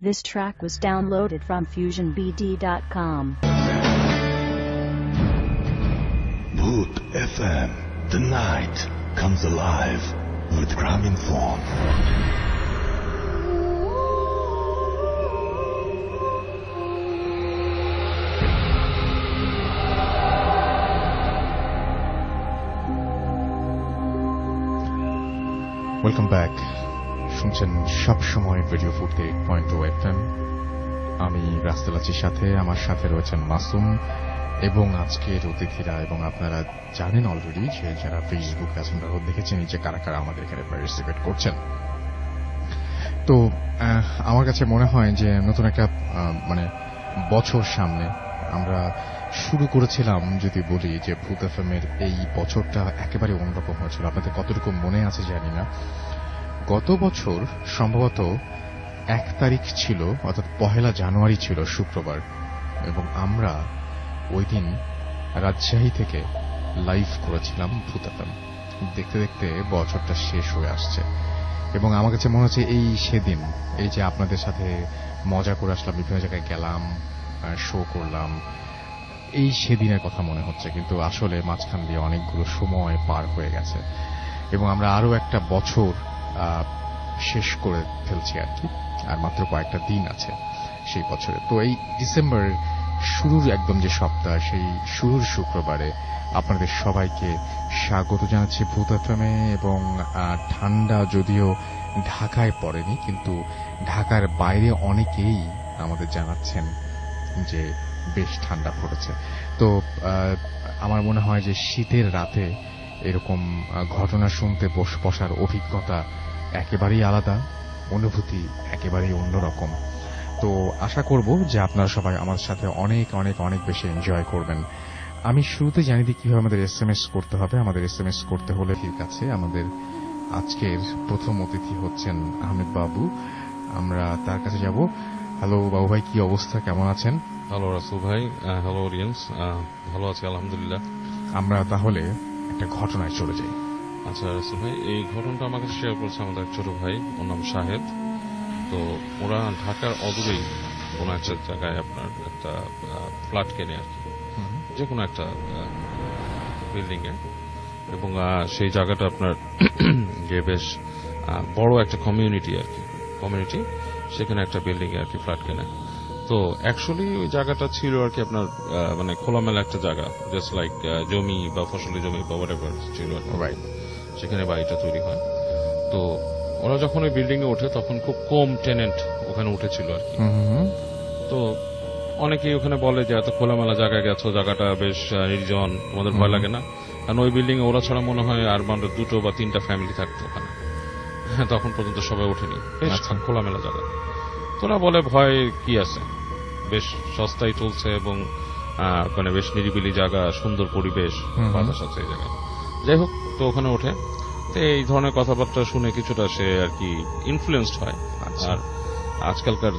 This track was downloaded from FusionBD.com. Boot FM. The night comes alive with Graminphone. Welcome back. শুনছেন সবসময় radio 48.2 FM। আমি রাস্তাল Asir সাথে, আমার সাথে রয়েছেন মাসুম এবং আজকের অতিথিরা। এবং আপনারা জানেন অলরেডি যে যারা ফেসবুকে আছেন তারা দেখেছেন যে কারা কারা আমাদের এখানে পার্টিসিপেট করছেন। তো আমার কাছে মনে হয় যে নতুন একটা বছর সামনে আমরা শুরু করেছিলাম। যদি বলি যে ভূত এফএম-এর এই বছরটা একেবারে অন্যরকম হয়েছিল। আপনাদের কতটুকু মনে আছে জানি না, গত বছর সম্ভবত 1 তারিখ ছিল, অর্থাৎ 1 জানুয়ারি ছিল শুক্রবার, এবং আমরা ওই দিন রাজশাহী থেকে লাইভ করেছিলাম ভূত এফএম। দেখতে দেখতে বছরটা শেষ হয়ে আসছে এবং আমার কাছে মনে হচ্ছে এই সেদিন, এই যে আপনাদের সাথে মজা করে আসলাম, বিভিন্ন জায়গায় গেলাম, শো করলাম, এই সেদিনের কথা মনে হচ্ছে। কিন্তু আসলে মাঝখান দিয়ে অনেকগুলো সময় পার হয়ে গেছে এবং আমরা আরো একটা বছর শেষ করে ফেলছি আর কি। আর মাত্র কয়েকটা দিন আছে সেই বছরে। তো এই ডিসেম্বর শুরুর একদম যে সপ্তাহ, সেই শুরুর শুক্রবারে আপনাদের সবাইকে স্বাগত জানাচ্ছি ভূত এফএম-এ। এবং ঠান্ডা যদিও ঢাকায় পড়েনি, কিন্তু ঢাকার বাইরে অনেকেই আমাদের জানাচ্ছেন যে বেশ ঠান্ডা পড়েছে। তো আমার মনে হয় যে শীতের রাতে এরকম ঘটনা শুনতে বসার অভিজ্ঞতা একেবারেই আলাদা, অনুভূতি একেবারেই অন্যরকম। তো আশা করব যে আপনারা সবাই আমার সাথে অনেক অনেক অনেক বেশি এনজয় করবেন। আমি শুরুতে জানিয়ে দিই কিভাবে আমাদের SMS করতে হবে। আমাদের SMS করতে হলে ঠিক আছে, আমাদের আজকের প্রথম অতিথি হচ্ছেন আহমেদ বাবু। আমরা তার কাছে যাব। হ্যালো বাবু ভাই, কি অবস্থা, কেমন আছেন? হ্যালো রাসুল ভাই, হ্যালো অডিয়েন্স, ভালো আছি আলহামদুলিল্লাহ। আমরা তাহলে একটা ঘটনায় চলে যাই। আচ্ছা রাসুল ভাই, এই ঘটনাটা আমাকে শেয়ার করেছে আমাদের এক ছোট ভাই, ওর নাম শাহেদ। তো ওরা ঢাকার অদূরেই কোন একটা জায়গায় আপনার একটা ফ্ল্যাট কেনে আর কি, যে কোনো একটা বিল্ডিং এ, এবং সেই জায়গাটা আপনার যে বেশ বড় একটা কমিউনিটি আর কি, কমিউনিটি, সেখানে একটা বিল্ডিং এ আর কি ফ্ল্যাট কেনে। তো অ্যাকচুয়ালি ওই জায়গাটা ছিল আর কি আপনার খোলামেলা একটা জায়গা, জাস্ট লাইক জমি বা ফসলি জমি বা হোয়াটএভার ছিল, সেখানে বাড়িটা তৈরি হয়। তো ওরা যখন ওই বিল্ডিং এ ওঠে তখন খুব কম টেনেন্ট ওখানে উঠেছিল আর কি। তো অনেকেই ওখানে বলে যে এত খোলামেলা জায়গায় গেছো, জায়গাটা বেশ নির্জন, তোমাদের ভয় লাগে না? কারণ ওই বিল্ডিং এ ওরা ছাড়া মনে হয় আর 2 বা 3টা ফ্যামিলি থাকতো ওখানে, তখন পর্যন্ত সবাই ওঠেনি, বেশ খোলামেলা জায়গা। তোরা বলে ভয় কি আছে, বেশ সস্তায় চলছে এবং বেশ নিরিবিলি জায়গা, সুন্দর পরিবেশ, বাতাস আছে এই জায়গায়। যাই হোক, তো ওখানে ওঠে। তো এই ধরনের কথাবার্তা শুনে কিছুটা সে আর কি ইনফ্লুয়েন্সড হয়। আর আজকালকার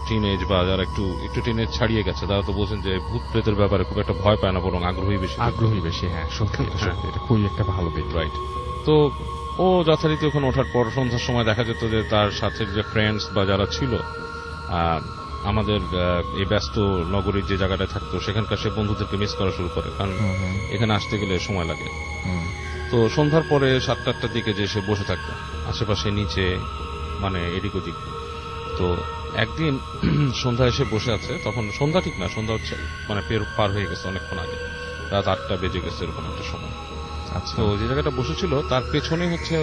টিনেজ বা যারা একটু টিনেজ ছাড়িয়ে গেছে, তারা তো বলছেন যে ভূত প্রেতের ব্যাপারে খুব একটা ভয় পায় না, বরং আগ্রহী বেশি। হ্যাঁ সত্যি, এটা খুবই একটা ভালো দিক, রাইট। তো ও যথারীতি ওখানে ওঠার পর সন্ধ্যার সময় দেখা যেত যে তার সাথে যে ফ্রেন্ডস বা যারা ছিল আমাদের এই ব্যস্ত নগরীর যে জায়গাটায় থাকতো, সেখানকার সে বন্ধুদেরকে মিস করা শুরু করে, কারণ এখানে আসতে গেলে সময় লাগে। তো সন্ধ্যার পরে 7-8টার দিকে যে সে বসে থাকতো আশেপাশে, নিচে, এদিক ওদিক। তো একদিন সন্ধ্যা এসে বসে আছে, তখন সন্ধ্যা ঠিক না, সন্ধ্যা হচ্ছে পার হয়ে গেছে অনেকক্ষণ আগে, রাত 8টা বেজে গেছে এরকম একটা সময়। তো যে জায়গাটা বসেছিল তার পেছনে হচ্ছে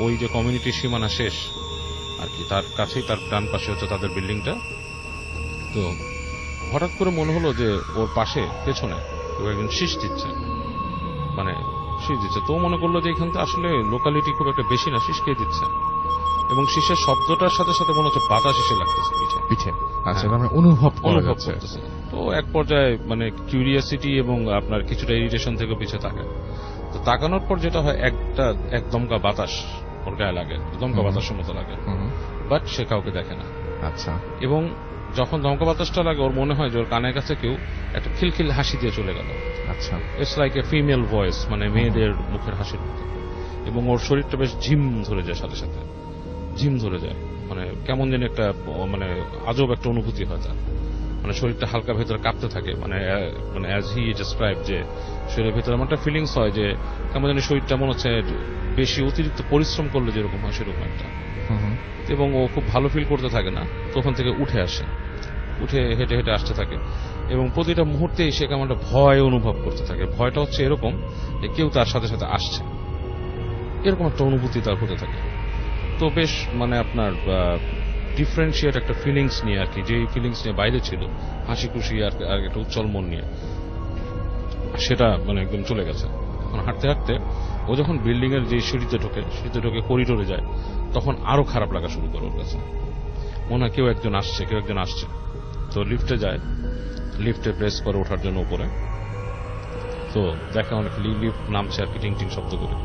ওই যে কমিউনিটির সীমানা শেষ আর কি, তার কাছেই তার ডান পাশে হচ্ছে তাদের বিল্ডিংটা। তো হঠাৎ করে মনে হলো যে ওর পাশে পেছনে কেউ একজন শীষ দিচ্ছে, তো মনে করলো যে এখান থেকে আসলে লোকালিটি খুব একটা বেশি না, শীষ কে দিচ্ছে, এবং শীষের শব্দটার সাথে সাথে মনে হচ্ছে বাতাস এসে লাগতেছে পিঠে। আচ্ছা, অনুভব করতেছে। তো এক পর্যায়ে কিউরিয়াসিটি এবং আপনার কিছুটা ইরিটেশন থেকে পিছে তাকায়। তো তাকানোর পর যেটা হয়, এক দমকা বাতাস ওর গায়ে লাগে, দমকা বাতাসের মতো লাগে, বাট সে কাউকে দেখে না। আচ্ছা। এবং যখন দমকা বাতাসটা লাগে, ওর মনে হয় যে ওর কানের কাছে কেউ একটা খিলখিল হাসি দিয়ে চলে গেল। আচ্ছা। It's like a female voice, মেয়েদের মুখের হাসির মতো। এবং ওর শরীরটা বেশ ঝিম ধরে যায়, সাথে সাথে ঝিম ধরে যায়, মানে কেমন যেন একটা মানে আজব একটা অনুভূতি হয় তার, মানে শরীরটা হালকা ভেতরে কাঁপতে থাকে, মানে অ্যাজ হি ডেসক্রাইব যে শরীরের ভেতরে এমন একটা ফিলিংস হয় যে কেমন যেন শরীরটা মনে হচ্ছে বেশি অতিরিক্ত পরিশ্রম করলে যেরকম হয় সেরকম একটা। এবং ও খুব ভালো ফিল করতে থাকে না, তো ওখান থেকে উঠে আসে, উঠে হেঁটে হেঁটে আসতে থাকে এবং প্রতিটা মুহূর্তেই সে কেমন একটা ভয় অনুভব করতে থাকে। ভয়টা হচ্ছে এরকম যে কেউ তার সাথে সাথে আসছে, এরকম একটা অনুভূতি তার হতে থাকে। তো বেশ মানে আপনার ডিফারেন্সিয়েট একটা ফিলিংস নিয়ে আর কি, যে ফিলিংস নিয়ে বাইরে ছিল হাসি খুশি আর একটা উজ্জ্বল মন নিয়ে, সেটা মানে একদম চলে গেছে। এখন হাঁটতে হাঁটতে ও যখন বিল্ডিং এর যে সিঁড়িতে ঢোকে করিডোরে যায়, তখন আরো খারাপ লাগা শুরু করে ওর কাছে, মনে হয় কেউ একজন আসছে। তো লিফটে যায়, লিফটে প্রেস করে ওঠার জন্য উপরে, তো দেখা অনেক লিফট নামছে আর কি টিং টিং শব্দ করে।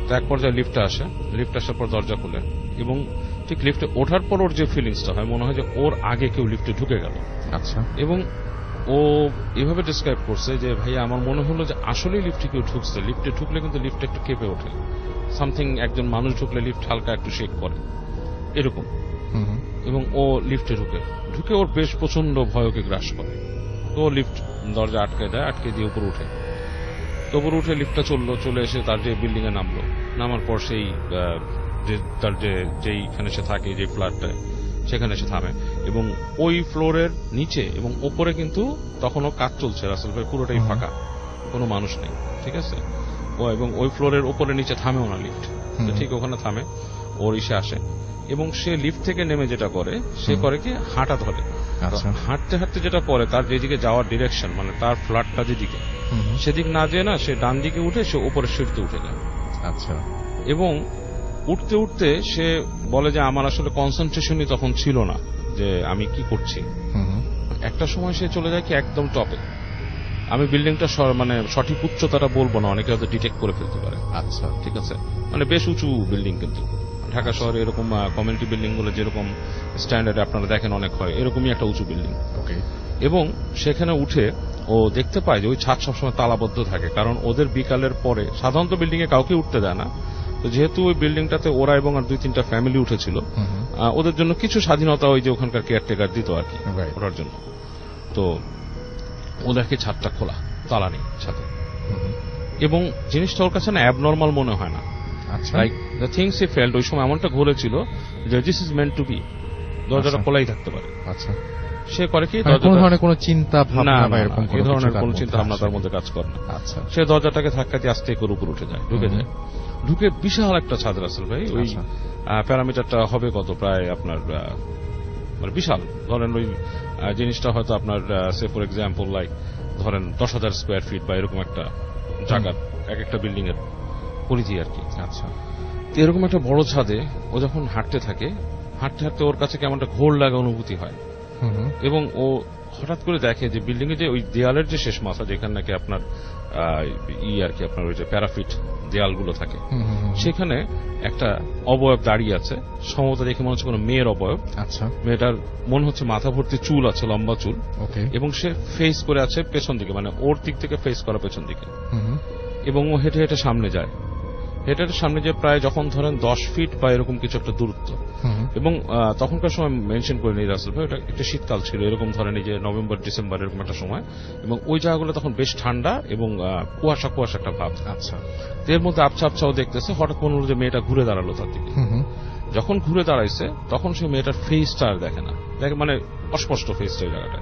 তো এক পর্যায়ে লিফট আসার পর দরজা খুলে, এবং ঠিক লিফটে ওঠার পর ওর যে ফিলিংসটা হয়, মনে হয় যে ওর আগে কেউ লিফটে ঢুকে গেল। আচ্ছা। এবং ও এভাবে ডিসক্রাইব করছে যে ভাইয়া আমার মনে হলো যে আসলেই লিফটে কেউ ঢুকছে, লিফটে ঢুকলে কিন্তু লিফট একটু কেঁপে ওঠে, সামথিং একজন মানুষ ঢুকলে লিফট হালকা একটু শেক করে এরকম। এবং ও লিফটে ঢুকে ওর বেশ প্রচন্ড ভয়কে গ্রাস করে। তো লিফট দরজা আটকে দিয়ে উপরে উঠে লিফটটা চলে এসে তার যে বিল্ডিং এ নামার পর সেই তার যেইখানে সে থাকে, যে ফ্ল্যাটটায়, সেখানে এসে থামে। এবং ওই ফ্লোরের নিচে এবং ওপরে কিন্তু তখনও কাজ চলছে রাসেল ভাই, পুরোটাই ফাঁকা, কোনো মানুষ নেই, ঠিক আছে। এবং ওই ফ্লোরের ওপরে নিচে থামেও না লিফট, ঠিক ওখানে থামে, ওর ইসে আসে এবং সে লিফট থেকে নেমে যেটা করে, সে করে কি হাঁটা ধরে। হাঁটতে হাঁটতে যেটা করে, তার যেদিকে যাওয়ার ডিরেকশন, মানে তার ফ্ল্যাটটা যেদিকে, সেদিক না যেয়ে না সে ডান দিকে উঠে সে উপরের সিঁড়িতে উঠে যায়। আচ্ছা। এবং উঠতে উঠতে সে বলে যে আমার আসলে কনসেন্ট্রেশনই তখন ছিল না যে আমি কি করছি। একটা সময় সে চলে যায় কি একদম টপে, আমি বিল্ডিংটা মানে সঠিক উচ্চতাটা বলবো না, অনেকে হয়তো ডিটেক্ট করে ফেলতে পারে। আচ্ছা, ঠিক আছে, মানে বেশ উঁচু বিল্ডিং, কিন্তু ঢাকা শহরে এরকম কমিউনিটি বিল্ডিং গুলো যেরকম স্ট্যান্ডার্ডে আপনারা দেখেন অনেক হয়, এরকমই একটা উঁচু বিল্ডিং। ওকে। এবং সেখানে উঠে ও দেখতে পায় যে ওই ছাদ সবসময় তালাবদ্ধ থাকে, কারণ ওদের বিকালের পরে সাধারণত বিল্ডিং এ কাউকে উঠতে দেয় না। তো যেহেতু ওই বিল্ডিংটাতে ওরা এবং আর 2-3টা ফ্যামিলি উঠেছিল, ওদের জন্য কিছু স্বাধীনতা ওই যে ওখানকার কেয়ারটেকার দিত আর কি ওঠার জন্য। তো ওদেরকে ছাদটা খোলা, তালা নেই ছাদে, এবং জিনিসটা ওর কাছে না অ্যাবনর্মাল মনে হয় না। Like the things he felt, ওই সময় এমনটা ঘুরেছিল যে this is meant to be, দরজাটা খোলাই থাকতে পারে। আচ্ছা। সে করে কি, কোনো ধরনের কোনো চিন্তা ভাবনা বা এরকম এই ধরনের কোনো চিন্তা ভাবনা তার মধ্যে কাজ করে না। আচ্ছা। সে দরজাটাকে ধাক্কা দিয়ে আস্তে করে উপরে উঠে যায়, ঢুকে বিশাল একটা ছাদ রাসেল ভাই, ওই প্যারামিটারটা হবে কত, প্রায় আপনার মানে বিশাল, ধরেন ওই জিনিসটা হয়তো আপনার সে ফর এক্সাম্পল লাইক ধরেন 10,000 স্কোয়ার ফিট বা এরকম একটা জায়গার এক একটা বিল্ডিং এর পরিধি আর কি। আচ্ছা। এরকম একটা বড় ছাদে ও যখন হাঁটতে থাকে, হাঁটতে হাঁটতে ওর কাছে কেমন একটা ঘোর লাগা অনুভূতি হয়, এবং ও হঠাৎ করে দেখে যে বিল্ডিং এ যে ওই দেয়ালের যে শেষ মাথা, যেখানে নাকি আপনার আর কি আপনার ওই যে প্যারাফিট দেয়ালগুলো থাকে, সেখানে একটা অবয়ব দাঁড়িয়ে আছে, সম্ভবত দেখে মনে হচ্ছে কোনো মেয়ের অবয়ব। আচ্ছা। মেয়েটার মনে হচ্ছে মাথা ভর্তি চুল আছে, লম্বা চুল, এবং সে ফেস করে আছে পেছন দিকে, মানে ওর দিক থেকে ফেস করা পেছন দিকে, এবং ও হেঁটে হেঁটে সামনে যায়। হেঁটে সামনে যে প্রায় যখন ধরেন 10 ফিট বা এরকম কিছু একটা দূরত্ব, এবং তখনকার সময় মেনশন করে নেই রাসেল ভাই, ওটা একটা শীতকাল ছিল, এরকম ধরেন এই যে নভেম্বর ডিসেম্বর এরকম একটা সময়, এবং ওই জায়গাগুলো তখন বেশ ঠান্ডা এবং কুয়াশা একটা ভাব। আচ্ছা। এর মধ্যে আবছাও দেখতেছে, হঠাৎ মনে হলো যে মেয়েটা ঘুরে দাঁড়ালো তার দিকে। যখন ঘুরে দাঁড়াইছে তখন সে মেয়েটার ফেসটা আর দেখে না, দেখে মানে অস্পষ্ট ফেসটা ওই জায়গাটা,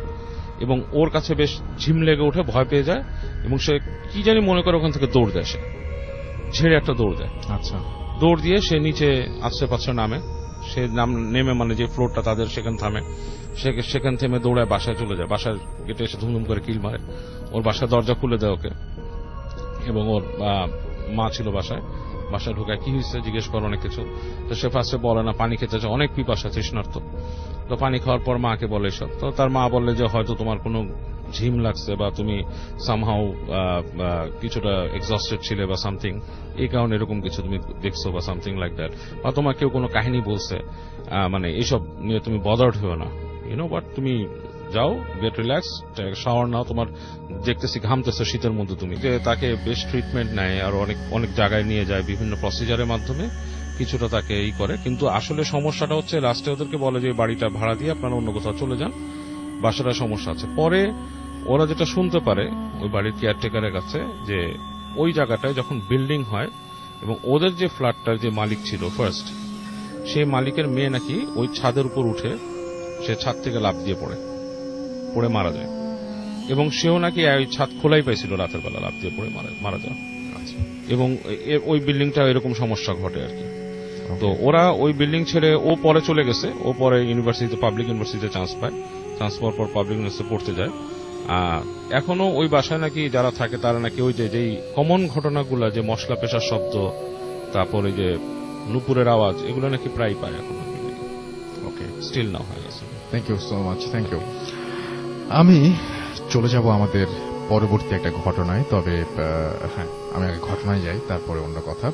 এবং ওর কাছে বেশ ঝিম লেগে উঠে, ভয় পেয়ে যায়, এবং সে কি জানি মনে করে ওখান থেকে দৌড় দেয়, সে ছেড়ে একটা দৌড় দেয়। আচ্ছা। দৌড় দিয়ে সে নিচে আশ্রে নামে, সে নেমে মানে যে ফ্লোরটা তাদের সেখানে থামে, সেখান থেমে দৌড়ায় বাসায় চলে যায়। বাসার গেটে এসে ধুমধুম করে কিল মারে, ওর বাসার দরজা খুলে দেয় ওকে, এবং ওর মা ছিল বাসায় ঢুকায় কি হয়েছে জিজ্ঞেস করে অনেক কিছু। তো সে ফার্স্টে বলে না, পানি খেতে চায়, অনেক পিপাসা তৃষ্ণার্ত। তো পানি খাওয়ার পর মাকে বলে এসব। তো তার মা বললে যে হয়তো তোমার কোনো ঝিম লাগছে বা তুমি সামহাউ কিছুটা এক্সস্টেড ছিলে বা সামথিং, এই কারণে এরকম কিছু তুমি দেখছো বা সামথিং লাইক দ্যাট, বা তোমার কেউ কোনো কাহিনী বলছে, মানে এইসব নিয়ে তুমি বদার্ড হও না, বাট তুমি যাও, গেট রিল্যাক্স, শাওয়ার নাও, তোমার দেখতেছি ঘামতেছে শীতের মধ্যে তুমি। তাকে বেশ ট্রিটমেন্ট নেয় আর অনেক জায়গায় নিয়ে যায় বিভিন্ন প্রসিজারের মাধ্যমে, কিছুটা তাকে করে, কিন্তু আসলে সমস্যাটা হচ্ছে লাস্টে ওদেরকে বলে যে বাড়িটা ভাড়া দিয়ে আপনারা অন্য কোথাও চলে যান, বাসাটা সমস্যা আছে। পরে ওরা যেটা শুনতে পারে ওই বাড়ির কেয়ারটেকারের কাছে যে ওই জায়গাটায় যখন বিল্ডিং হয় এবং ওদের যে ফ্ল্যাটটার যে মালিক ছিল ফার্স্ট, সেই মালিকের মেয়ে নাকি ওই ছাদের উপর উঠে সে ছাদ থেকে লাফ দিয়ে পড়ে মারা যায়, এবং সেও নাকি ওই ছাদ খোলাই পাইছিল রাতের বেলা, লাফ দিয়ে পড়ে মারা যায়। এবং ওই বিল্ডিংটা এরকম সমস্যা ঘটে আর কি। তো ওরা ওই বিল্ডিং ছেড়ে ও পরে চলে গেছে, ও পরে ইউনিভার্সিটিতে, পাবলিক ইউনিভার্সিটিতে চান্স পায়, চান্স পাওয়ার পর পাবলিক ইউনিভার্সিটিতে পড়তে যায়। এখনো ওই বাসায় নাকি যারা থাকে তারা নাকি ওই যেই কমন ঘটনাগুলো, যে মশলা পেশার শব্দ, তারপরে যে নুপুরের আওয়াজ, এগুলো নাকি প্রায় পায় এখন। ওকে, স্টিল নাও হয়ে গেছে। Thank you so much, thank you. আমি চলে যাব আমাদের পরবর্তী একটা ঘটনায়, তবে হ্যাঁ, আমি আগে ঘটনায় যাই, তারপরে অন্য কথা।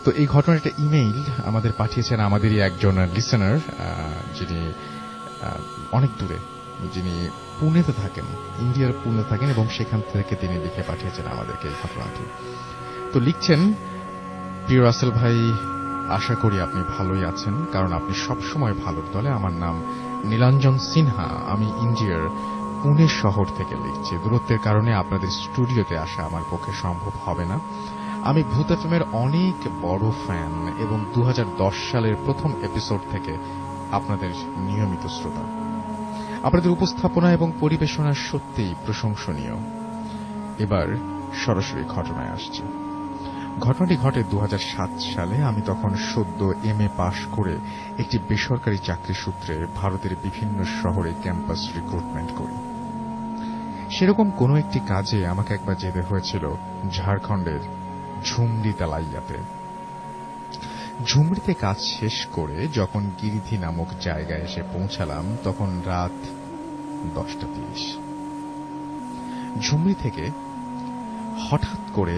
তো এই ঘটনার একটা ইমেইল আমাদের পাঠিয়েছেন আমাদেরই একজন লিসেনার, যিনি অনেক দূরে, যিনি পুনেতে থাকেন, ইন্ডিয়ার পুনে থাকেন, এবং সেখান থেকে তিনি লিখে পাঠিয়েছেন আমাদেরকে এই ঘটনাটি। তো লিখছেন, প্রিয় রাসেল ভাই, আশা করি আপনি ভালোই আছেন, কারণ আপনি সবসময় ভালোর দলে। আমার নাম নীলাঞ্জন সিনহা, আমি ইন্ডিয়ার পুনে শহর থেকে লিখছি। দূরত্বের কারণে আপনাদের স্টুডিওতে আসা আমার পক্ষে সম্ভব হবে না। আমি ভূত এফএমের অনেক বড় ফ্যান এবং 2010 সালের প্রথম এপিসোড থেকে আপনাদের নিয়মিত শ্রোতা। আপনাদের উপস্থাপনা এবং পরিবেশনা সত্যিই প্রশংসনীয়। এবার সরাসরি ঘটনায় আসছি। ঘটনাটি ঘটে 2007 সালে। আমি তখন সদ্য MA পাশ করে একটি বেসরকারি চাকরি সূত্রে ভারতের বিভিন্ন শহরে ক্যাম্পাস রিক্রুটমেন্ট করি। সেরকম কোনো একটি কাজে আমাকে একবার যেতে হয়েছিল ঝাড়খণ্ডের ঝুমরি তালাইয়াতে। ঝুমরিতে কাজ শেষ করে যখন গিরিধি নামক জায়গায় এসে পৌঁছালাম, তখন রাত 10:30। ঝুমরি থেকে হঠাৎ করে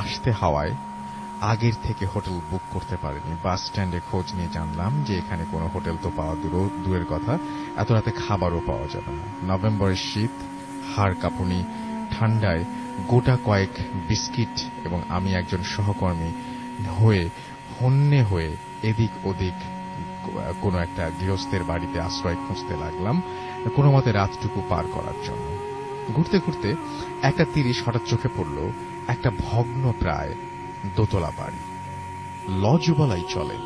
আসতে হওয়ায় আগের থেকে হোটেল বুক করতে পারিনি। বাস স্ট্যান্ডে খোঁজ নিয়ে জানলাম যে এখানে কোনো হোটেল তো পাওয়া দূরের কথা, এত রাতে খাবারও পাওয়া যাবে না। নভেম্বরের শীত, হাড় কাঁপুনি, ঠান্ডায় গোটা কয়েক বিস্কিট এবং আমি একজন সহকর্মী হন্যে হয়ে এদিক ওদিক কোনো একটা গৃহস্থের বাড়িতে আশ্রয় খুঁজতে লাগলাম কোনো মতে রাতটুকু পার করার জন্য। ঘুরতে ঘুরতে 1:30 হঠাৎ চোখে পড়ল একটা ভগ্ন প্রায় দোতলা বাড়ি। লজ বলাই চলে।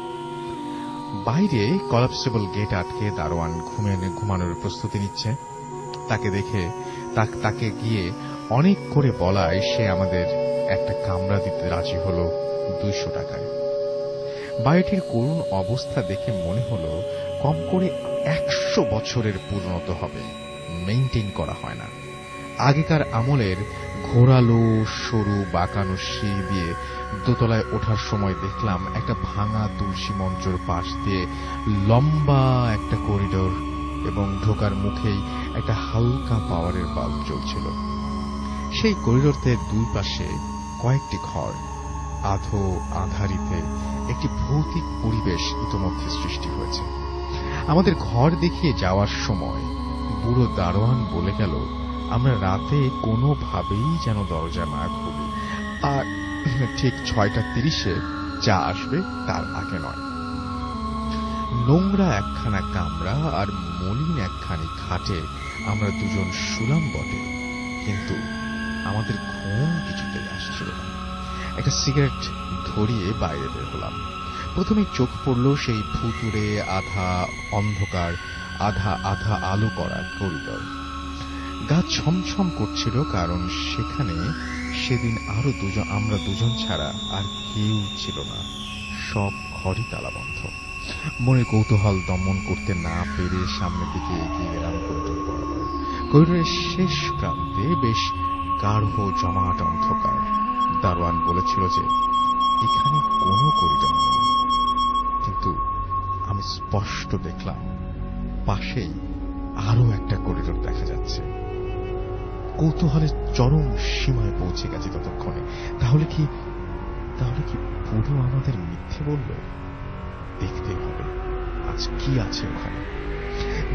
বাইরে কলাপসেবল গেট আটকে দারোয়ান ঘুমানোর প্রস্তুতি নিচ্ছে। তাকে দেখে তাকে গিয়ে অনেক করে বলায় সে আমাদের একটা কামরা দিতে রাজি হল 200 টাকায়। বাড়িটির করুণ অবস্থা দেখে মনে হল কম করে 100 বছরের পুরনত হবে, মেইনটেইন করা হয় না। আগেকার আমলের ঘোরালো সরু বাঁকানো সিঁড়ি দিয়ে দোতলায় ওঠার সময় দেখলাম একটা ভাঙা তুলসী মঞ্চের পাশ দিয়ে লম্বা একটা করিডোর এবং ঢোকার মুখেই একটা হালকা পাওয়ারের বাল্ব জ্বলছিল। সেই করিডোরের দুই পাশে কয়েকটি ঘর। আধো আঁধারিতে একটি ভৌতিক পরিবেশ ইতোমধ্যে সৃষ্টি হয়েছে। আমাদের ঘর দেখিয়ে যাওয়ার সময় বুড়ো দারোয়ান বলে গেল আমরা রাতে কোনোভাবেই যেন দরজা না খুলি, আর ঠিক 6:30 যা আসবে তার আগে নয়। নোংরা একখানা কামরা আর মলিন একখানি খাটে আমরা দুজন শুলাম বটে, কিন্তু আমাদের ঘুম কিছুতেই আসছিল না। একটা সিগারেট ধরিয়ে বাইরে বের হলাম। প্রথমেই চোখ পড়ল সেই ভুতুড়ে আধা অন্ধকার আধা আলো করা করিডোর। গা ছমছম করছিল, কারণ সেখানে সেদিন আমরা দুজন ছাড়া আর কেউ ছিল না। সব ঘরই তালাবন্ধ। মনের কৌতূহল দমন করতে না পেরে সামনের দিকে এগিয়ে গেলাম করিডোর বরাবর। করিডোরের শেষ প্রান্তে বেশ গাঢ় জমাট অন্ধকার। দারোয়ান বলেছিল যে এখানে কোনো করিডোর নেই, কিন্তু আমি স্পষ্ট দেখলাম পাশেই আরো একটা করিডোর দেখা যাচ্ছে। কৌতূহলের চরম সীমায় পৌঁছে গেছে ততক্ষণে। তাহলে কি পুরো আমাদের মিথ্যে বলল? দেখতেই হবে আজ কি আছে ওখানে।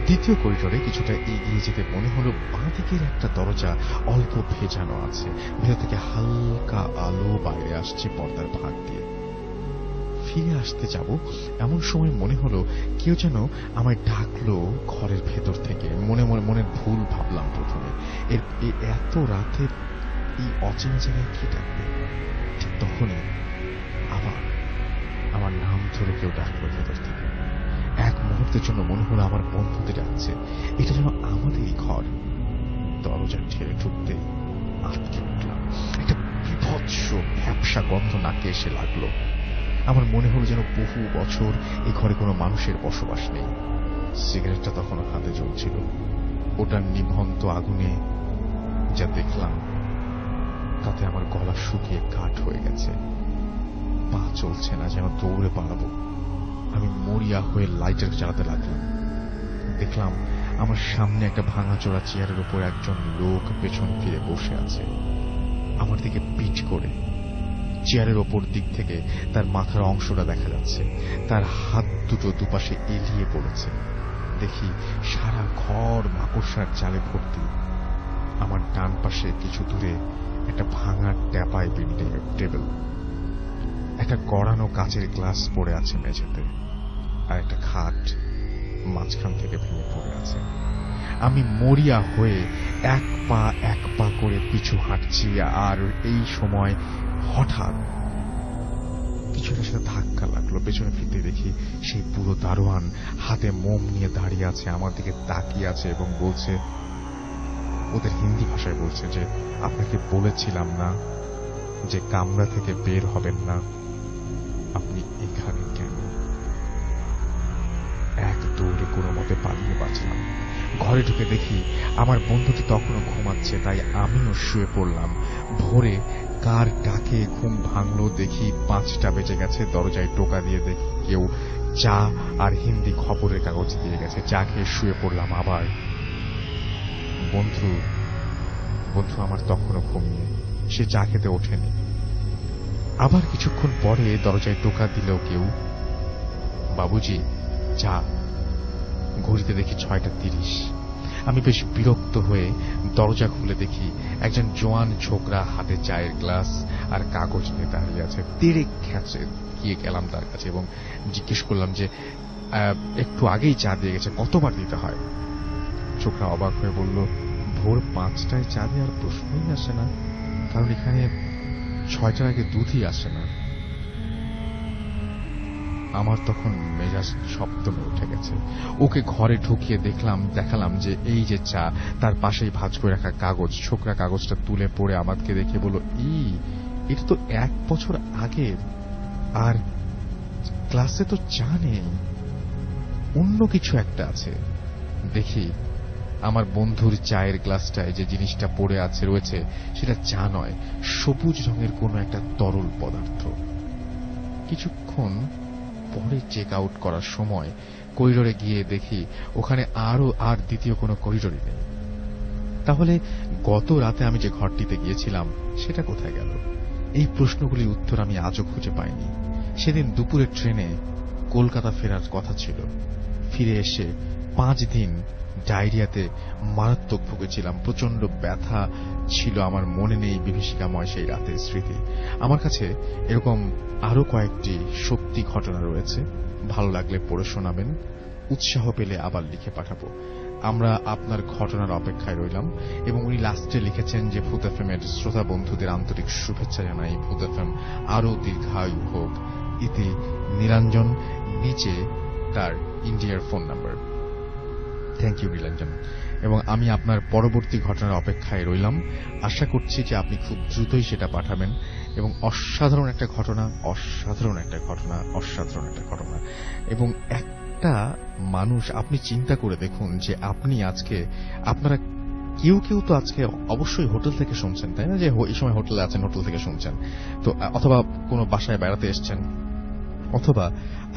দ্বিতীয় করিডোরে কিছুটা এগিয়ে যেতে মনে হলো বাঁ দিকের একটা দরজা অল্প ভেজানো আছে, ভেতর থেকে হালকা আলো বাইরে আসছে পর্দার ফাঁক দিয়ে। ফিরে আসতে যাব এমন সময় মনে হলো কেউ যেন আমায় ডাকলো ঘরের ভেতর থেকে। মনের ভুল ভাবলাম প্রথমে, এত রাতে এই অচেনা জায়গায় কি ডাকবে। ঠিক তখনই আবার আমার নাম ধরে কেউ ডাকলো ভেতর থেকে। এক মুহূর্তের জন্য মনে হলো আমার বন্ধুদের ডাকছে, এটা যেন আমাদেরই ঘর। দরজা ঠেলে ঢুকতেই আটকে উঠলাম। একটা বিভৎস ভ্যাপসা গন্ধ নাকে এসে লাগলো। আমার মনে হলো যেন বহু বছর এই ঘরে কোনো মানুষের বসবাস নেই। সিগারেটটা তখনও হাতে জ্বলছিল। ওটার নিভন্ত আগুনে যা দেখলাম তাতে আমার গলা শুকিয়ে কাঠ হয়ে গেছে, পা চলছে না, যেন দৌড়ে পালাবো। আমি মরিয়া হয়ে লাইটার জ্বালাতে লাগলাম। দেখলাম আমার সামনে একটা ভাঙাচোরা চেয়ারের উপর একজন লোক পেছন ফিরে বসে আছে, আমার দিকে পিঠ করে। চেয়ারের ওপর দিক থেকে তার মাথার অংশটা দেখা যাচ্ছে, তার হাত দুটো দুপাশে এলিয়ে পড়েছে। দেখি সারা ঘর মাকড়সার জালে ভর্তি। আমার ডান পাশে কিছু দূরে একটা ভাঙা ট্যাপাই বিল্ডিং টেবিল, একটা গড়ানো কাচের গ্লাস পড়ে আছে মেঝেতে, আর একটা খাট মাঝখান থেকে ভেঙে পড়ে আছে। আমি মরিয়া হয়ে এক পা করে পিছু হাঁটছি, আর এই সময় হঠাৎ কিছুটার সাথে ধাক্কা লাগলো। পেছনে ফিরতে দেখি সেই পুরো দারোয়ান হাতে মোম নিয়ে দাঁড়িয়ে আছে, আমার দিকে তাকিয়ে আছে এবং বলছে, ওদের হিন্দি ভাষায় বলছে যে আপনাকে বলেছিলাম না যে কামরা থেকে বের হবেন না, আপনি এখানে কেন? এক দৌড়ে কোনো মতে পালিয়ে বাঁচলাম। ঘরে ঢুকে দেখি আমার বন্ধুটি তখনও ঘুমাচ্ছে, তাই আমিও শুয়ে পড়লাম। ভোরে কার ডাকে ঘুম ভাঙলো দেখি 5টা বেজে গেছে। দরজায় টোকা দিয়ে দেখি কেউ চা আর হিন্দি খবরের কাগজ দিয়ে গেছে। চা খেয়ে শুয়ে পড়লাম আবার। বন্ধু আমার তখনও ঘুমিয়ে, সে চা খেতে ওঠেনি। আবার কিছুক্ষণ পরে দরজায় টোকা দিল কেউ, বাবুজি চা। ঘড়িতে দেখি 6:30। আমি বেশ বিরক্ত হয়ে দরজা খুলে দেখি একজন জোয়ান ছোকরা হাতে চায়ের গ্লাস আর কাগজ নিয়ে দাঁড়িয়ে আছে। তেড়ে খেঁচে গিয়ে গেলাম তার কাছে এবং জিজ্ঞেস করলাম যে একটু আগেই চা দিয়ে গেছে, কতবার দিতে হয়? ছোকরা অবাক হয়ে বলল, ভোর 5টায় চা দেওয়ার প্রশ্নই আসে না, কারণ এখানে 6টার আগে দুধই আসে না। আমার তখন মেজাজ সপ্তমে উঠে গেছে। ওকে ঘরে ঢুকিয়ে দেখালাম যে এই যে চা, তার পাশেই ভাঁজ করে রাখা কাগজ। ছোকরা কাগজটা তুলে পড়ে আমাকে দেখে বলল, এটা তো 1 বছর আগের, আর ক্লাসে তো চা নেই, অন্য কিছু একটা আছে। দেখি আমার বন্ধুর চায়ের গ্লাসটায় যে জিনিসটা পড়ে রয়েছে সেটা চা নয়, সবুজ রঙের কোনো একটা তরল পদার্থ। কিছুক্ষণ পরে চেক আউট করার সময় করিডোরে গিয়ে দেখি ওখানে আর দ্বিতীয় কোনো করিডোরই নেই। তাহলে গত রাতে আমি যে ঘরটিতে গিয়েছিলাম সেটা কোথায় গেল? এই প্রশ্নগুলির উত্তর আমি আজও খুঁজে পাইনি। সেদিন দুপুরের ট্রেনে কলকাতা ফেরার কথা ছিল। ফিরে এসে 5 দিন ডায়রিয়াতে মারাত্মক ভুগেছিলাম। প্রচন্ড ব্যথা ছিল, আমার মনে নেই বিভীষিকাময় সেই রাতের স্মৃতি। আমার কাছে এরকম আরো কয়েকটি সত্যি ঘটনা রয়েছে, ভালো লাগলে পড়ে শোনাবেন, উৎসাহ পেলে আবার লিখে পাঠাবো। আমরা আপনার ঘটনার অপেক্ষায় রইলাম। এবং উনি লাস্টে লিখেছেন যে ভূত এফএম এর শ্রোতা বন্ধুদের আন্তরিক শুভেচ্ছা জানাই, ভূত এফএম আরো দীর্ঘায়ু হোক, ইতি নীলাঞ্জন। নিচে তার ইন্ডিয়ার phone number. Thank you Nilanjan. এবং আমি আপনার পরবর্তী ঘটনার অপেক্ষায় রইলাম। আশা করছি যে আপনি খুব দ্রুতই সেটা পাঠাবেন। এবং অসাধারণ একটা ঘটনা। এবং একটা মানুষ, আপনি চিন্তা করে দেখুন যে আপনারা কেউ তো আজকে অবশ্যই হোটেল থেকে শুনছেন, তাই না? যে এই সময় হোটেলে আছেন, হোটেল থেকে শুনছেন তো, অথবা কোনো বাসায় বেড়াতে এসছেন, অথবা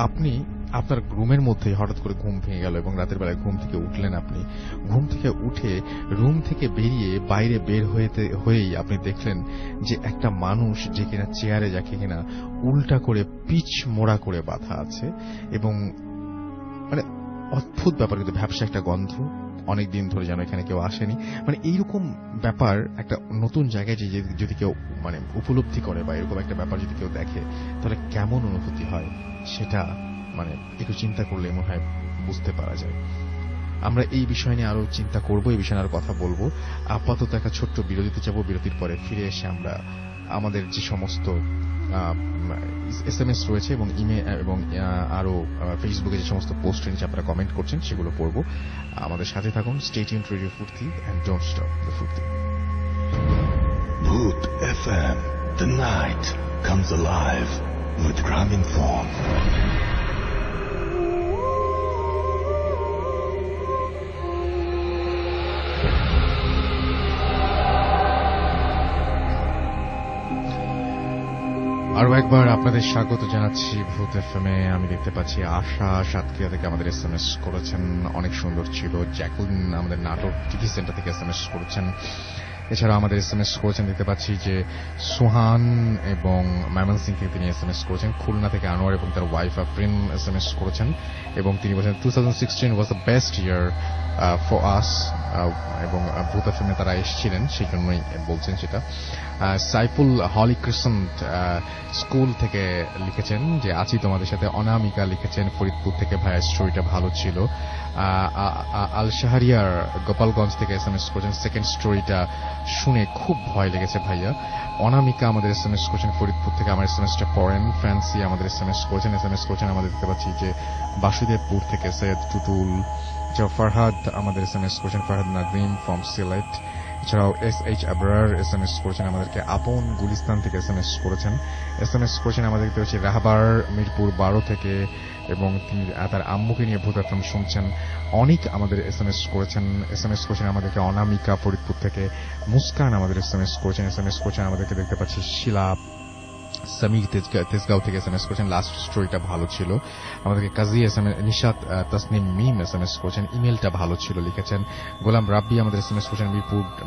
আপনি আপনার রুমের মধ্যে হঠাৎ করে ঘুম ভেঙে গেল এবং রাতের বেলায় ঘুম থেকে উঠলেন। আপনি ঘুম থেকে উঠে রুম থেকে বেরিয়ে বাইরে বের হয়েই আপনি দেখলেন যে একটা মানুষ যে কিনা চেয়ারে, যাকে কিনা উল্টা করে পিচ মোড়া করে বাঁধা আছে, এবং মানে অদ্ভুত ব্যাপার, কিন্তু ভ্যাপসা একটা গন্ধ, অনেকদিন ধরে যেন এখানে কেউ আসেনি, মানে এইরকম ব্যাপার একটা নতুন জায়গায় যদি কেউ মানে উপলব্ধি করে বা এরকম একটা ব্যাপার যদি কেউ দেখে তাহলে কেমন অনুভূতি হয় সেটা মানে একটু চিন্তা করলে মনে হয় বুঝতে পারা যায়। আমরা এই বিষয় নিয়ে আরো চিন্তা করব, এই বিষয়ে আরো কথা বলবো। আপাতত একটা ছোট্ট বিরতিতে যাব, বিরতির পরে ফিরে এসে আমরা আমাদের যে সমস্ত SMS রয়েছে এবং ইমেল এবং আরো ফেসবুকে যে সমস্ত পোস্ট নিচে আপনারা কমেন্ট করছেন সেগুলো পড়বো। আমাদের সাথে থাকুন। স্টে টিউনড রেডিও ফুর্তি and don't stop the Foorti. Bhoot FM, the night comes alive with Graminphone. আরো একবার আপনাদের স্বাগত জানাচ্ছি ভূত এফএমে। আমি দেখতে পাচ্ছি আশা সাতক্ষীরা থেকে আমাদের SMS করেছেন, অনেক সুন্দর ছিল। জ্যাকুলিন আমাদের নাটক টিভি সেন্টার থেকে SMS করেছেন। এছাড়া আমাদের SMS করেছেন দেখতে পাচ্ছি যে সোহান এবং ময়মনসিংহ থেকে তিনি SMS করেছেন। খুলনা থেকে আনোয়ার এবং তার ওয়াইফ আফরিন SMS করেছেন এবং তিনি বলেছেন 2016 was the best year for us, এবং ভূত এফএমে তারা এসেছিলেন সেই জন্যই বলছেন সেটা। সাইফুল হলি ক্রিসেন্ট স্কুল থেকে লিখেছেন যে আছি তোমাদের সাথে। অনামিকা লিখেছেন ফরিদপুর থেকে, ভাইয়া স্টোরিটা ভালো ছিল। আল শাহরিয়ার গোপালগঞ্জ থেকে SMS করেছেন, সেকেন্ড স্টোরিটা শুনে খুব ভয় লেগেছে ভাইয়া। অনামিকা আমাদের SMS করেছেন ফরিদপুর থেকে, আমার SMSটা পড়েন। ফ্যান্সি আমাদের SMS করেছেন আমাদের দেখতে পাচ্ছি যে বাসুদেবপুর থেকে সৈয়দ টুটুল। ফারহাদ আমাদের SMS করেছেন, ফারহাদ নাদিম ফ্রম সিলেট। এছাড়াও SH আবরার SMS করেছেন আমাদেরকে। আপন গুলিস্তান থেকে SMS করেছেন আমাদের দেখতে পাচ্ছি রাহবার মিরপুর 12 থেকে, এবং তিনি তার আম্মুকে নিয়ে ভূত এফএম শুনছেন। অনেক আমাদের SMS করেছেন আমাদেরকে। অনামিকা ফরিদপুর থেকে। মুস্কান আমাদের SMS করেছেন আমাদেরকে দেখতে পাচ্ছি। শিলা সামির তেজগাঁও থেকে SMS করেছেন, লাস্ট স্টোরিটা ভালো ছিল। আমাদেরকে কাজী নিশাত তাসনিম মিম SMS করেছেন, ইমেলটা ভালো ছিল লিখেছেন। গোলাম রাব্বি আমাদের SMS করেছেন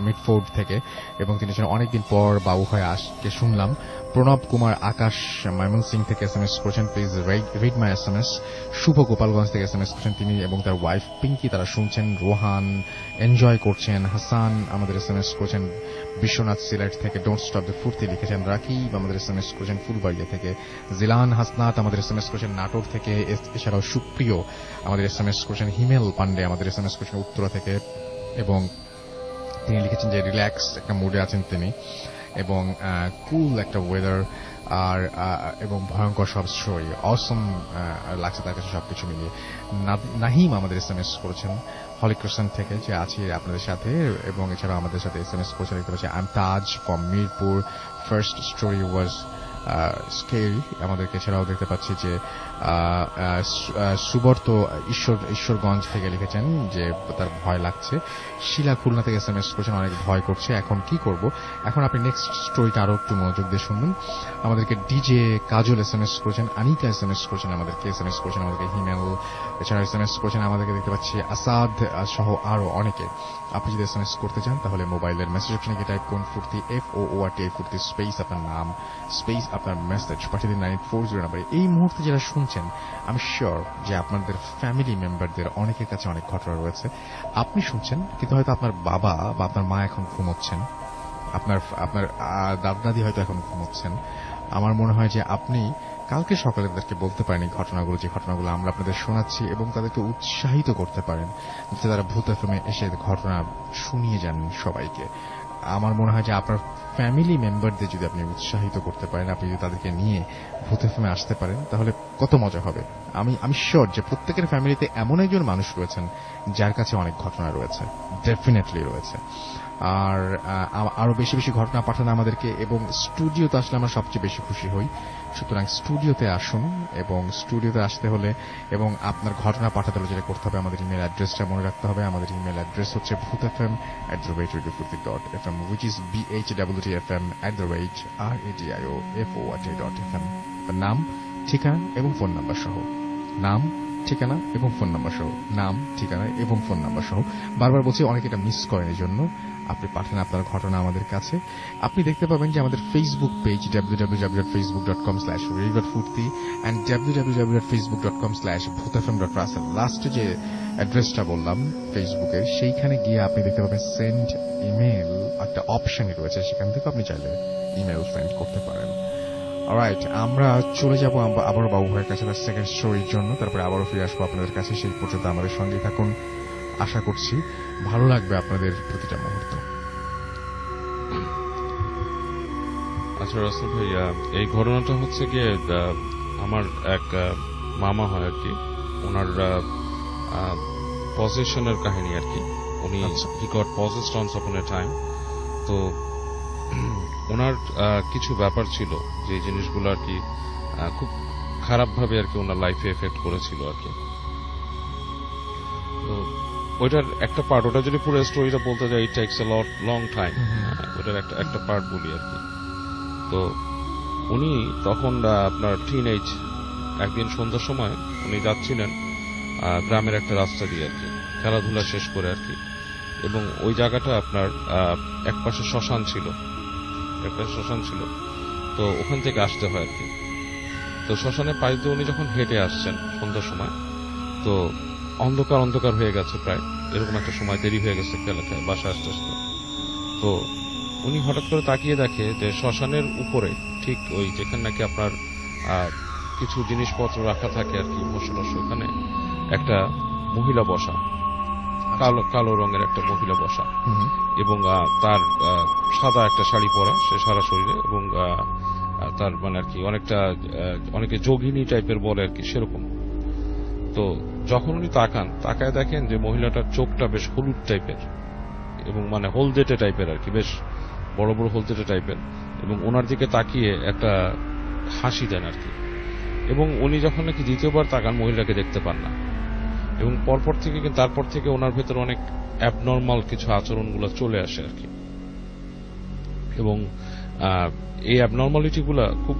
মিডফোর্ড থেকে, এবং তিনি অনেকদিন পর বাবু হয়ে আজকে শুনলাম। প্রণব কুমার আকাশ ময়মনসিংহ থেকে SMS করেছেন, প্লিজ রিড মাই SMS। শুভ গোপালগঞ্জ থেকে SMS করেছেন, তিনি এবং তার ওয়াইফ পিঙ্কি তারা শুনছেন। রোহান এনজয় করছেন। হাসান আমাদের SMS করেছেন বিশ্বনাথ সিলেট থেকে, ডোন্ট স্টপ দ্য ফুর্তি লিখেছেন। রাকিব আমাদের SMS করেছেন ফুলবাড়িয়া থেকে। জিলান হাসনাত আমাদের SMS করেছেন নাটোর থেকে। এছাড়াও সুপ্রিয় আমাদের SMS করেছেন। হিমেল পান্ডে আমাদের SMS করেছেন উত্তরা থেকে, এবং তিনি লিখেছেন যে রিল্যাক্স একটা মুডে আছেন তিনি, এবং কুল একটা ওয়েদার আর এবং ভয়ঙ্কর সব স্টোরি অসম লাগছে তার কাছে সবকিছু মিলিয়ে। নাহিম আমাদের SMS করেছেন হলিক্রিস্টান থেকে যে আছি আপনাদের সাথে, এবং এছাড়াও আমাদের সাথে SMS করেছেন দেখতে পাচ্ছি I'm Taj from Mirpur, first story was scary আমাদেরকে। এছাড়াও দেখতে পাচ্ছি যে সুবর্ত ঈশ্বরগঞ্জ থেকে লিখেছেন যে তার ভয় লাগছে। শিলা খুলনা থেকে SMS করেছেন, অনেক ভয় করছে, এখন কি করব। এখন আপনি নেক্সট স্টোরিটা আরো একটু মনোযোগ দিয়ে শুনবেন। আমাদেরকে ডিজে কাজল SMS করেছেন। আনিকা SMS করেছেন আমাদেরকে হিমেল। এছাড়া SMS করেছেন আমাদেরকে দেখতে পাচ্ছি আসাদ সহ আরো অনেকে। আপনি যদি SMS করতে চান তাহলে মোবাইলের মেসেজ অপশনে গিয়ে টাইপ করুন ফুর্তি FOORT ফুর্তি স্পেস আপনার নাম স্পেস আপনার মেসেজ পাঠিয়ে দিন 9840 নাম্বারে। এই মুহূর্তে যারা শুনছেন আমি শিওর যে আপনাদের ফ্যামিলি মেম্বারদের অনেকের কাছে অনেক ঘটনা রয়েছে। আপনি শুনছেন কিন্তু হয়তো আপনার বাবা বা আপনার মা এখন ঘুমোচ্ছেন, আপনার দাদা দাদি হয়তো এখন ঘুমোচ্ছেন। আমার মনে হয় যে আপনি কালকে সকালে তাদেরকে বলতে পারেন এই ঘটনাগুলো, যে ঘটনাগুলো আমরা আপনাদের শোনাচ্ছি, এবং তাদেরকে উৎসাহিত করতে পারেন যাতে তারা ভূত এফএমে এসে ঘটনা শুনিয়ে যান সবাইকে। আমার মনে হয় যে আপনার ফ্যামিলি মেম্বারদের যদি আপনি উৎসাহিত করতে পারেন, আপনি যদি তাদেরকে নিয়ে ভূত এফএমে আসতে পারেন তাহলে কত মজা হবে। আমি শিওর যে প্রত্যেকের ফ্যামিলিতে এমন একজন মানুষ রয়েছেন যার কাছে অনেক ঘটনা রয়েছে, ডেফিনেটলি রয়েছে। আর আরো বেশি বেশি ঘটনা পাঠান আমাদেরকে, এবং স্টুডিওতে আসলে আমরা সবচেয়ে বেশি খুশি হই। সুতরাং স্টুডিওতে আসুন, এবং স্টুডিওতে আসতে হলে এবং আপনার ঘটনা পাঠাতে হলে যেটা করতে হবে, আমাদের ইমেল অ্যাড্রেসটা মনে রাখতে হবে। আমাদের ইমেল অ্যাড্রেস হচ্ছে bhootfm@radiofurti.fm, which is bhwtfm@radioFort.fm। নাম, ঠিকানা এবং ফোন নাম্বার সহ, নাম, ঠিকানা এবং ফোন নাম্বার সহ, নাম, ঠিকানা এবং ফোন নাম্বার সহ। বারবার বলছি, অনেকে এটা মিস করেন, এই জন্য আপনি পাঠান আপনার ঘটনা আমাদের কাছে। আপনি দেখতে পাবেন যে আমাদের ফেসবুক পেজ www.facebook.com/radio.ফুর্তি and www.facebook.com/bhutfm.russell লাস্টে যে অ্যাড্রেসটা বললাম ফেসবুকের, সেইখানে গিয়ে আপনি দেখতে পাবেন সেন্ড ইমেল একটা অপশন রয়েছে, সেখান থেকে আপনি চাইলে ইমেল সেন্ড করতে পারেন। অলরাইট, আমরা চলে যাব আবারও বাবু ভাইয়ের কাছে তার সেকেন্ড স্টোরির জন্য, তারপরে আবারও ফিরে আসবো আপনাদের কাছে। সেই পর্যন্ত আমাদের সঙ্গে থাকুন, আশা করছি ভালো লাগবে আপনাদের প্রতিটা মুহূর্ত। আচ্ছা রাসেল ভাই, এই ঘটনাটা হচ্ছে গিয়ে আমার এক মামা হয় আর কি, ওনার পজেশনের কাহিনী আর কি। উনি হি গট পজেসড অনস আপন এ টাইম। তো ওনার কিছু ব্যাপার ছিল যে জিনিসগুলো আর কি খুব খারাপভাবে আর কি ওনার লাইফে এফেক্ট করেছিল আর কি। তো ওইটার একটা পার্ট, ওটা যদি পুরো স্টোরিটা বলতে যাই, ইট টেকস এ লং টাইম। ওটার একটা পার্ট বলি আর কি। তো উনি তখন আপনার টিনেজ, একদিন সন্ধ্যার সময় উনি যাচ্ছিলেন গ্রামের একটা রাস্তা দিয়ে আর কি, খেলাধুলা শেষ করে আর কি। এবং ওই জায়গাটা আপনার এক পাশে শ্মশান ছিল, তো ওখান থেকে আসতে হয় আর কি। তো শ্মশানের পাশ দিয়ে উনি যখন হেঁটে আসছেন সন্ধ্যার সময়, তো অন্ধকার হয়ে গেছে, প্রায় এরকম একটা সময় দেরি হয়ে গেছে বাসা আসতে আসতে। তো উনি হঠাৎ করে তাকিয়ে দেখে যে শ্মশানের উপরে ঠিক ওই যেখানে নাকি আপনার কিছু জিনিসপত্র রাখা থাকে আর কি, ওখানে একটা মহিলা বসা, কালো রঙের একটা মহিলা বসা, এবং তার সাদা একটা শাড়ি পরা, সে সারা শরীরে, এবং তার মানে আর কি অনেকে যোগিনী টাইপের বলে আর কি, সেরকম। তো যখন উনি তাকায় দেখেন যে মহিলাটার চোখটা বেশ হলুদ টাইপের, এবং মানে হলদেটে টাইপের আর কি, বেশ বড় বড় হলদেটে টাইপের, এবং ওনার দিকে তাকিয়ে একটা হাসি দেন আর কি। এবং উনি যখন নাকি দ্বিতীয়বার তাকান, মহিলাকে দেখতে পান না, এবং তারপর থেকে ওনার ভেতর অনেক অ্যাবনর্মাল কিছু আচরণগুলো চলে আসে আর কি। এবং এই অ্যাবনর্মালিটি গুলা খুব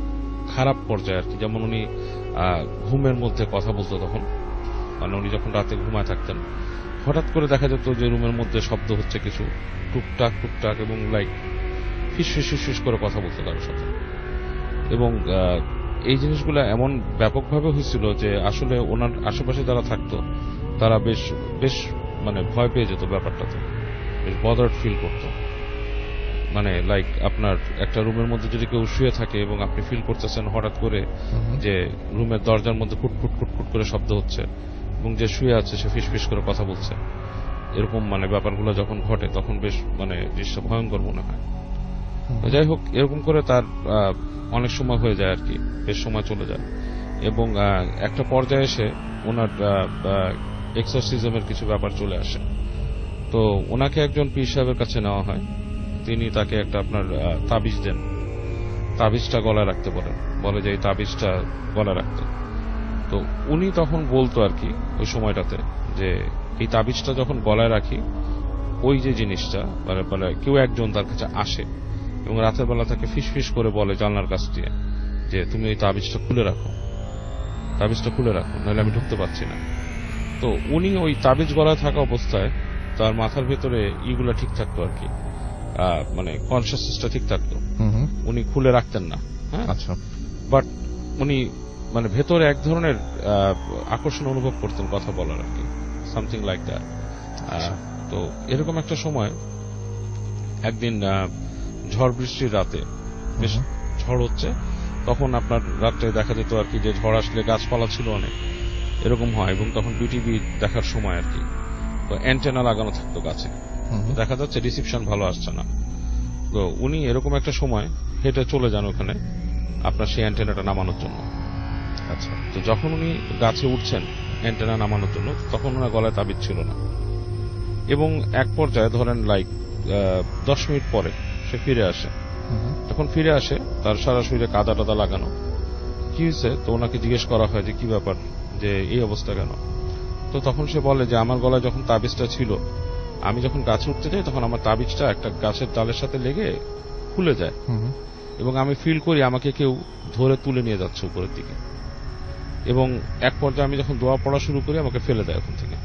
খারাপ পর্যায়ে আর কি। যেমন উনি ঘুমের মধ্যে কথা বলতো, তখন মানে উনি যখন রাতে ঘুমায় থাকতেন, হঠাৎ করে দেখা যেত যে রুমের মধ্যে শব্দ হচ্ছে কিছু, টুকটাক, এবং লাইক ফিস করে কথা বলতো কারোর সাথে। এবং এই জিনিসগুলো এমন ব্যাপকভাবে হয়েছিল যে আসলে ওনার আশেপাশে যারা থাকতো তারা বেশ মানে ভয় পেয়ে যেত ব্যাপারটাতে, বেশ বদার্ড ফিল করতো। মানে লাইক আপনার একটা রুমের মধ্যে যদি কেউ শুয়ে থাকে এবং আপনি ফিল করতেছেন হঠাৎ করে যে রুমের দরজার মধ্যে ফুটফুট করে শব্দ হচ্ছে, এবং যে শুয়ে আছে সে ফিস করে কথা বলছে, এরকম মানে ব্যাপারগুলো যখন ঘটে তখন বেশ মানে দৃশ্য ভয়ঙ্কর মনে হয়। যাই হোক, এরকম করে তার অনেক সময় হয়ে যায় আর কি, বেশ সময় চলে যায়। এবং একটা পর্যায়ে এসে ওনার এক্সরসিজমের কিছু ব্যাপার চলে আসে। তো ওনাকে একজন পীর সাহেবের কাছে নেওয়া হয়। তিনি তাকে একটা আপনার তাবিজ দেন, তাবিজটা গলায় রাখতে বলে যে এই তাবিজটা গলায় রাখতে। তো উনি তখন বলতো আর কি ওই সময়টাতে যে এই তাবিজটা যখন গলায় রাখি, ওই যে জিনিসটা মানে কেউ একজন তার কাছে আসে এবং রাতের বেলা তাকে ফিস করে বলে জানলার কাছ দিয়ে যে তুমি ওই তাবিজটা খুলে রাখো, নাহলে আমি ঢুকতে পারছি না। তো উনি ওই তাবিজ গলায় থাকা অবস্থায় তার মাথার ভেতরে ইগুলা ঠিক থাকতো আর কি, মানে কনসিয়াসনেসটা ঠিক থাকতো, উনি খুলে রাখতেন না। হ্যাঁ, আচ্ছা। বাট উনি মানে ভেতরে এক ধরনের আকর্ষণ অনুভব করতেন কথা বলার আর কি, সামথিং লাইক দ্যাট। তো এরকম একটা সময় একদিন ঝড় বৃষ্টির রাতে, বেশ ঝড় হচ্ছে, তখন আপনার রাত্রে দেখা যেত আর কি যে ঝড় আসলে গাছপালা ছিল অনেক, এরকম হয়। এবং তখন বিটিভি দেখার সময় আর কি, তো অ্যান্টেনা লাগানো থাকতো গাছে, দেখা যাচ্ছে রিসিপশন ভালো আসছে না। তো উনি এরকম একটা সময় হেঁটে চলে যান ওখানে আপনার সেই অ্যান্টেনাটা নামানোর জন্য। আচ্ছা, তো যখন উনি গাছে উঠছেন অ্যান্টেনা নামানোর জন্য, তখন ওনার গলায় তাবিজ ছিল না। এবং এক পর্যায়ে ধরেন লাইক 10 মিনিট পরে সে ফিরে আসে। যখন ফিরে আসে তার সারা শরীরে কাদা টাদা লাগানো। কি হয়েছে? তো ওনাকে জিজ্ঞেস করা হয় যে কি ব্যাপার, যে এই অবস্থা কেন? তো তখন সে বলে যে আমার গলায় যখন তাবিজটা ছিল, আমি যখন গাছে উঠতে যাই তখন আমার তাবিজটা একটা গাছের ডালের সাথে লেগে খুলে যায়, এবং আমি ফিল করি আমাকে কেউ ধরে তুলে নিয়ে যাচ্ছে উপরের দিকে। এবং এক পর্যায়ে আমি যখন দোয়া পড়া শুরু করি আমাকে ফেলে দেয় ওখান থেকে।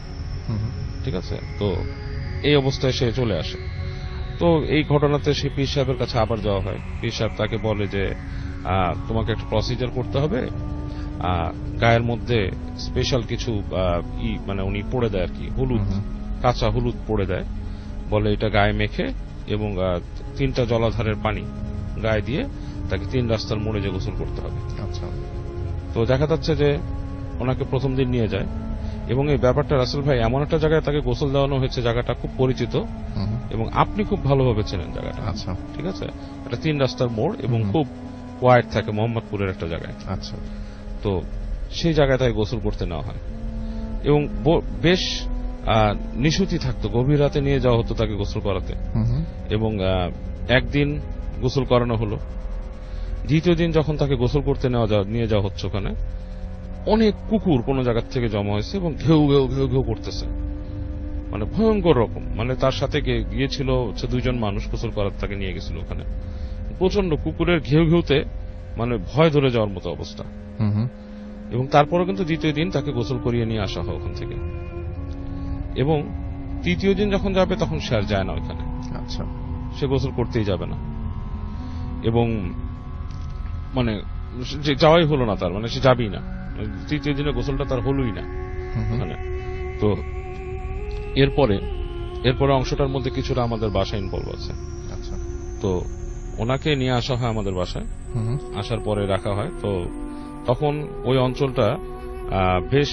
ঠিক আছে, তো এই অবস্থায় সে চলে আসে। তো এই ঘটনাতে সেই পীর সাহেবের কাছে আবার যাওয়া হয়। পীর সাহেব তাকে বলে যে তোমাকে একটা প্রসিজার করতে হবে, গায়ের মধ্যে স্পেশাল কিছু মানে উনি পড়ে দেয় আর কি, হলুদ, কাঁচা হলুদ পড়ে দেয়, বলে এটা গায়ে মেখে এবং 3টা জলাধারের পানি গায়ে দিয়ে তাকে 3 রাস্তার মোড়ে যে গোসল করতে হবে। আচ্ছা। তো দেখা যাচ্ছে যে ওনাকে প্রথম দিন নিয়ে যায় এবং এই ব্যাপারটা রাসেল ভাই এমন একটা জায়গায় তাকে গোসল দেওয়ানো হয়েছে, জায়গাটা খুব পরিচিত এবং আপনি খুব ভালোভাবে চেনেন জায়গাটা। আচ্ছা, ঠিক আছে, এটা 3 রাস্তার মোড় এবং খুব কোয়াইট থাকে, মোহাম্মদপুরের একটা জায়গায়। আচ্ছা। তো সেই জায়গায় তাকে গোসল করতে নেওয়া হয় এবং বেশ নিশুতি থাকতো, গভীর রাতে নিয়ে যাওয়া হতো তাকে গোসল করাতে এবং একদিন গোসল করানো হলো। দ্বিতীয় দিন যখন তাকে গোসল করতে নিয়ে যাওয়া হচ্ছে, ওখানে অনেক কুকুর কোন জায়গা থেকে জমা হয়েছে এবং ঘেউ ঘেউ ঘেউ ঘেউ করতেছে, মানে ভয়ঙ্কর রকম। মানে তার সাথে গিয়েছিল হচ্ছে 2 জন মানুষ গোসল করার, তাকে নিয়ে গেছিল ওখানে। প্রচন্ড কুকুরের ঘেউ ঘেউতে মানে ভয় ধরে যাওয়ার মতো অবস্থা। এবং তারপরে কিন্তু দ্বিতীয় দিন তাকে গোসল করিয়ে নিয়ে আসা হয় ওখান থেকে এবং তৃতীয় দিন যখন যাবে তখন সে আর যায় না ওখানে। আচ্ছা। সে গোসল করতেই যাবে না এবং মানে যাওয়াই হলো না তার, মানে সে যাবেই না, তৃতীয় দিনে গোসলটা তার হলোই না ওখানে। তো এরপরে অংশটার মধ্যে কিছুটা আমাদের বাসায় ইনভলভ আছে। আচ্ছা। তো ওনাকে নিয়ে আসা হয় আমাদের বাসায়, আসার পরে রাখা হয়। তো তখন ওই অঞ্চলটা বেশ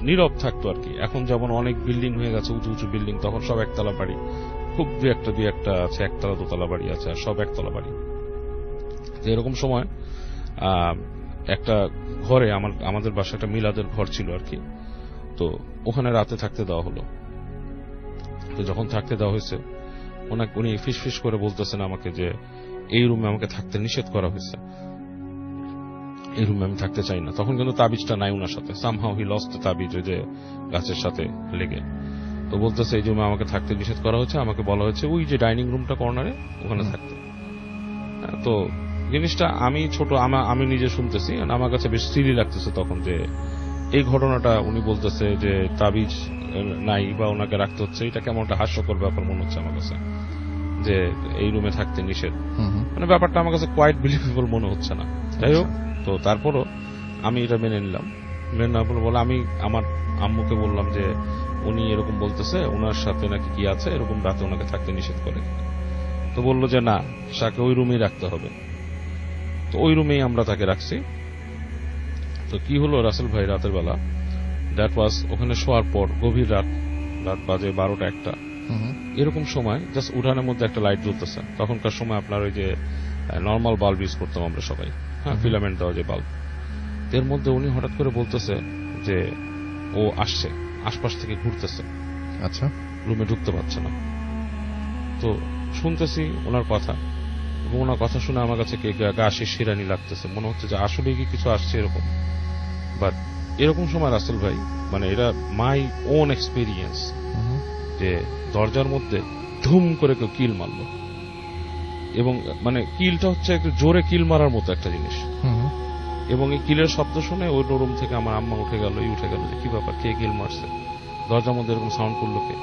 নীরব থাকতো আর কি। এখন যেমন অনেক বিল্ডিং হয়ে গেছে, উঁচু উঁচু বিল্ডিং, তখন সব একতলা বাড়ি, খুব দুই একটা আছে, 1তলা 2তলা বাড়ি আছে, আর সব একতলা বাড়ি। এরকম সময় একটা ঘরে আমাদের বাসায় একটা মিলাদের ঘর ছিল আর কি। তো ওখানে রাতে থাকতে দেওয়া হলো। তো যখন থাকতে দেওয়া হয়েছে, উনি ফিসফিস করে বলতেছেন আমাকে যে এই রুমে আমাকে থাকতে নিষেধ করা হয়েছে, এই রুমে আমি থাকতে চাই না। তখন কিন্তু তাবিজটা নাই ওনার সাথে, সামহাউ হি লস্ট তাবিজ, ওই যে গাছের সাথে লেগে। তো বলতেছে এই রুমে আমাকে থাকতে নিষেধ করা হয়েছে, আমাকে বলা হয়েছে ওই যে ডাইনিং রুমটা কর্নারে ওখানে থাকতে। তো জিনিসটা আমি ছোট, আমি নিজে শুনতেছি, আমার কাছে বেশ সিলি লাগতেছে তখন যে এই ঘটনাটা উনি বলতেছে যে তাবিজ নাই বা ওনাকে রাখতে হচ্ছে, এটা কেমন একটা হাস্যকর ব্যাপার মনে হচ্ছে আমার কাছে, যে এই রুমে থাকতে নিষেধ। মানে ব্যাপারটা আমার কাছে কোয়াইট বিলিভেবল মনে হচ্ছে না। যাই হোক, তো তারপরও আমি এটা মেনে নিলাম। মেনে না বলে আমি আমার আম্মুকে বললাম যে উনি এরকম বলতেছে, ওনার সাথে নাকি কি আছে, এরকম রাতে ওনাকে থাকতে নিষেধ করে। তো বললো যে না, তাকে ওই রুমেই রাখতে হবে। তো ওই রুমেই আমরা তাকে রাখছি। তো কি হলো রাসেল ভাই, রাতের বেলা, দ্যাট ওয়াজ ওখানে শোয়ার পর গভীর রাত বাজে 12টা 1টা এরকম সময়, জাস্ট উঠানের মধ্যে একটা লাইট জ্বলতেছে। তখনকার সময় আপনার ওই যে নর্মাল বাল্ব ইউজ করতাম আমরা সবাই, হ্যাঁ, ফিলামেন্ট দেওয়া যে বাল্ব। এর মধ্যে উনি হঠাৎ করে বলতেছে যে ও আসছে, আশপাশ থেকে ঘুরতেছে। আচ্ছা। রুমে ঢুকতে পারছে না। তো শুনতেছি ওনার কথা, এবং ওনার কথা শুনে আমার কাছে গা শিরশিরানি লাগতেছে, মনে হচ্ছে যে আসলে কি কিছু আসছে এরকম। বাট এরকম সময় রাসেল ভাই, মানে এটা মাই ওন এক্সপিরিয়েন্স, যে দরজার মধ্যে ধুম করে কেউ কিল মারলো, এবং মানে কিলটা হচ্ছে একটু জোরে কিল মারার মতো একটা জিনিস। এবং এই কিলের শব্দ শুনে ওই রুম থেকে আমার আম্মা উঠে গেল, যে কি ব্যাপার, কে কিল মারছে, দরজার মধ্যে এরকম সাউন্ড করলো কে।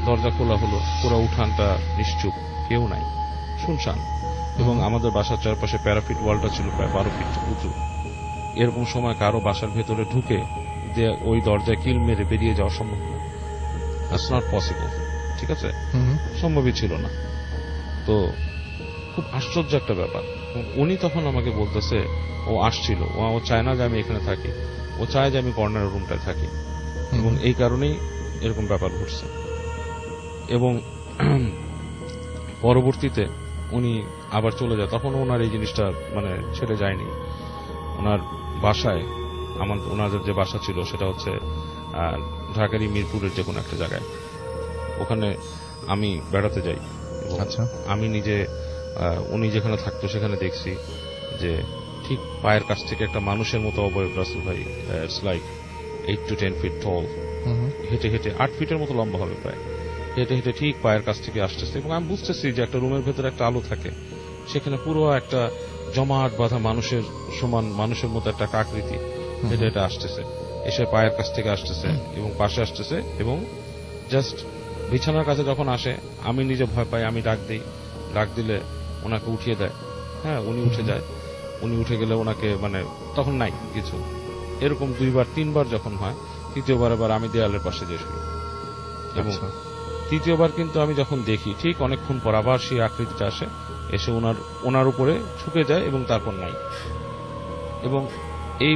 দরজা খোলা হলো, পুরো উঠানটা নিশ্চুপ, কেউ নাই, শুনশান। এবং আমাদের বাসার চারপাশে প্যারাফিট ওয়ালটা ছিল প্রায় 12 ফিট উঁচু। এরকম সময় কারো বাসার ভেতরে ঢুকে যে ওই দরজায় কিল মেরে বেরিয়ে যাওয়া সম্ভব না, দ্যাটস নট পসিবল। ঠিক আছে, সম্ভবই ছিল না। তো খুব আশ্চর্য একটা ব্যাপার। উনি তখন আমাকে বলতেছে ও আসছিল, ও চায় না যে আমি এখানে থাকি, ও চায় যে আমি কর্নার রুমটায় থাকি, এবং এই কারণেই এরকম ব্যাপার ঘটছে। এবং পরবর্তীতে উনি আবার চলে যায়। তখন ওনার এই জিনিসটা মানে ছেড়ে যায়নি। ওনার বাসায়, ওনাদের যে বাসা ছিল সেটা হচ্ছে ঢাকারই মিরপুরের যে কোনো একটা জায়গায়, ওখানে আমি বেড়াতে যাই। আচ্ছা। আমি নিজে উনি যেখানে থাকতো সেখানে দেখছি যে ঠিক পায়ের কাছ থেকে একটা মানুষের মতো অবয়ব রাসেল ভাই, ইটস লাইক 8 to 10 ফিট টল, হেঁটে হেঁটে 8 ফিটের মতো লম্বা হবে প্রায়, হেঁটে হেঁটে ঠিক পায়ের কাছ থেকে আসতেছে। এবং আমি বুঝতেছি যে একটা রুমের ভেতরে একটা আলো থাকে, সেখানে পুরো একটা জমাট বাঁধা মানুষের সমান, মানুষের মতো একটা আকৃতি হেঁটে হেঁটে আসতেছে, এসে পায়ের কাছ থেকে আসতেছে এবং পাশে আসতেছে, এবং জাস্ট বিছানার কাছে যখন আসে আমি নিজে ভয় পাই, আমি ডাক দিই, ডাক দিলে ওনাকে উঠিয়ে দেয়। হ্যাঁ, উনি উঠে যায়, উনি উঠে গেলে ওনাকে মানে তখন নাই কিছু। এরকম 2-3 বার যখন হয়, তৃতীয়বার আবার আমি দেয়ালের পাশে যে শুই। এবং তৃতীয়বার কিন্তু আমি যখন দেখি ঠিক অনেকক্ষণ পর আবার সেই আকৃতিটা আসে, এসে ওনার উপরে ঝুঁকে যায় এবং তারপর নাই। এবং এই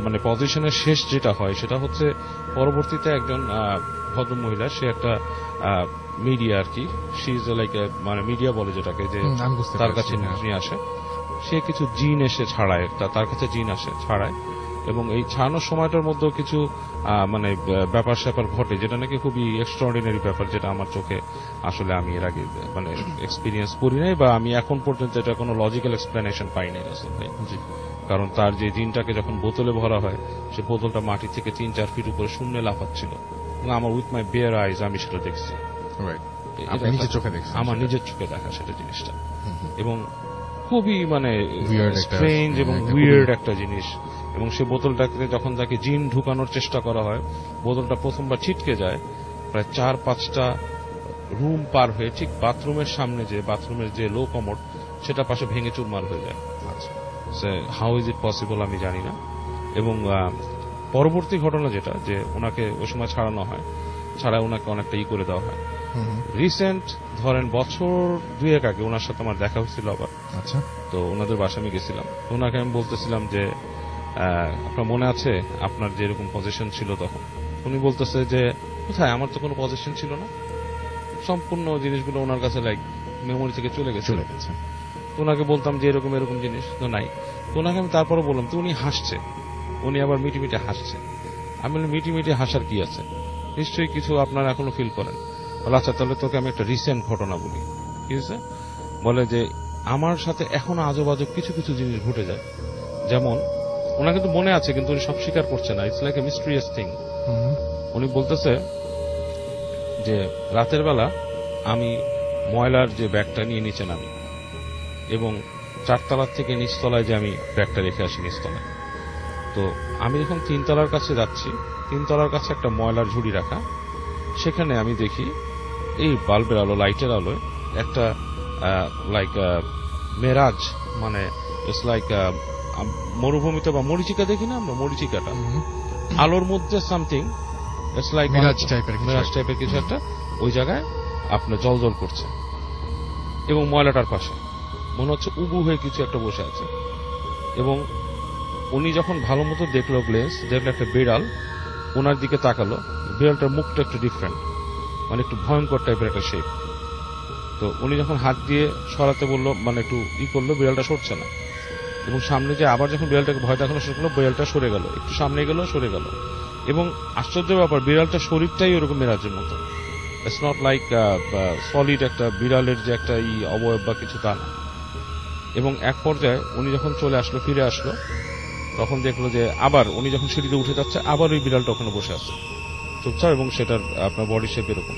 মানে পজিশনের শেষ যেটা হয় সেটা হচ্ছে পরবর্তীতে একজন ভদ্রমহিলা, সে একটা মিডিয়া আর কি, শি ইজ লাইক মানে মিডিয়া বলে যেটাকে, যে তার কাছে নিয়ে আসে, সে কিছু জিন এসে ছাড়ায়, তার কাছে জিন আসে ছাড়ায়। এবং এই ছাড়ানোর সময়টার মধ্যেও কিছু মানে ব্যাপার স্যাপার ঘটে যেটা নাকি খুবই এক্সট্রাঅর্ডিনারি ব্যাপার, যেটা আমার চোখে আসলে আমি এর আগে মানে এক্সপিরিয়েন্স করি নাই, বা আমি এখন পর্যন্ত এটা কোনো লজিক্যাল এক্সপ্লেনেশন পাই নাই রাসেল ভাই। কারণ তার যে জিনটাকে যখন বোতলে ভরা হয়, সে বোতলটা মাটি থেকে 3-4 ফিট উপরে শূন্যে লাফাচ্ছিল, এবং আমার উইথ মাই বেয়ার আইজ আমি সেটা দেখছি, আমার নিজের চোখে দেখা সেটা জিনিসটা। এবং খুবই মানে স্ট্রেঞ্জ এবং উইয়ার্ড একটা জিনিস। এবং সে বোতলটাকে যখন তাকে জিন ঢুকানোর চেষ্টা করা হয়, বোতলটা প্রথমবার ছিটকে যায়, প্রায় 4-5টা রুম পার হয়ে ঠিক বাথরুমের সামনে, যে বাথরুমের যে লো কমোড, সেটা পাশে ভেঙে চুরমার হয়ে যায়। হাউ ইজ ইট পসিবল আমি জানি না। এবং পরবর্তী ঘটনা যেটা, যে ওনাকে ওই সময় ছাড়ানো হয়, ছাড়ায় ওনাকে অনেকটা করে দেওয়া হয়। রিসেন্ট ধরেন বছর 2 আগে ওনার সাথে আমার দেখা হয়েছিল আবার। আচ্ছা, তো ওনাদের বাসায় আমি গেছিলাম, ওনাকে আমি বলতেছিলাম যে আপনার মনে আছে আপনার যে এরকম পজিশন ছিল তখন? উনি বলতেছে যে কোথায়, আমার তো কোনো পজিশন ছিল না, সম্পূর্ণ জিনিসগুলো ওনার কাছে লাইক মেমোরি থেকে চলে গেছে। তো ওনাকে বলতাম যে এরকম এরকম জিনিস তো নাই। তো ওনাকে আমি তারপরে বললাম, তো উনি হাসছে, উনি আবার মিটিমিটি হাসছে। আমি বললাম মিটিমিটি হাসার কি আছে, নিশ্চয়ই কিছু আপনারা এখনো ফিল করেন। বলে আচ্ছা তাহলে তোকে আমি একটা রিসেন্ট ঘটনা বলি। কি হয়েছে? বলে যে আমার সাথে এখনো আজব আজব কিছু কিছু জিনিস ঘটে যায়। যেমন ওনার কিন্তু মনে আছে, কিন্তু উনি সব স্বীকার করছে না, it's like a mysterious thing. উনি বলতেছে যে রাতের বেলা আমি ময়লার যে ব্যাগটা নিয়ে নিচে নামি, এবং 4তলার থেকে নিচতলায় যে আমি ব্যাগটা রেখে আসি নিচতলায়। তো আমি যখন 3তলার কাছে যাচ্ছি, 3তলার কাছে একটা ময়লার ঝুড়ি রাখা, সেখানে আমি দেখি এই বাল্বের আলো, লাইটের আলোয় একটা লাইক মেরাজ, মানে ইটস লাইক মরুভূমিতে বা মরিচিকা দেখি না আমরা, মরিচিকাটা আলোর মধ্যে সামথিং ইটস লাইক মিরাজ টাইপের কিছু একটা ওই জায়গায় আপনার জল করছে, এবং ময়লাটার পাশে মনে হচ্ছে উবু হয়ে কিছু একটা বসে আছে। এবং উনি যখন ভালো মতো দেখলো গ্লেন্স, দেখলো একটা বিড়াল ওনার দিকে তাকালো, বিড়ালটার মুখটা একটু ডিফারেন্ট, মানে একটু ভয়ঙ্কর টাইপের একটা শেপ। তো উনি যখন হাত দিয়ে সরাতে বললো, মানে একটু করলো, বিড়ালটা সরছে না। এবং সামনে যে আবার যখন বিড়ালটাকে ভয় দেখানো শুরু করলো, বিড়ালটা সরে গেল, একটু সামনে গেল, সরে গেল। এবং আশ্চর্য ব্যাপার, বিড়ালটার শরীরটাই ওরকম মেরাজের মতো, ইটস নট লাইক সলিড একটা বিড়ালের যে একটা অবয়ব বা কিছু, তা না। এবং এক পর্যায়ে উনি যখন চলে আসলো, ফিরে আসলো, তখন দেখলো যে আবার উনি যখন সিঁড়িতে উঠে যাচ্ছে, আবার ওই বিড়ালটা ওখানে বসে আছে চুপচাপ, এবং সেটার আপনার বডি শেপ এরকম।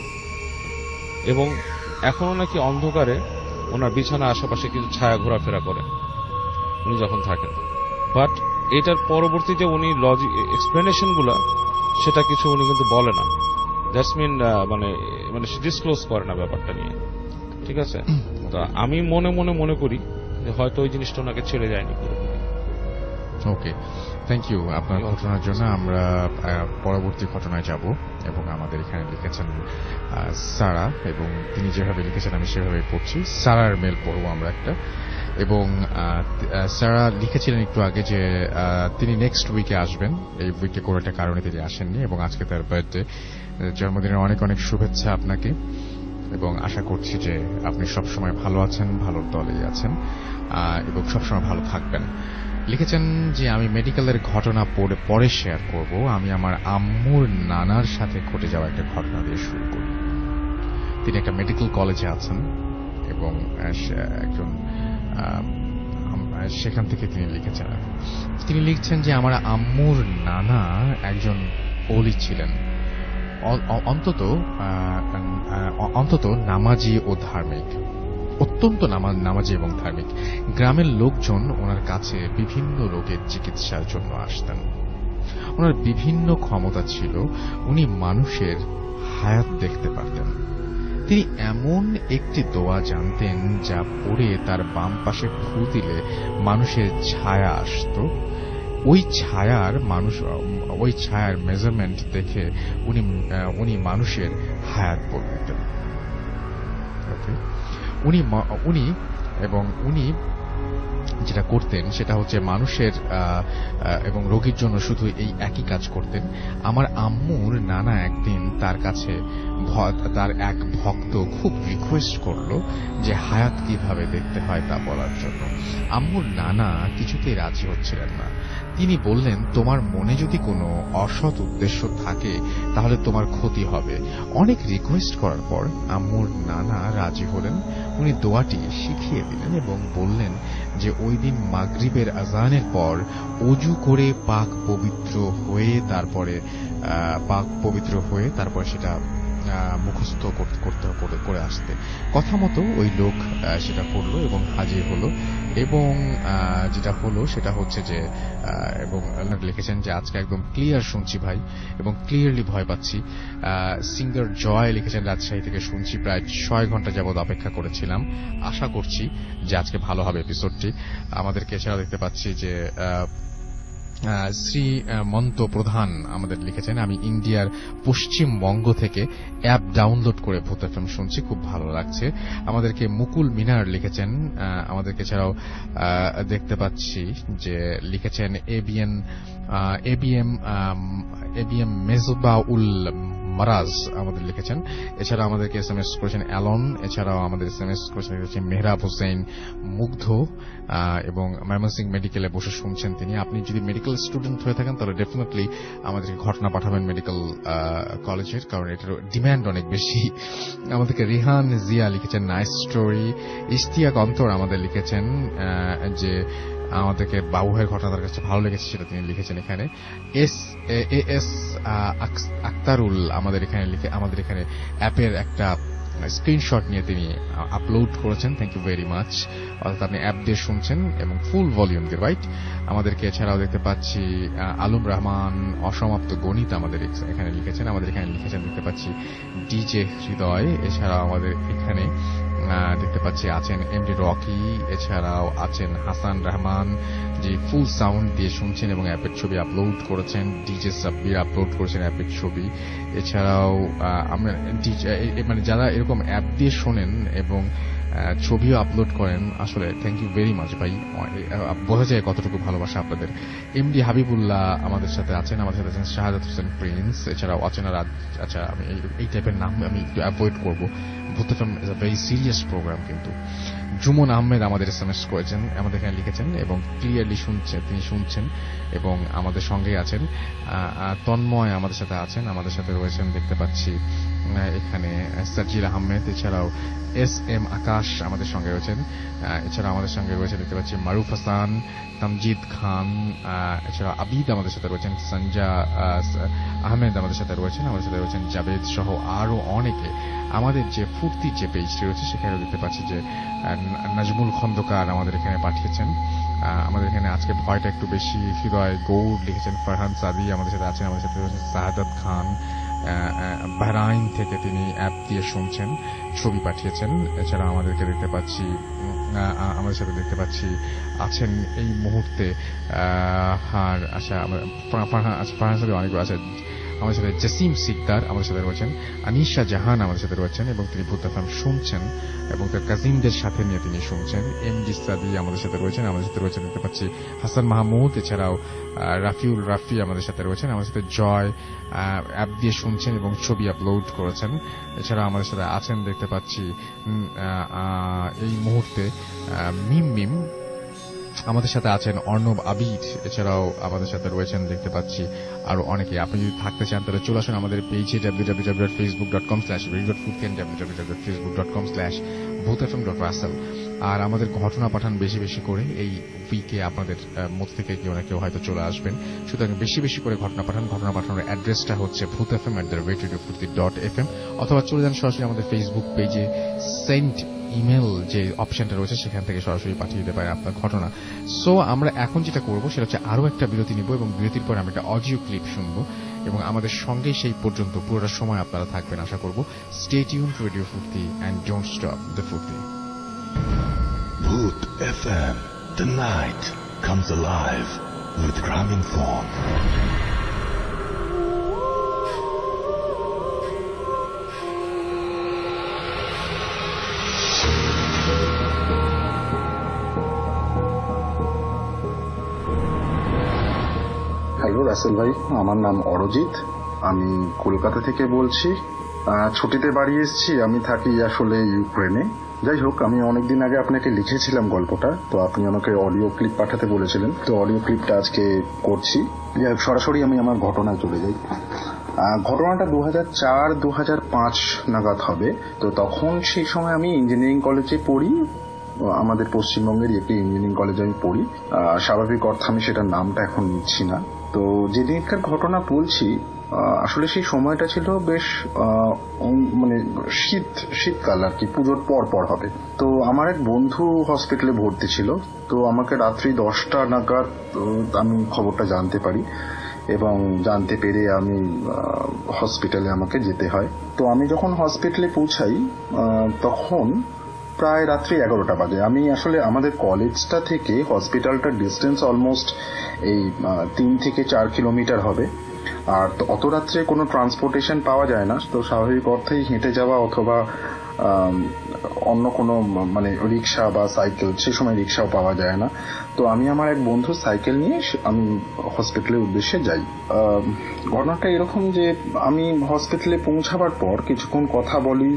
এবং এখনো নাকি অন্ধকারে ওনার বিছানা আশেপাশে কিছু ছায়া ঘোরাফেরা করে উনি যখন থাকেন। বাট এটার পরবর্তী যে উনি লজিক এক্সপ্লেনেশন গুলা, সেটা কিছু উনি কিন্তু বলে না। দ্যাটস মিন মানে ডিসক্লোজ করে না ব্যাপারটা নিয়ে, ঠিক আছে? তো আমি মনে করি যে হয়তো ওই জিনিসটা ওনাকে ছেড়ে যায়নি পুরোপুরি। ওকে, থ্যাংক ইউ আপনার ঘটনার জন্য। আমরা পরবর্তী ঘটনায় যাব, এবং আমাদের এখানে লিখেছেন সারা, এবং তিনি যেভাবে লিখেছেন আমি সেভাবে পড়ছি। সারার মেল পড়বো আমরা একটা। এবং সারা লিখেছিলেন একটু আগে যে তিনি নেক্সট উইকে আসবেন, এই উইকে কোনো একটা কারণে তিনি আসেননি, এবং আজকে তার বার্থডে। জন্মদিনের অনেক অনেক শুভেচ্ছা আপনাকে, এবং আশা করছি যে আপনি সবসময় ভালো আছেন, ভালোর দলেই আছেন, এবং সবসময় ভালো থাকবেন। লিখেছেন যে আমি মেডিকেলের ঘটনা পরে শেয়ার করব। আমি আমার আম্মুর নানার সাথে ঘটে যাওয়া একটা ঘটনা দিয়ে শুরু করি। তিনি একটা মেডিকেল কলেজে আছেন, এবং একজন সেখান থেকে তিনি লিখেছেন। তিনি লিখছেন যে আমার আম্মুর নানা একজন ওলি ছিলেন, অন্তত নামাজি ও ধার্মিক, অত্যন্ত নামাজি এবং ধার্মিক। গ্রামের লোকজন ওনার কাছে বিভিন্ন রোগের চিকিৎসার জন্য আসতেন। ওনার বিভিন্ন ক্ষমতা ছিল, উনি মানুষের হায়াত দেখতে পারতেন। তিনি এমন একটি দোয়া জানতেন যা পড়ে তার বাম পাশে ফু দিলে মানুষের ছায়া আসত। ওই ছায়ার মেজারমেন্ট দেখে উনি মানুষের হায়াত বলে দিতেন। উনি যেটা করতেন সেটা হচ্ছে মানুষের এবং রোগীর জন্য শুধু এই একই কাজ করতেন। আমার আম্মুর নানা একদিন তার এক ভক্ত খুব রিকোয়েস্ট করলো যে হায়াত কিভাবে দেখতে হয় তা বলার জন্য। আম্মুর নানা কিছুতেই রাজি হচ্ছিলেন না। তিনি বললেন, তোমার মনে যদি কোনো অসৎ উদ্দেশ্য থাকে তাহলে তোমার ক্ষতি হবে। অনেক রিকোয়েস্ট করার পর আম্মুর নানা রাজি হলেন। উনি দোয়াটি শিখিয়ে দিলেন এবং বললেন যে ওই দিন মাগরিবের আজানের পর অজু করে পাক পবিত্র হয়ে তারপরে সেটা মুখস্থ করে আসতে। কথা মতো ওই লোক সেটা করলো এবং হাজির হলো। এবং যেটা হলো সেটা হচ্ছে যে এবং লিখেছেন যে আজকে একদম ক্লিয়ার শুনছি ভাই এবং ক্লিয়ারলি ভয় পাচ্ছি। সিঙ্গার জয় লিখেছেন রাজশাহী থেকে শুনছি, প্রায় 6 ঘন্টা যাবৎ অপেক্ষা করেছিলাম। আশা করছি যে আজকে ভালো হবে এপিসোডটি। আমাদেরকে এছাড়া দেখতে পাচ্ছি যে শ্রীমন্ত প্রধান আমাদের লিখেছেন, আমি ইন্ডিয়ার পশ্চিমবঙ্গ থেকে অ্যাপ ডাউনলোড করে ভূত এফএম শুনছি, খুব ভালো লাগছে। আমাদেরকে মুকুল মিনার লিখেছেন। আমাদেরকে এছাড়াও দেখতে পাচ্ছি যে লিখেছেন এবিএম মেজবাউল মারাজ আমাদের লিখেছেন। এছাড়া আমাদেরকে এসএমএস করেছেন অ্যালন। এছাড়াও আমাদের এসএমএস করেছেন মেহরাব হোসেন মুগ্ধ এবং ময়মনসিংহ মেডিকেলে বসে শুনছেন তিনি। আপনি যদি মেডিকেল স্টুডেন্ট হয়ে থাকেন তাহলে ডেফিনেটলি আমাদেরকে ঘটনা পাঠাবেন মেডিকেল কলেজের, কারণ এটার ডিম্যান্ড অনেক বেশি। আমাদেরকে রিহান জিয়া লিখেছেন নাইস স্টোরি। ইশতিয়াক অন্তর আমাদের লিখেছেন যে আমাদেরকে বাবুহের ঘটনা তার কাছে ভালো লেগেছে, সেটা তিনি লিখেছেন এখানে। এস আক্তারুল আমাদের এখানে অ্যাপের একটা স্ক্রিনশট নিয়ে তিনি আপলোড করেছেন। Thank you very much. অর্থাৎ আপনি অ্যাপ দিয়ে শুনছেন এবং ফুল ভলিউম দিয়ে, রাইট? আমাদেরকে এছাড়াও দেখতে পাচ্ছি আলম রহমান অসমাপ্ত গণিত আমাদের এখানে লিখেছেন। আমাদের এখানে লিখেছেন দেখতে পাচ্ছি ডিজে হৃদয়। এছাড়াও আমাদের এখানে দেখতে পাচ্ছি আছেন এমডি রকি। এছাড়াও আছেন হাসান রহমান, যে ফুল সাউন্ড দিয়ে শুনছেন এবং অ্যাপের ছবি আপলোড করেছেন। ডিজে সাব্বির আপলোড করেছেন অ্যাপের ছবি। এছাড়াও আমরা মানে যারা এরকম অ্যাপ দিয়ে শোনেন এবং ছবিও আপলোড করেন, আসলে থ্যাংক ইউ ভেরি মাচ ভাই। বোঝা যায় কতটুকু ভালোবাসা আপনাদের। এমডি হাবিবুল্লাহ আমাদের সাথে আছেন। আমাদের সাথে আছেন শাহাদাত হোসেন প্রিন্স। এছাড়াও আছেন আচ্ছা আমি এই টাইপের নাম আমি একটু অ্যাভয়েড করবো। Bhoot FM is a very serious program. কিন্তু জুমন আহমেদ আমাদের এসএমএস করেছেন, আমাদের এখানে লিখেছেন এবং ক্লিয়ারলি তিনি শুনছেন এবং আমাদের সঙ্গে আছেন। তন্ময় আমাদের সাথে আছেন, আমাদের সাথে রয়েছেন দেখতে পাচ্ছি এখানে সাজিল আহমেদ। এছাড়াও এস এম আকাশ আমাদের সঙ্গে রয়েছেন। এছাড়া আমাদের সঙ্গে রয়েছে দেখতে পাচ্ছি মারুফ হাসান, তামজিদ খান। এছাড়া আবিদ আমাদের সাথে রয়েছেন, সঞ্জা আহমেদ আমাদের সাথে রয়েছেন, আমাদের সাথে রয়েছেন জাবেদ সহ আরো অনেকে। আমাদের যে ফুর্তির যে পেজটি রয়েছে সেখানে দেখতে পাচ্ছি যে নাজমুল খন্দকার আমাদের এখানে পাঠিয়েছেন। আমাদের এখানে আজকে ভয়টা একটু বেশি হৃদয় গৌড় লিখেছেন। ফারহান সাদি আমাদের সাথে আছেন, আমাদের সাথে রয়েছেন সাহাদাত খান। বাহরাইন থেকে তিনি অ্যাপ দিয়ে শুনছেন, ছবি পাঠিয়েছেন। এছাড়া আমাদের সাথে দেখতে পাচ্ছি আছেন এই মুহূর্তে ফারহান সাদি অনেকগুলো আছে। আমাদের সাথে জসিম সিকদার আমাদের সাথে রয়েছেন, আনিশা জাহান আমাদের সাথে রয়েছেন এবং তিনি ভূত এফএম শুনছেন এবং তার কাজিনদের সাথে নিয়ে তিনি শুনছেন। এমডি সাদি আমাদের সাথে রয়েছেন, আমাদের সাথে রয়েছেন দেখতে পাচ্ছি হাসান মাহমুদ। এছাড়াও রাফিউল রাফি আমাদের সাথে রয়েছেন, আমাদের সাথে জয় অ্যাপ দিয়ে শুনছেন এবং ছবি আপলোড করেছেন। এছাড়া আমাদের সাথে আছেন দেখতে পাচ্ছি এই মুহূর্তে মিম আমাদের সাথে আছেন, অর্ণব আবিদ। এছাড়াও আমাদের সাথে রয়েছেন দেখতে পাচ্ছি আরো অনেকে। আপনি যদি থাকতে চান তাহলে চলে আসুন আমাদের পেজে www.facebook.com/radio.foodcan, www.facebook.com/bhutfm.russell। আর আমাদের ঘটনা পাঠান বেশি বেশি করে। এই উইকে আপনাদের মধ্যে থেকে কেউ না কেউ হয়তো চলে আসবেন, সুতরাং বেশি বেশি করে ঘটনা পাঠান। ঘটনা পাঠানোর অ্যাড্রেসটা হচ্ছে bhutfm@radiofurti.fm, অথবা চলে যান সরাসরি আমাদের ফেসবুক পেজে সেন্ড ইমেল যে অপশনটা রয়েছে সেখান থেকে সরাসরি পাঠিয়ে দিতে পারে আপনার ঘটনা। সো আমরা এখন যেটা করবো সেটা হচ্ছে আরো একটা বিরতি নিব এবং বিরতির পর আমরা একটা অডিও ক্লিপ শুনবো এবং আমাদের সঙ্গে সেই পর্যন্ত পুরোটা সময় আপনারা থাকবেন আশা করব। Stay tuned radio Foorti and don't stop the Foorti. Bhoot FM. The night comes alive with Graminphone. Hello Rasel ভাই, আমার নাম অরজিৎ, আমি কলকাতা থেকে বলছি। ছুটিতে বাড়ি এসেছি। আমি থাকি আসলে ইউক্রেনে। যাই হোক, আমি অনেকদিন আগে আপনাকে লিখেছিলাম গল্পটা, তো আপনি আমাকে অডিও ক্লিপ পাঠাতে বলেছিলেন, তো অডিও ক্লিপটা আজকে করছি। সরাসরি আমি আমার ঘটনায় চলে যাই। ঘটনাটা 2004-2005 নাগাদ হবে। তো তখন সেই সময় আমি ইঞ্জিনিয়ারিং কলেজে পড়ি, আমাদের পশ্চিমবঙ্গের একটি ইঞ্জিনিয়ারিং কলেজে আমি পড়ি। স্বাভাবিক অর্থে আমি সেটার নামটা এখন নিচ্ছি না। তো যেদিনকার ঘটনা বলছি, আসলে সেই সময়টা ছিল বেশ মানে শীতকাল আর কি, পুজোর পর হবে। তো আমার এক বন্ধু হসপিটালে ভর্তি ছিল। তো আমাকে রাত্রি 10টা নাগাদ আমি খবরটা জানতে পারি এবং জানতে পেরে আমি হসপিটালে আমাকে যেতে হয়। তো আমি যখন হসপিটালে পৌঁছাই তখন প্রায় রাত্রি 11টা বাজে। আমি আসলে আমাদের কলেজটা থেকে হসপিটালটার ডিস্টেন্স অলমোস্ট এই 3 থেকে 4 কিলোমিটার হবে। আর অত রাত্রে কোনো ট্রান্সপোর্টেশন পাওয়া যায় না, তো স্বাভাবিক অর্থেই হেঁটে যাওয়া অথবা অন্য কোনো মানে রিক্সা বা সাইকেল, সে সময় রিক্সাও পাওয়া যায় না। তো আমি আমার এক বন্ধুর সাইকেল নিয়ে আমি হসপিটালের উদ্দেশ্যে যাই। ঘটনাটা এরকম যে আমি হসপিটালে পৌঁছাবার পর কিছুক্ষণ কথা বলি,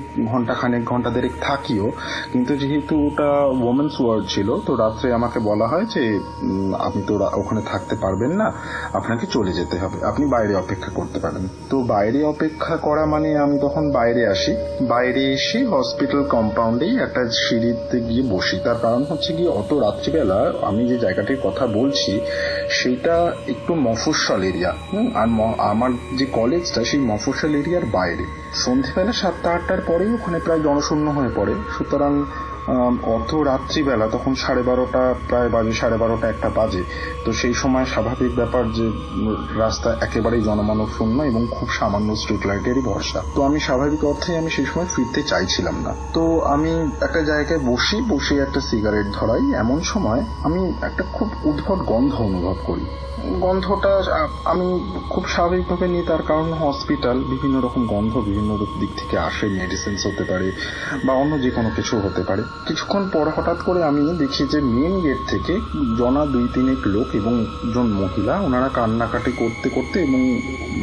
ঘন্টা দেড়েক থাকিও, কিন্তু যেহেতু ওটা ওমেন্স ওয়ার্ড ছিল, তো রাত্রে আমাকে বলা হয় যে আপনি তো ওখানে থাকতে পারবেন না, আপনাকে চলে যেতে হবে, আপনি বাইরে অপেক্ষা করতে পারেন। তো বাইরে অপেক্ষা করা মানে আমি তখন বাইরে আসি। বাইরে এসে হসপিটাল কম্পাউন্ডেই একটা সিঁড়িতে গিয়ে বসি। তার কারণ হচ্ছে কি, অত রাত্রিবেলা আমি যে জায়গাটির কথা বলছি সেটা একটু মফস্বল এরিয়া, আর আমার যে কলেজটা সেই মফস্বল এরিয়ার বাইরে। সন্ধ্যেবেলা 7টা-8টার পরেই ওখানে প্রায় জনশূন্য হয়ে পড়ে। সুতরাং অত রাত্রিবেলা, তখন 12:30 প্রায় বাজে, 12:30-1টা বাজে। তো সেই সময় স্বাভাবিক ব্যাপার যে রাস্তা একেবারেই জনমানব শূন্য এবং খুব সামান্য স্ট্রিট লাইটেরই ভরসা। তো আমি স্বাভাবিক অর্থেই আমি সেই সময় ফিরতে চাইছিলাম না। তো আমি একটা জায়গায় বসে একটা সিগারেট ধরাই। এমন সময় আমি একটা খুব উদ্ভট গন্ধ অনুভব করি। গন্ধটা আমি খুব স্বাভাবিকভাবে নিই, তার কারণ হসপিটাল, বিভিন্ন রকম গন্ধ বিভিন্ন দিক থেকে আসে, মেডিসিনস হতে পারে বা অন্য যে কোনো কিছু হতে পারে। কিছুক্ষণ পর হঠাৎ করে আমি দেখি যে মেন গেট থেকে 2-3 লোক এবং একজন মহিলা, ওনারা কান্নাকাটি করতে করতে এবং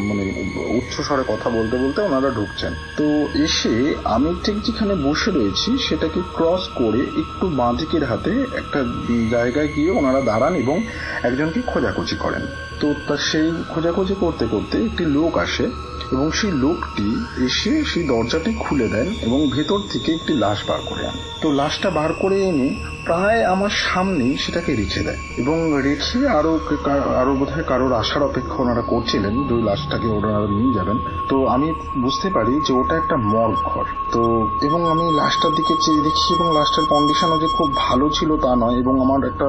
মানে উচ্চ স্বরে কথা বলতে বলতে ওনারা ঢুকছেন। তো এসে আমি ঠিক যেখানে বসে রয়েছি সেটাকে ক্রস করে একটু বাঁ দিকের হাতে একটা জায়গায় গিয়ে ওনারা দাঁড়ান এবং একজনকে খোঁজাখুঁজি করেন। তো সেই খোঁজাখুঁজি করতে করতে একটি লোক আসে এবং সেই লোকটি এসে সেই দরজাটি খুলে দেন এবং ভেতর থেকে একটি লাশ বার করে আন। তো লাশটা বার করে এনে প্রায় আমার সামনেই সেটাকে রেখে দেয় এবং রেখে আরো বোধহয় কারোর আসার অপেক্ষা ওনারা করছিলেন যে ওই লাশটাকে ওনারা নিয়ে যাবেন। তো আমি বুঝতে পারি যে ওটা একটা মর্গ ঘর। তো এবং আমি লাশটার দিকে চেয়ে দেখি এবং লাশটার কন্ডিশনও যে খুব ভালো ছিল তা নয়, এবং আমার একটা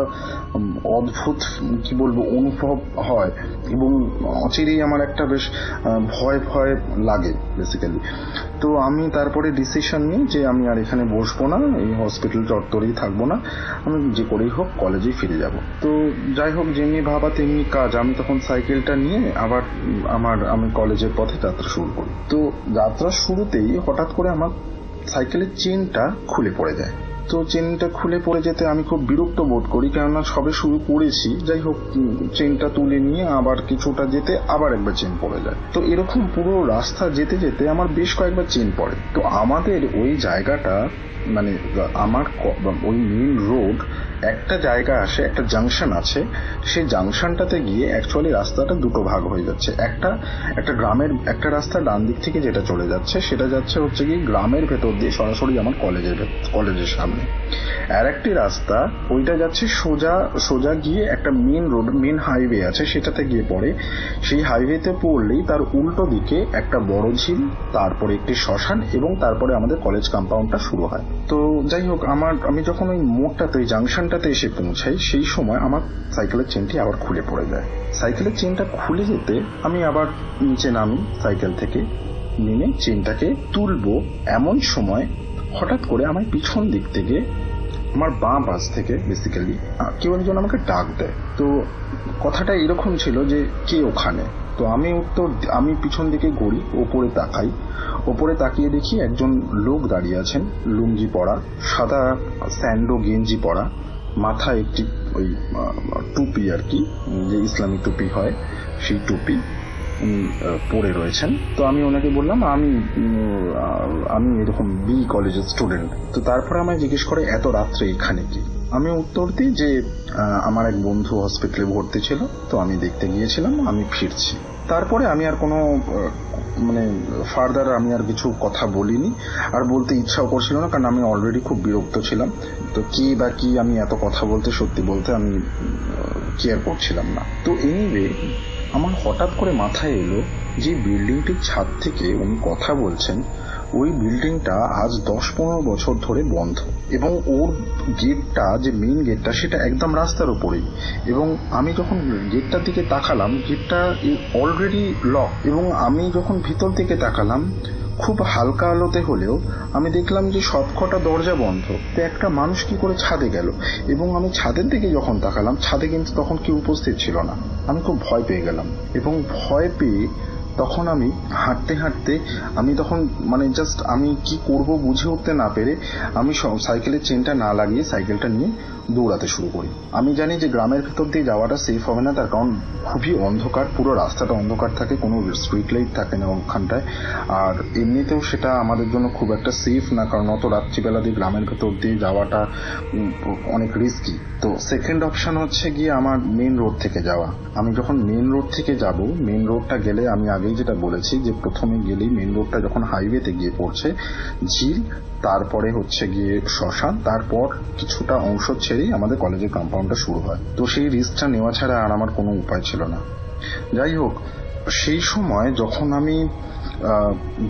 অদ্ভুত কি বলবো অনুভব হয় এবং অচিরেই আমার একটা বেশ ভয় লাগে বেসিক্যালি। তো আমি তারপরে ডিসিশন নিই যে আমি আর এখানে বসবো না, এই হসপিটাল চত্বরেই থাকবো না, আমি যে করেই হোক কলেজেই ফিরে যাব। তো যাই হোক, যেমনি ভাবা তেমনি কাজ। আমি তখন সাইকেলটা নিয়ে আবার আমি কলেজের পথে যাত্রা শুরু করি। তো যাত্রা শুরুতেই হঠাৎ করে আমার সাইকেলের চেনটা খুলে পড়ে যায়। তো চেনটা খুলে পড়ে যেতে আমি খুব বিরক্ত বোধ করি, কেননা সবে শুরু করেছি। যাই হোক, চেনটা তুলে নিয়ে আবার কিছুটা যেতে আবার একবার চেন পড়ে যায়। তো এরকম পুরো রাস্তা যেতে যেতে আমার বেশ কয়েকবার চেন পড়ে। তো আমাদের ওই জায়গাটা মানে আমার ওই মেন রোড একটা জায়গা আসে, একটা জাংশন আছে, সেই জাংশনটাতে গিয়ে অ্যাকচুয়ালি রাস্তাটা দুটো ভাগ হয়ে যাচ্ছে। একটা গ্রামের একটা রাস্তা ডান দিক থেকে যেটা চলে যাচ্ছে সেটা যাচ্ছে হচ্ছে কি গ্রামের ভেতর দিয়ে সরাসরি আমার কলেজের সামনে, আর একটি রাস্তা ওইটা যাচ্ছে সোজা সোজা গিয়ে একটা মেন রোড, মেন হাইওয়ে আছে, সেটাতে গিয়ে পড়ে। সেই হাইওয়েতে পড়লেই তার উল্টো দিকে একটা বড় ঝিল, তারপরে একটি শ্মশান, এবং তারপরে আমাদের কলেজ কম্পাউন্ডটা শুরু হয়। তো যাই হোক, আমি যখন ওই মোড়টাতে, ওই জাংশনটাতে এসে পৌঁছাই, সেই সময় আমার সাইকেলের চেনটি আবার খুলে পড়ে যায়। সাইকেলের চেনটা খুলে যেতে আমি আবার নিচে নামি, সাইকেল থেকে নেমে চেনটাকে তুলবো, এমন সময় হঠাৎ করে আমার পিছন দিক থেকে, আমার বাঁ পাশ থেকে বেসিক্যালি কেউ একজন আমাকে ডাক দেয়। তো কথাটা এরকম ছিল যে কে ওখানে। তো আমি পিছন দিকে ঘুরি, ওপরে তাকাই, ওপরে তাকিয়ে দেখি একজন লোক দাঁড়িয়ে আছেন, লুঙ্গি পরা, সাদা স্যান্ডো গেঞ্জি পরা, মাথায় একটি ওই টুপি আর কি, যে ইসলামিক টুপি হয় সেই টুপি পরে রয়েছেন। তো আমি ওনাকে বললাম আমি এরকম বি কলেজের স্টুডেন্ট। তো তারপরে আমায় জিজ্ঞেস করে এত রাত্রে এখানে কি। আমি উত্তর দিই যে আমার এক বন্ধু হসপিটালে ভর্তি ছিল, তো আমি দেখতে গিয়েছিলাম, আমি ফিরছি। তারপরে আমি আর কোনো ফার্দার আমি আর কিছু কথা বলিনি, আর বলতে ইচ্ছাও করছিল না, কারণ আমি অলরেডি খুব বিরক্ত ছিলাম। তো কি বা কি আমি এত কথা বলতে, সত্যি বলতে আমি কেয়ার করছিলাম না। তো এনিওয়ে, আমার হঠাৎ করে মাথায় এলো যে বিল্ডিংটির ছাদ থেকে উনি কথা বলছেন, ওই বিল্ডিংটা আজ 10-15 বছর ধরে বন্ধ, এবং ওর গেটটা, যে মেইন গেটটা, সেটা একদম রাস্তার উপরেই। এবং আমি যখন গেটটার দিকে তাকালাম, গেটটা অলরেডি লক, এবং আমি যখন ভিতর দিকে তাকালাম, খুব হালকা আলোতে হলেও আমি দেখলাম যে সবকটা দরজা বন্ধ। তো একটা মানুষ কি করে ছাদে গেল? এবং আমি ছাদের দিকে যখন তাকালাম, ছাদে কিন্তু তখন কেউ উপস্থিত ছিল না। আমি খুব ভয় পেয়ে গেলাম, এবং ভয় পেয়ে তখন আমি হাঁটতে হাঁটতে, আমি তখন জাস্ট আমি কি করব বুঝে উঠতে না পেরে, আমি সাইকেলের চেনটা না লাগিয়ে সাইকেলটা নিয়ে দৌড়াতে শুরু করি। আমি জানি যে গ্রামের ভেতর দিয়ে যাওয়াটা সেফ হবে না, তার কারণ খুবই অন্ধকার, পুরো রাস্তাটা অন্ধকার থাকে, কোনো স্ট্রিট লাইট থাকে না ওখানটায়। আর এমনিতেও সেটা আমাদের জন্য খুব একটা সেফ না, কারণ অত রাত্রিবেলা দিয়ে গ্রামের ভেতর দিয়ে যাওয়াটা অনেক রিস্কি। তো সেকেন্ড অপশন হচ্ছে গিয়ে আমার মেন রোড থেকে যাওয়া। আমি যখন মেন রোড থেকে যাব, মেন রোডটা গেলে, আমি আগেই যেটা বলেছি যে প্রথমে গেলেই মেন রোডটা যখন হাইওয়েতে গিয়ে পড়ছে, ঝিল, তারপরে হচ্ছে গিয়ে শ্মশান, তারপর কিছুটা অংশ ছেড়েই আমাদের কলেজের কম্পাউন্ডটা শুরু হয়। তো সেই রিস্কটা নেওয়া ছাড়া আর আমার কোনো উপায় ছিল না। যাই হোক, সেই সময় যখন আমি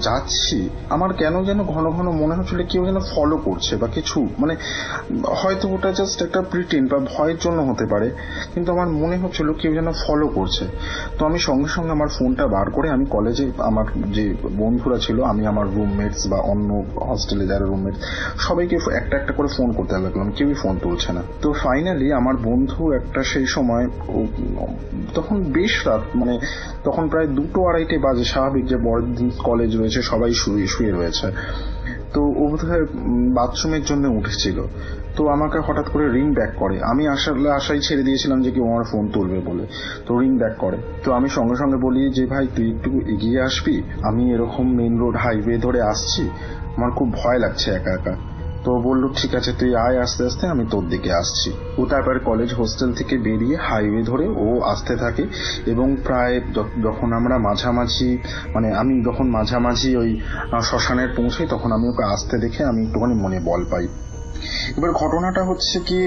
যাচ্ছি, আমার কেন যেন ঘন ঘন মনে হচ্ছিল কেউ যেন ফলো করছে বা কিছু, হয়তো ওটা জাস্ট একটা প্রিটেন্ড বা ভয়ের জন্য হতে পারে, কিন্তু আমার মনে হচ্ছিল কেউ যেন ফলো করছে। তো আমি সঙ্গে সঙ্গে আমার ফোনটা বার করে আমি কলেজে আমার যে বন্ধুরা ছিল, আমি আমার রুমমেটস বা অন্য হস্টেলে যারা রুমমেটস, সবাইকে একটা একটা করে ফোন করতে লাগলাম, কেউই ফোন তুলছে না। তো ফাইনালি আমার বন্ধু একটা, সেই সময় তখন বেশ রাত, তখন প্রায় 2-2:30 বাজে, স্বাভাবিক যে বড় কলেজ রয়েছে, সবাই শুয়ে রয়েছে। তো ও বোধহয় বাথরুমের জন্য উঠেছিল। তো আমাকে হঠাৎ করে রিং ব্যাক করে। আমি আশাই ছেড়ে দিয়েছিলাম যে কেউ আমার ফোন তুলবে বলে। তো রিং ব্যাক করে। তো আমি সঙ্গে সঙ্গে বলি যে ভাই তুই একটু এগিয়ে আসবি, আমি এরকম মেইন রোড হাইওয়ে ধরে আসছি, আমার খুব ভয় লাগছে একা একা। তো বললো ঠিক আছে তুই আয়, আস্তে আস্তে আমি তোর দিকে আসছি। ও তারপরে কলেজ হোস্টেল থেকে বেরিয়ে হাইওয়ে ধরে ও আসতে থাকে, এবং প্রায় যখন আমরা মাঝামাঝি, আমি যখন মাঝামাঝি ওই শ্মশানের পৌঁছাই, তখন আমি ওকে আসতে দেখে আমি একটুখানি মনে বল পাই। এবার ঘটনাটা হচ্ছে কি,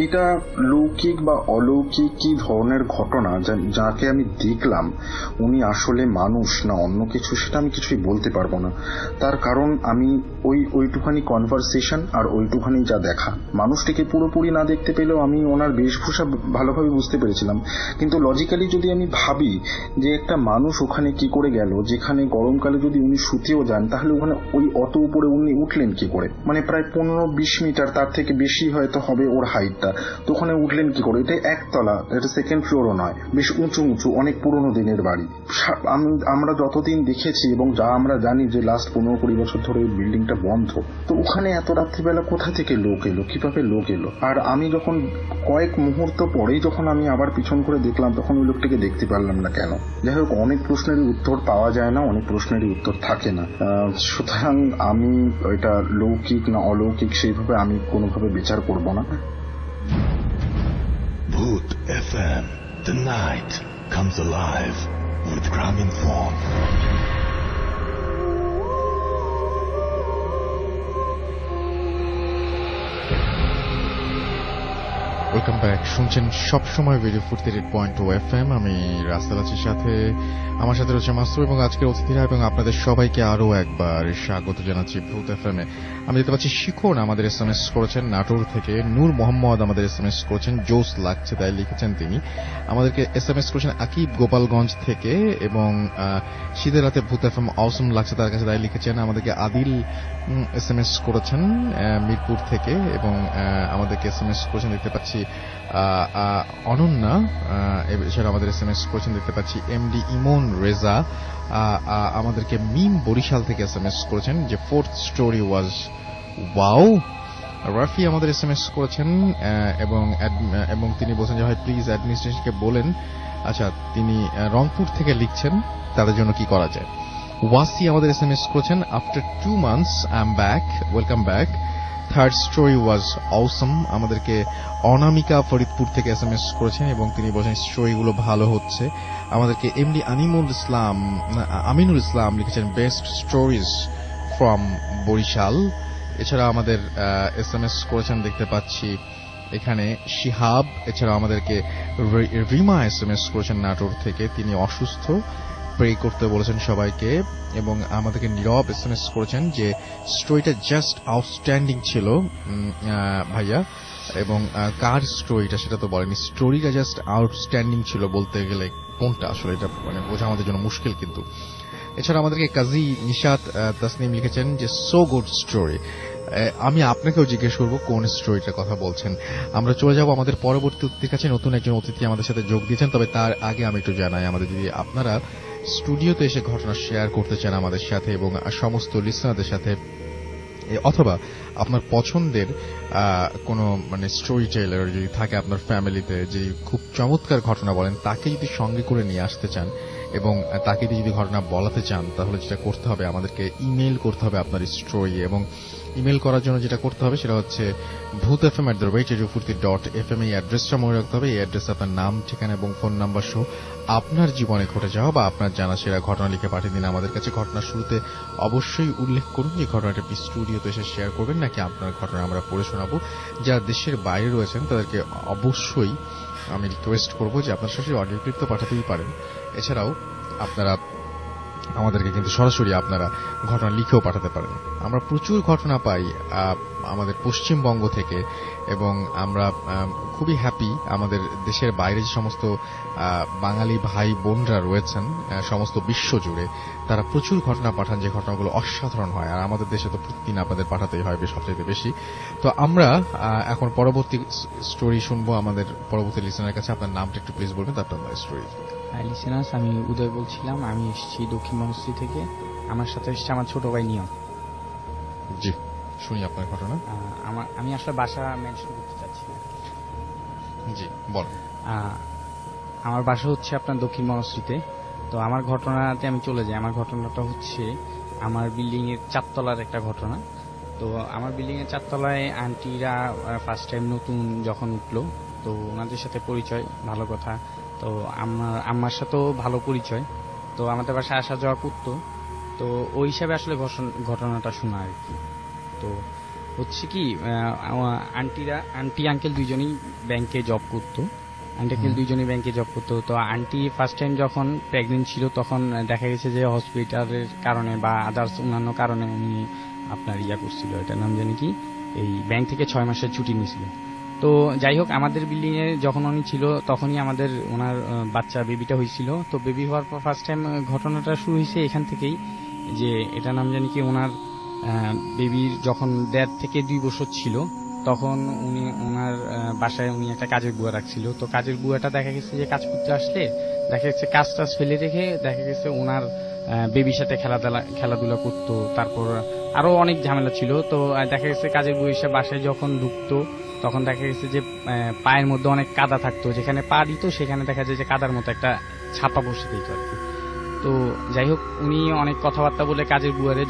এটা লৌকিক বা অলৌকিক কি ধরনের ঘটনা, যাকে আমি দেখলাম উনি আসলে মানুষ না অন্য কিছু, সেটা আমি কিছুই বলতে পারবো না। তার কারণ আমি ওইটুখানি কনভারসেশন আর ওইটুখানি যা দেখা, মানুষটিকে পুরোপুরি না দেখতে পেলেও আমি ওনার বেশভূষা ভালোভাবে বুঝতে পেরেছিলাম। কিন্তু লজিক্যালি যদি আমি ভাবি যে একটা মানুষ ওখানে কি করে গেল, যেখানে গরমকালে যদি উনি শুতেও যান, তাহলে ওখানে ওই অত উপরে উনি উঠলেন কি করে? প্রায় 15-20 মিটার, তার থেকে বেশি হয়তো হবে ওর হাইটটা। তো ওখানে উঠলেন কি করে? এটা একতলা, এটা সেকেন্ড ফ্লোরও নয়, বেশ উঁচু উঁচু, অনেক পুরনো দিনের বাড়ি। আমরা যতদিন দেখেছি এবং যা আমরা জানি যে লাস্ট 15-20 বছর ধরে ওই বিল্ডিংটা বন্ধ। তো ওখানে এত রাত্রিবেলা কোথা থেকে লোক এলো, কিভাবে লোক এলো? আর আমি যখন কয়েক মুহূর্ত পরেই যখন আমি আবার পিছন করে দেখলাম, তখন ওই লোকটাকে দেখতে পারলাম না কেন। যাই হোক, অনেক প্রশ্নেরই উত্তর পাওয়া যায় না, অনেক প্রশ্নেরই উত্তর থাকে না। সুতরাং আমি এটা লৌকিক না অলৌকিক সেইভাবে আমি কোনোভাবে বিচার করব না। Bhoot FM, the night comes alive with Graminphone. Welcome back. শুনছেন সবসময় রেডিও 48.2 FM। আমি রাস্তাল আছি, সাথে আমার সাথে রয়েছে মাসুম এবং আজকের অতিথিরা, এবং আপনাদের সবাইকে আরো একবার স্বাগত জানাচ্ছি ভূত FM এ। আমি দেখতে পাচ্ছি শিখন আমাদের SMS করেছেন নাটোর থেকে, নূর মোহাম্মদ আমাদের SMS করেছেন জোস লাগছে তাই লিখেছেন তিনি। আমাদেরকে SMS করেছেন আকিব গোপালগঞ্জ থেকে, এবং শীতের রাতে ভূত FM অসম লাগছে তার কাছে তাই লিখেছেন। আমাদেরকে আদিল SMS করেছেন মিরপুর থেকে, এবং আমাদেরকে SMS করেছেন দেখতে পাচ্ছি অনন্যা। এছাড়া আমাদের SMS করেছেন দেখতে পাচ্ছি MD ইমন রেজা। আমাদেরকে মিম বরিশাল থেকে SMS করেছেন যে fourth story was wow. Rafi আমাদের SMS করেছেন এবং তিনি বলছেন যে ভাই প্লিজ অ্যাডমিনিস্ট্রেশনকে বলেন। আচ্ছা, তিনি রংপুর থেকে লিখছেন তাদের জন্য কি করা যায়। ওয়াসি আমাদের SMS করেছেন after 2 months I am back, welcome back, third story was awesome. আমাদেরকে অনামিকা ফরিদপুর থেকে SMS করেছেন এবং তিনি বলছেন স্টোরিগুলো ভালো হচ্ছে। আমাদেরকে MD আমিনুল ইসলাম লিখেছেন বেস্ট স্টোরিজ ফ্রম বরিশাল। এছাড়া আমাদের SMS করেছেন দেখতে পাচ্ছি এখানে শিহাব। এছাড়া আমাদেরকে রিমা SMS করেছেন নাটোর থেকে, তিনি অসুস্থ, প্রে করতে বলেছেন সবাইকে। এবং আমাদেরকে নীরব SMS করেছেন যে স্টোরিটা জাস্ট আউটস্ট্যান্ডিং ছিল ভাইয়া, এবং কার স্টোরিটা সেটা তো বলেনি, স্টোরিটা জাস্ট আউটস্ট্যান্ডিং ছিল বলতে গেলে কোনটা আসলে এটা মানে বোঝা আমাদের জন্য মুশকিল। কিন্তু এছাড়া আমাদেরকে কাজী নিশাত তাসনিম লিখেছেন যে সো গুড স্টোরি। আমি আপনাকেও জিজ্ঞেস করবো কোন স্টোরিটার কথা বলছেন। আমরা চলে যাব আমাদের পরবর্তী অতিথির কাছে। নতুন একজন অতিথি আমাদের সাথে যোগ দিয়েছেন, তবে তার আগে আমি একটু জানাই, আমাদের যদি আপনারা স্টুডিওতে এসে ঘটনা শেয়ার করতে চান আমাদের সাথে এবং সমস্ত লিসনারদের সাথে, অথবা আপনার পছন্দের কোনো মানে স্টোরি টেলার যদি থাকে আপনার ফ্যামিলিতে, যে খুব চমৎকার ঘটনা বলেন, তাকে যদি সঙ্গে করে নিয়ে আসতে চান এবং তাকে যদি ঘটনা বলাতে চান, তাহলে যেটা করতে হবে আমাদেরকে ইমেইল করতে হবে আপনার স্টোরি। এবং ইমেইল করার জন্য যেটা করতে হবে সেটা হচ্ছে bhutfm@radio40.fm। এই অ্যাড্রেসটা মনে রাখতে হবে। এই অ্যাড্রেসে আপনার নাম, ঠিকানা এবং ফোন নাম্বার সহ আপনার জীবনে ঘটে যাওয়া বা আপনার জানা সেরা ঘটনা লিখে পাঠিয়ে দিন আমাদের কাছে। ঘটনার শুরুতে অবশ্যই উল্লেখ করুন যে ঘটনাটা আপনি স্টুডিওতে এসে শেয়ার করবেন নাকি আপনার ঘটনা আমরা পড়ে শোনাবো। যারা দেশের বাইরে রয়েছেন তাদেরকে অবশ্যই আমি রিকোয়েস্ট করবো যে আপনার সরাসরি অডিও ক্লিপ তো পাঠাতেই পারেন, এছাড়াও আপনারা আমাদেরকে কিন্তু সরাসরি আপনারা ঘটনা লিখেও পাঠাতে পারেন। আমরা প্রচুর ঘটনা পাই আমাদের পশ্চিমবঙ্গ থেকে, এবং আমরা খুবই হ্যাপি আমাদের দেশের বাইরে যে সমস্ত বাঙালি ভাই বোনরা রয়েছেন সমস্ত বিশ্ব জুড়ে, তারা প্রচুর ঘটনা পাঠান যে ঘটনাগুলো অসাধারণ হয়। আর আমাদের দেশে তো প্রতিদিন আপনাদের পাঠাতেই হয় সবচেয়ে বেশি। তো আমরা এখন পরবর্তী স্টোরি শুনবো আমাদের পরবর্তী লিসনারের কাছে। আপনার নামটা একটু প্লিজ বলবেন, তারপর আমরা স্টোরি। লিসেনার্স, আমি উদয় বলছিলাম, আমি এসেছি দক্ষিণ বনশ্রী থেকে। আমার সাথে এসেছে আমার ছোট ভাই নিয়ম। জি, শুনি আপনার ঘটনা। আমি আসলে বাসা মেনশন করতে চাচ্ছি। জি বলেন। আমার বাসা হচ্ছে আপনার দক্ষিণ বনশ্রীতে। তো আমার ঘটনাতে আমি চলে যাই। আমার ঘটনাটা হচ্ছে আমার বিল্ডিং এর 4 তলার একটা ঘটনা। তো আমার বিল্ডিং এর 4 তলায় আন্টিরা ফার্স্ট টাইম নতুন যখন উঠলো, তো ওনাদের সাথে পরিচয়, ভালো কথা। তো আমার আম্মার সাথেও ভালো পরিচয়, তো আমাদের বাসায় আসা যাওয়া করতো। তো ওই হিসাবে আসলে ঘটনাটা শোনা আর কি। তো হচ্ছে কি, আন্টি আঙ্কেল দুইজনই ব্যাংকে জব করতো। তো আন্টি ফার্স্ট টাইম যখন প্রেগনেন্ট ছিল তখন দেখা গেছে যে হসপিটালের কারণে বা আদার্স অন্যান্য কারণে উনি আপনার করছিল, এটার নাম জানি কি, এই ব্যাংক থেকে 6 মাসের ছুটি নিয়েছিল। তো যাই হোক, আমাদের বিল্ডিং এ যখন উনি ছিল তখনই ওনার বাচ্চা বেবিটা হয়েছিল। তো বেবি হওয়ার পর ফার্স্ট টাইম ঘটনাটা শুরু হয়েছে এখান থেকেই, যে এটার নাম জানি কি, ওনার বেবির যখন 1.5 থেকে 2 বছর ছিল তখন ওনার বাসায় উনি একটা কাজের বুয়া রাখছিল। তো কাজের বুয়াটা দেখা গেছে যে কাজ করতে আসলে দেখা গেছে কাজ ফেলে রেখে দেখা গেছে ওনার বেবির সাথে খেলাধুলা করতো। তারপর আরো অনেক ঝামেলা ছিল। তো দেখা গেছে কাজের বুয়া এসে বাসায় যখন ঢুকতো তখন দেখা গেছে যে পায়ের মধ্যে অনেক কাদা থাকতো, যেখানে পা দিত সেখানে দেখা যায় যে কাদার মতো একটা ছাপা বসে দিত আর কি। তো যাই হোক, উনি অনেক কথাবার্তা বলে কাজের বুয়ারে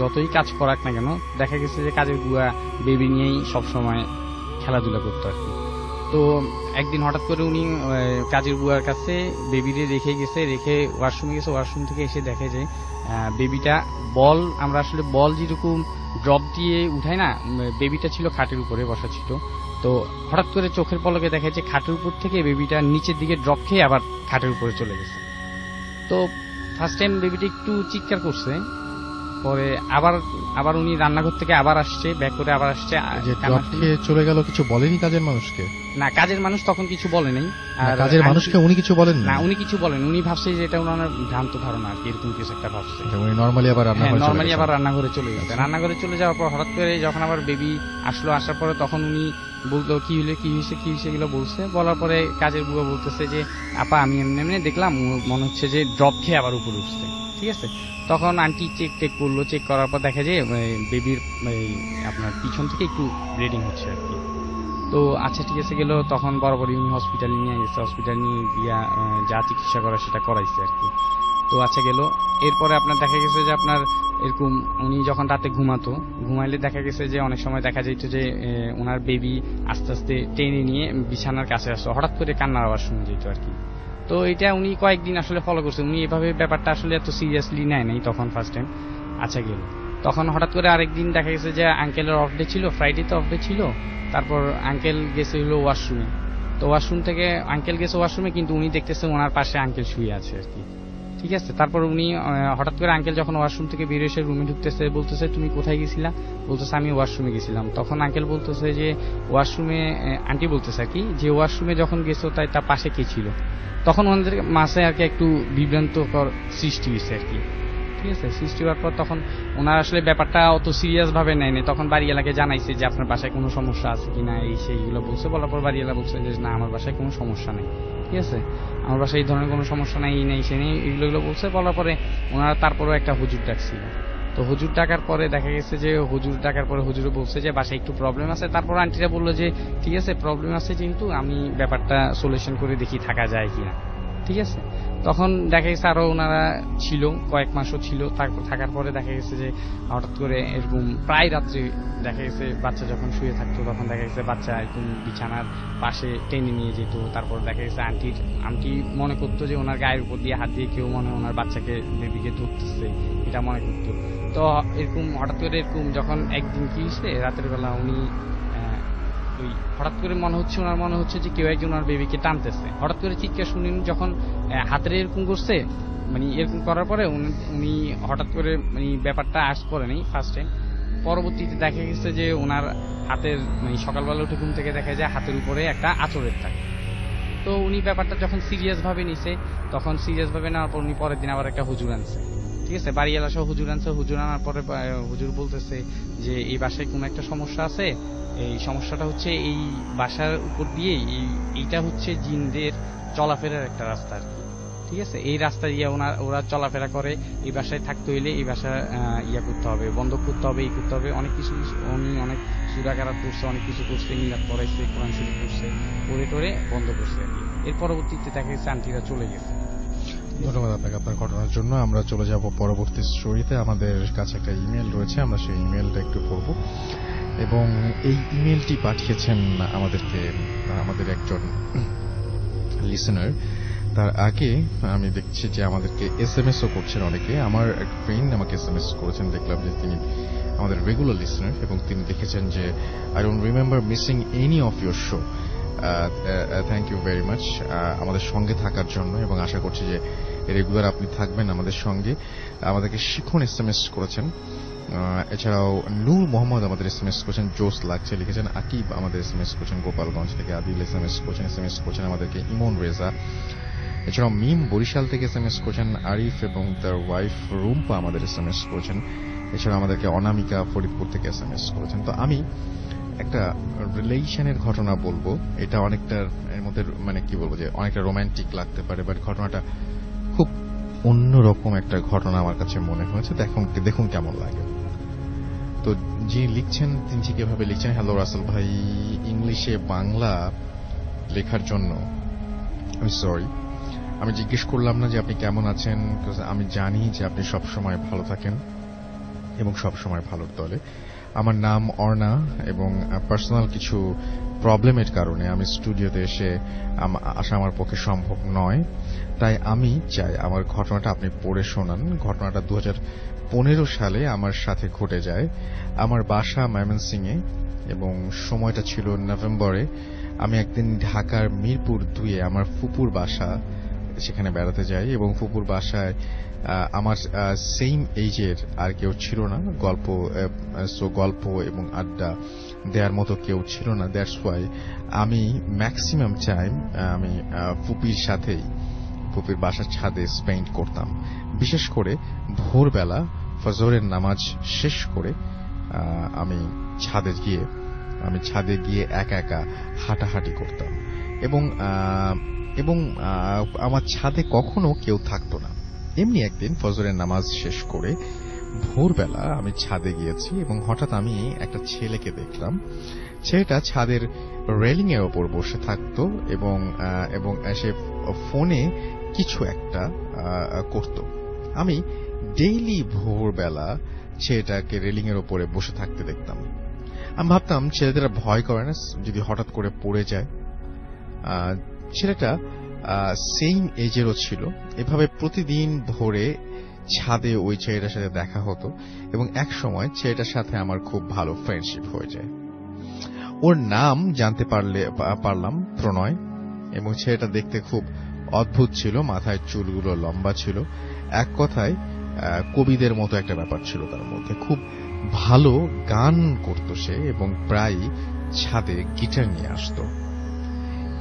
যতই কাজ করাক না কেন, দেখা গেছে যে কাজের বুয়া বেবি নিয়েই সবসময় খেলাধুলা করতো আর কি। তো একদিন হঠাৎ করে উনি কাজের বুয়ার কাছে বেবিরে রেখে ওয়াশরুমে গেছে। ওয়াশরুম থেকে এসে দেখে যে বেবিটা বল, আমরা আসলে বল যেরকম ড্রপ দিয়ে উঠাই না, বেবিটা ছিল খাটের উপরে বসা ছিল। তো হঠাৎ করে চোখের পলকে দেখা যায় খাটের উপর থেকে বেবিটা নিচের দিকে ড্রপ খেয়ে আবার খাটের উপরে চলে গেছে। তো ফার্স্ট টাইম বেবিটা একটু চিৎকার করছে, পরে আবার উনি রান্নাঘর থেকে আবার আসছে, ব্যাক করে আবার আসছে। যে ড্রপ খেয়ে চলে গেল, কিছু বলেনি কাজের মানুষকে? না, কাজের মানুষ তখন কিছু বলে নাই। আর কাজের মানুষকে উনি কিছু বলেন না, উনি কিছু বলেন, উনি ভাবছে যে এটা ওনার ভ্রান্ত ধারণা আর কি, এরকম কিছু একটা ভাবছে। উনি নরমালি আবার রান্নাঘরে চলে গেছে। রান্নাঘরে চলে যাওয়ার পর হঠাৎ করে যখন আবার বেবি আসার পরে তখন উনি বলতো কি হয়েছে এগুলো বলছে। বলার পরে কাজের বুয়া বলতেছে যে আপা আমি এমনি দেখলাম মনে হচ্ছে যে ড্রপ খেয়ে আবার উপরে উঠছে। ঠিক আছে, তখন আন্টি চেক করলো, চেক করার পর দেখা যায় বেবির আপনার পিছন থেকে একটু ব্লিডিং হচ্ছে আর কি। তো আচ্ছা ঠিক আছে গেল, তখন বরাবরই উনি হসপিটালে নিয়ে গেছে, হসপিটাল নিয়ে গিয়া যা চিকিৎসা করা সেটা করাইছে আর কি। তো আচ্ছা গেল, এরপরে আপনার দেখা গেছে যে আপনার এরকম উনি যখন রাতে ঘুমাইলে দেখা গেছে যে অনেক সময় দেখা যেত যে ওনার বেবি আস্তে আস্তে টেনে নিয়ে বিছানার কাছে আসতো, হঠাৎ করে কান্নার আওয়াজ শুনে যেত আর কি। তো এটা উনি কয়েকদিন আসলে ফলো করছে, উনি এভাবে ব্যাপারটা আসলে এত সিরিয়াসলি নেয় নাই তখন ফার্স্ট টাইম। আচ্ছা গেল, তখন হঠাৎ করে আরেকদিন দেখা গেছে যে আঙ্কেলের অফ ডে ছিল, ফ্রাইডেতে অফ ডে ছিল। তারপর আঙ্কেল গেছে হলো ওয়াশরুমে। তো ওয়াশরুম থেকে আঙ্কেল গেছে ওয়াশরুমে, কিন্তু উনি দেখতেছে ওনার পাশে আঙ্কেল শুয়ে আছে আর কি। ঠিক আছে, তারপর উনি হঠাৎ করে আঙ্কেল যখন ওয়াশরুম থেকে বেরিয়ে এসে রুমে ঢুকতেছে, বলতেছে তুমি কোথায় গেছিলা? বলতেছে আমি ওয়াশরুমে গেছিলাম। তখন আঙ্কেল বলতেছে যে ওয়াশরুমে, আন্টি বলতেছে আর কি যে ওয়াশরুমে যখন গেছো তাই তার পাশে কে ছিল? তখন ওনাদের মাসে আর কি একটু বিভ্রান্তকর সৃষ্টি হয়েছে আর কি। ঠিক আছে, সৃষ্টি হওয়ার পর তখন ওনার আসলে ব্যাপারটা অত সিরিয়াস ভাবে নেয়নি। তখন বাড়িওয়ালাকে জানাইছে যে আপনার বাসায় কোনো সমস্যা আছে কিনা, এই সেইগুলো বলছে। বলার পর বাড়িওয়ালা বলছে যে না আমার বাসায় কোনো সমস্যা নেই। ঠিক আছে, আমার বাসায় এই ধরনের কোনো সমস্যা নেই, এই নেই সে নেই, এগুলো বলছে। বলার পরে ওনারা তারপরেও একটা হুজুর ডাকছিল। তো হুজুর ডাকার পরে দেখা গেছে যে হুজুরে বলছে যে বাসায় একটু প্রবলেম আছে। তারপর আন্টিরা বললো যে ঠিক আছে প্রবলেম আছে, কিন্তু আমি ব্যাপারটা সলিউশন করে দেখি থাকা যায় কিনা। ঠিক আছে, তখন দেখা গেছে আরো ওনারা ছিল, কয়েক মাসও ছিল। তারপর থাকার পরে দেখা গেছে যে হঠাৎ করে এরকম প্রায় রাত্রে দেখা গেছে বাচ্চা যখন শুয়ে থাকতো তখন দেখা গেছে বাচ্চা এরকম বিছানার পাশে টেনে নিয়ে যেত। তারপর দেখা গেছে আন্টি মনে করতো যে ওনার গায়ের উপর দিয়ে হাত দিয়ে কেউ মনে ওনার বাচ্চাকে বেবিকে ধরতেছে, এটা মনে করতো। তো এরকম হঠাৎ করে এরকম যখন একদিন কি হয়েছে, রাতের বেলা উনি ওই হঠাৎ করে মনে হচ্ছে যে কেউ একজন ওনার বেবিকে টানতেছে। হঠাৎ করে চিৎকার শুনেন, যখন হাতের এরকম করছে, মানে এরকম করার পরে উনি হঠাৎ করে মানে ব্যাপারটা আশ করে নেই ফার্স্ট টাইম। পরবর্তীতে দেখা গেছে যে ওনার হাতের মানে সকালবেলা উঠে ঘুম থেকে দেখা যায় হাতের উপরে একটা আঁচড়ের থাকে। তো উনি ব্যাপারটা যখন সিরিয়াস ভাবে নিছে, তখন সিরিয়াস ভাবে নেওয়ার পর উনি পরের দিন আবার একটা হুজুর আনছে। ঠিক আছে, বাড়িওয়ালা সহ হুজুর আনছে। হুজুর আনার পরে হুজুর বলতেছে যে এই বাসায় কোনো একটা সমস্যা আছে, এই সমস্যাটা হচ্ছে এই বাসার উপর দিয়ে এইটা হচ্ছে জিনদের চলাফেরার একটা রাস্তা। ঠিক আছে, এই রাস্তা দিয়ে ওরা চলাফেরা করে। এই বাসায় থাকতে হইলে এই বাসা করতে হবে, বন্ধ করতে হবে, এই করতে হবে, অনেক কিছু উনি অনেক সূরা কেরাত করছে, অনেক কিছু করছে, মিলাদ পড়াইছে, কোরআন শরীফ করছে, পড়ে টরে বন্ধ করছে। এর পরবর্তীতে দেখা গেছে আন্টিরা চলে গেছে। ধন্যবাদ আপনাকে আপনার ঘটনার জন্য। আমরা চলে যাব পরবর্তী স্টোরিতে। আমাদের কাছে একটা ইমেল রয়েছে, আমরা সেই ইমেলটা একটু পড়ব। এবং এই ইমেলটি পাঠিয়েছেন আমাদেরকে আমাদের একজন লিসেনার। তার আগে আমি দেখছি যে আমাদেরকে এসএমএসও করছেন অনেকে। আমার এক ফ্রেন্ড আমাকে এসএমএস করেছেন, দেখলাম যে তিনি আমাদের রেগুলার লিসেনার, এবং তিনি লিখেছেন যে I don't remember missing any of your show. Thank you very much আমাদের সঙ্গে থাকার জন্য, এবং আশা করছি যে রেগুলার আপনি থাকবেন আমাদের সঙ্গে। আমাদেরকে শিখুন এসএমএস করেছেন। এছাড়াও নূর মোহাম্মদ আমাদের এসএমএস করেছেন, জোস লাগছে লিখেছেন। আকিব আমাদের এসএমএস করেছেন গোপালগঞ্জ থেকে। আদিল এসএমএস করেছেন আমাদেরকে ইমন রেজা। এছাড়াও মিম বরিশাল থেকে এসএমএস করেছেন। আরিফ এবং তার ওয়াইফ রুম্পা আমাদের এসএমএস করেছেন। এছাড়া আমাদেরকে অনামিকা ফরিদপুর থেকে এসএমএস করেছেন। তো আমি একটা রিলেশনের ঘটনা বলবো। এটা অনেকটা এর মধ্যে মানে কি বলবো যে অনেকটা রোমান্টিক লাগতে পারে, বাট ঘটনাটা খুব অন্যরকম একটা ঘটনা আমার কাছে মনে হয়েছে। দেখুন কেমন লাগে। তো যিনি লিখছেন তিনি ঠিক এভাবে লিখছেন, হ্যালো রাসেল ভাই, ইংলিশে বাংলা লেখার জন্য আমি সরি। আমি জিজ্ঞেস করলাম না যে আপনি কেমন আছেন, আমি জানি যে আপনি সবসময় ভালো থাকেন এবং সবসময় ভালোর দলে। আমার নাম অর্ণা এবং পার্সোনাল কিছু প্রবলেমের কারণে আমি স্টুডিওতে এসে আসা আমার পক্ষে সম্ভব নয়, তাই আমি চাই আমার ঘটনাটা আপনি পড়ে শোনান। ঘটনাটা 2015 সালে আমার সাথে ঘটে যায়। আমার বাসা ময়মনসিংহে এবং সময়টা ছিল নভেম্বরে। আমি একদিন ঢাকার মিরপুর 2-এ আমার ফুপুর বাসা, সেখানে বেড়াতে যাই এবং ফুপুর বাসায় আমার সেম এইজের আর কেউ ছিল না। গল্প এবং আড্ডা দেওয়ার মতো কেউ ছিল না। দ্যাটস ওয়াই আমি ম্যাক্সিমাম টাইম আমি ফুপির সাথেই ফুপির বাসার ছাদে স্পেন্ড করতাম। বিশেষ করে ভোরবেলা ফজরের নামাজ শেষ করে আমি ছাদে গিয়ে একা একা হাঁটাহাঁটি করতাম এবং আমার ছাদে কখনো কেউ থাকতো না। এমনি একদিন ফজরের নামাজ শেষ করে ভোরবেলা আমি ছাদে গিয়েছি এবং হঠাৎ আমি একটা ছেলেকে দেখলাম। ছেলেটা ছাদের রেলিং এর ওপর বসে থাকতো এবং সে ফোনে কিছু একটা করত। আমি ডেইলি ভোরবেলা ছেলেটাকে রেলিং এর ওপরে বসে থাকতে দেখতাম। আমি ভাবতাম ছেলেদের ভয় করে না যদি হঠাৎ করে পড়ে যায়। ছেলেটা সেম এজেরও ছিল। এভাবে প্রতিদিন ভোরে ছাদে ওই ছেলেটার সাথে দেখা হতো এবং এক সময় ছেলেটার সাথে আমার খুব ভালো ফ্রেন্ডশিপ হয়ে যায়। ওর নাম জানতে পারলাম প্রণয় এবং ছেলেটা দেখতে খুব অদ্ভুত ছিল, মাথায় চুলগুলো লম্বা ছিল। এক কথায় কবিদের মতো একটা ব্যাপার ছিল তার মধ্যে। খুব ভালো গান করত সে এবং প্রায় ছাদে গিটার নিয়ে আসতো।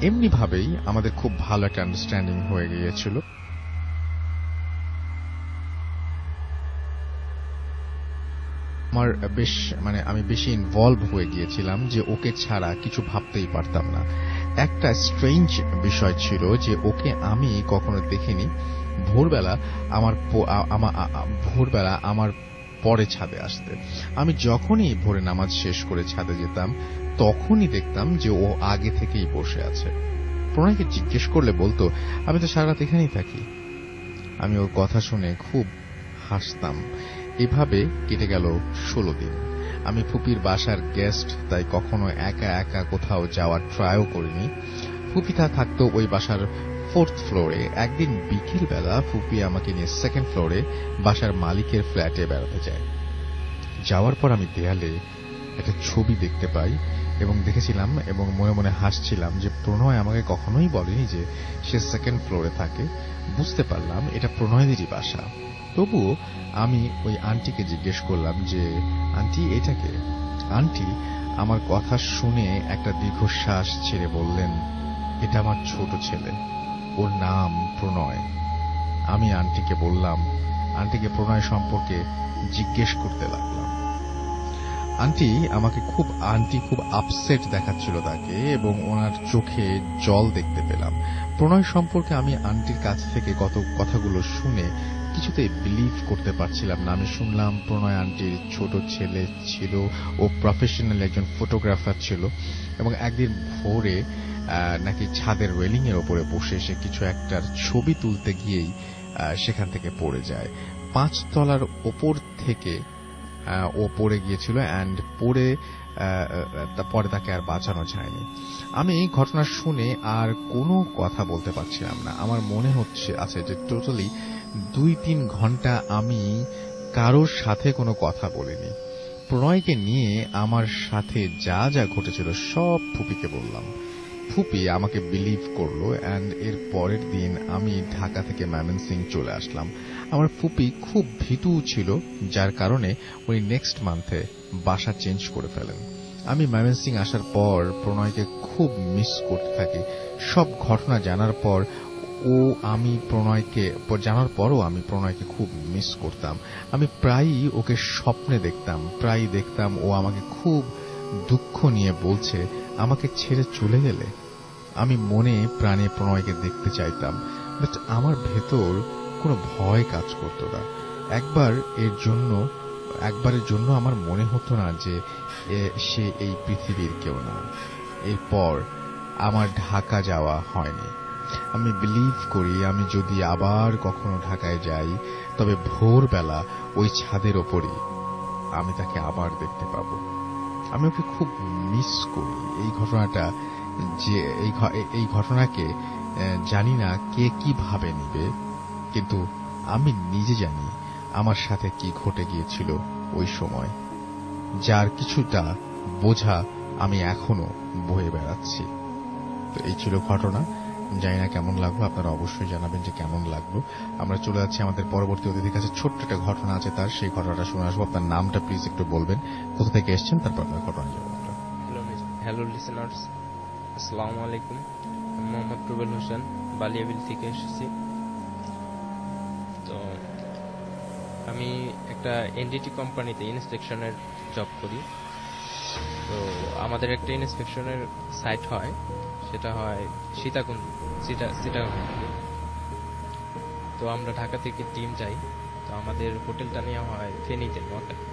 এমনি ভাবেই আমাদের খুব ভালো একটা আন্ডারস্ট্যান্ডিং হয়ে গিয়েছিল। আমি বেশি ইনভলভ হয়ে গিয়েছিলাম যে ওকে ছাড়া কিছু ভাবতেই পারতাম না। একটা স্ট্রেঞ্জ বিষয় ছিল যে ওকে আমি কখনো দেখিনি ভোরবেলা আমার পরে ছাদে আসতে। আমি যখনই ভোরে নামাজ শেষ করে ছাদে যেতাম তখনই দেখতাম যে ও আগে থেকেই বসে আছে। প্রণয়কে জিজ্ঞেস করলে বলতো, আমি তো সারা রাত এখানেই থাকি। আমি ওর কথা শুনে খুব হাসতাম। এভাবে কেটে গেল 16 দিন। আমি ফুপির বাসার গেস্ট, তাই কখনো একা একা কোথাও যাওয়ার ট্রাইও করিনি। ফুপিটা থাকতো ওই বাসার 4th ফ্লোরে। একদিন বিকেল বেলা ফুপি আমাকে নিয়ে 2nd ফ্লোরে বাসার মালিকের ফ্ল্যাটে বেড়াতে যায়। যাওয়ার পর আমি দেয়ালে একটা ছবি দেখতে পাই এবং দেখেছিলাম এবং মনে মনে হাসছিলাম যে প্রণয় আমাকে কখনোই বলেনি যে সে 2nd ফ্লোরে থাকে। বুঝতে পারলাম এটা প্রণয়দেরই বাসা। তবুও আমি ওই আন্টিকে জিজ্ঞেস করলাম যে, আন্টি এটাকে? আন্টি আমার কথা শুনে একটা দীর্ঘশ্বাস ছেড়ে বললেন, এটা আমার ছোট ছেলে, ওর নাম প্রণয়। আমি আন্টিকে প্রণয় সম্পর্কে জিজ্ঞেস করতে লাগলাম। আন্টি খুব আপসেট দেখাচ্ছিল তাকে এবং ওনার চোখে জল দেখতে পেলাম। প্রণয় সম্পর্কে আমি আন্টির কাছ থেকে কথাগুলো শুনে কিছুতেই বিলিভ করতে পারছিলাম না। আমি শুনলাম প্রণয় আন্টির ছোট ছেলে ছিল, ও প্রফেশনাল একজন ফটোগ্রাফার ছিল এবং একদিন ভোরে নাকি ছাদের রেলিং এর ওপরে বসে সে কিছু একটার ছবি তুলতে গিয়েই সেখান থেকে পড়ে যায়। 5 তলার ওপর থেকে ও পড়ে গিয়েছিল অ্যান্ড পরে তাকে আর বাঁচানো যায়নি। আমি ঘটনা শুনে আর কোনো কথা বলতে পারছিলাম না। আমার মনে আছে যে টোটালি 2-3 ঘন্টা আমি কারোর সাথে কোনো কথা বলিনি। প্রণয়কে নিয়ে আমার সাথে যা যা ঘটেছিল সব ফুপিকে বললাম। ফুপি আমাকে বিলিভ করলো অ্যান্ড এর পরের দিন আমি ঢাকা থেকে ময়মনসিংহ চলে আসলাম। আমার ফুপি খুব ভীতু ছিল, যার কারণে উনি নেক্সট মান্থে বাসা চেঞ্জ করে ফেলেন। আমি ময়মনসিংহ আসার পর প্রণয়কে খুব মিস করতে থাকি। সব ঘটনা জানার পরও আমি প্রণয়কে খুব মিস করতাম। আমি প্রায়ই ওকে স্বপ্নে দেখতাম ও আমাকে খুব দুঃখ নিয়ে বলছে, আমাকে ছেড়ে চলে গেলে। আমি মনে প্রাণে প্রণয়কে দেখতে চাইতাম, বাট আমার ভেতর কোনো ভয় কাজ করত না। একবারের জন্য আমার মনে হতো না যে সে এই পৃথিবীর কেউ না। এরপর আমার ঢাকা যাওয়া হয়নি। আমি বিলিভ করি আমি যদি আবার কখনো ঢাকায় যাই তবে ভোরবেলা ওই ছাদের ওপরই আমি তাকে আবার দেখতে পাবো। আমি ওকে খুব মিস করি। এই ঘটনাটা যে এই ঘটনাকে জানি না কে কিভাবে নিবে, কিন্তু আমি নিজে জানি আমার সাথে কি ঘটে গিয়েছিল ওই সময়, যার কিছুটা বোঝা আমি এখনো বয়ে বেড়াচ্ছি। তো এই ছিল ঘটনা। জানি না কেমন লাগলো, আপনারা অবশ্যই জানাবেন যে কেমন লাগলো। আমরা চলে যাচ্ছি আমাদের পরবর্তী অতিথির কাছে। ছোট্ট একটা ঘটনা আছে তার, সেই ঘটনাটা শুনে আসবো। আপনার নামটা প্লিজ একটু বলবেন, কোথা থেকে এসেছেন, তারপর আপনার ঘটনা যাবো আমরা। হ্যালো লিসেনার্স, আসসালামু আলাইকুম। আমি মোহাম্মদ রুবেল হোসেন, বালিয়াবিল থেকে এসেছি। তো আমি একটা এনডিটি কোম্পানিতে ইন্সপেকশনের জব করি। তো আমাদের একটা ইন্সপেকশনের সাইট হয়, সেটা হয় সীতাকুণ্ড। তো আমরা ঢাকা থেকে টিম যাই। তো আমাদের হোটেলটা নেওয়া হয় ফেনীতে, নোয়াখালী।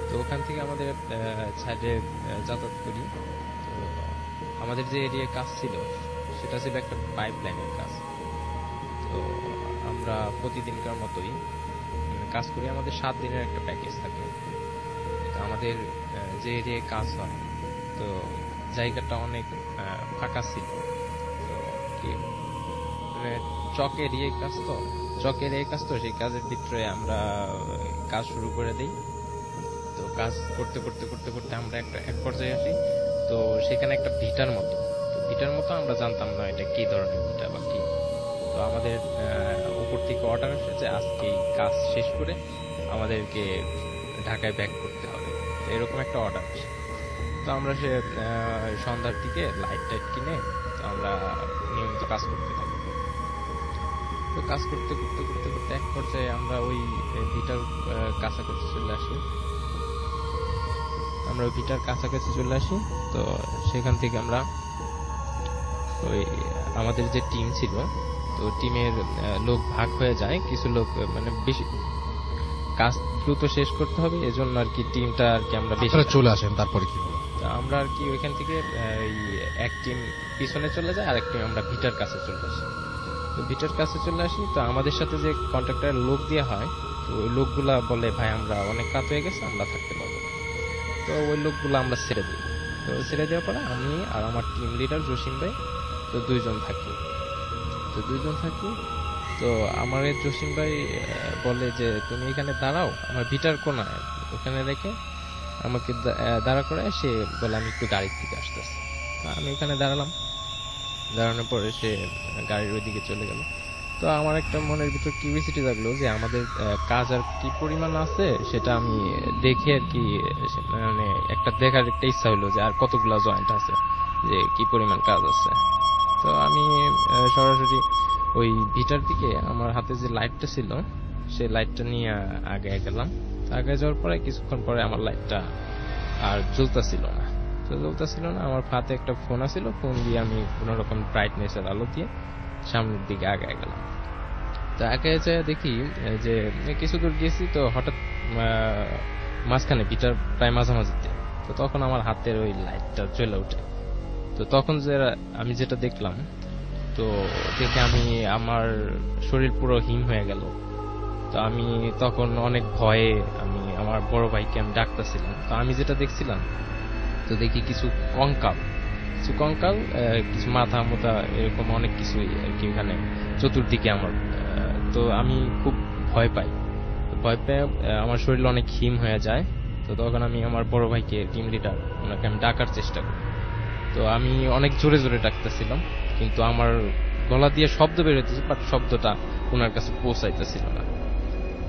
তো ওখান থেকে আমাদের সাইডে যাতায়াত করি। তো আমাদের যে এরিয়ায় কাজ ছিল সেটা ছিল একটা পাইপ লাইনের কাজ। তো আমরা প্রতিদিনকার মতোই কাজ করি। আমাদের 7 দিনের একটা প্যাকেজ থাকে। তো আমাদের যে এরিয়ায় কাজ হয়, তো জায়গাটা অনেক ফাঁকা ছিল। তো মানে চক এরিয়ায় কাজ তো সেই কাজের ভিতরে আমরা কাজ শুরু করে দিই। তো কাজ করতে করতে আমরা এক পর্যায়ে আসি। তো সেখানে একটা ভিটার মতো আমরা জানতাম না এটা কি ধরনের ভিটা বা কি। তো আমাদের উপর থেকে অর্ডার আসে যে আজকে কাজ শেষ করে আমাদেরকে ঢাকায় ব্যাক করতে হবে, এরকম একটা অর্ডার আসে। তো আমরা সে সন্ধ্যার দিকে লাইট কিনে তো আমরা নিয়মিত কাজ করতে থাকি। তো কাজ করতে এক পর্যায়ে আমরা ওই ভিটার কাছাকাছি চলে আসি। তো সেখান থেকে আমরা ওই আমাদের যে টিম ছিল, তো টিমের লোক ভাগ হয়ে যায়। কিছু লোক মানে বেশি কাজ দ্রুত শেষ করতে হবে, এজন্য আর কি টিমটা আর কি আমরা বেশি চলে আসেন। তারপরে কি হলো? আমরা আর কি ওইখান থেকে এক টিম পিছনে চলে যায়, আরেক টিম আমরা ভিটার কাছে চলে আসি। তো ভিটার কাছে চলে আসি, তো আমাদের সাথে যে কন্ট্রাক্টর লোক দেওয়া হয়, তো ওই লোকগুলা বলে ভাই আমরা অনেক রাত হয়ে গেছে, আমরা থাকতে পারবো। তো ওই লোকগুলো আমরা ছেড়ে দিই। তো ছেড়ে দেওয়ার পরে আমি আর আমার টিম লিডার জসিম ভাই তো দুইজন থাকি। তো আমার জসিম ভাই বলে যে তুমি এখানে দাঁড়াও, আমার ভিটার কোনায় ওখানে রেখে আমাকে দাঁড়া করে। সে বলে আমি একটু গাড়ির দিকে আসতেছি। আমি এখানে দাঁড়ানোর পরে সে গাড়ির ওইদিকে চলে গেল। তো আমার একটা মনের ভিতর কিউরিওসিটি লাগলো যে আমাদের কাজ আর কি পরিমাণ আছে সেটা আমি দেখে আর কি, মানে একটা দেখার একটা ইচ্ছা হলো যে আর কতগুলা জয়েন্ট আছে, যে কি পরিমাণ কাজ আছে। তো আমি সরাসরি ওই ভিটার দিকে আমার হাতে যে লাইটটা ছিল সেই লাইটটা নিয়ে আগে গেলাম। আগে যাওয়ার পরে কিছুক্ষণ পরে আমার লাইটটা আর জ্বলতেছিল না। আমার হাতে একটা ফোন আছিল, ফোন দিয়ে আমি কোন রকম ব্রাইটনেসের আলো দিয়ে সামনের দিকে আগে গেলাম। তো আগে যেয়ে দেখি যে কিছু দূর গেছি, তো হঠাৎ মাঝখানে ভিটার প্রায় মাঝামাঝিতে, তো তখন আমার হাতের ওই লাইটটা জ্বলে ওঠে। তো তখন আমি যেটা দেখলাম, তো দেখে আমার শরীর পুরো হিম হয়ে গেল। তো আমি তখন অনেক ভয়ে আমি আমার বড় ভাইকে আমি ডাকতেছিলাম। তো আমি যেটা দেখছিলাম, তো দেখি কিছু কঙ্কাল, কিছু মাথা মোটা এরকম অনেক কিছুই আর কি এখানে চতুর্দিকে আমার। তো আমি খুব ভয় পাই। আমার শরীর অনেক হিম হয়ে যায়। তো তখন আমি আমার বড় ভাইকে, টিম লিডার, ওনাকে আমি ডাকার চেষ্টা করি। তো আমি অনেক জোরে ডাকতেছিলাম, কিন্তু আমার গলা দিয়ে শব্দ বের হইতেছে, বাট শব্দটা ওনার কাছে পৌঁছাইতেছিল না।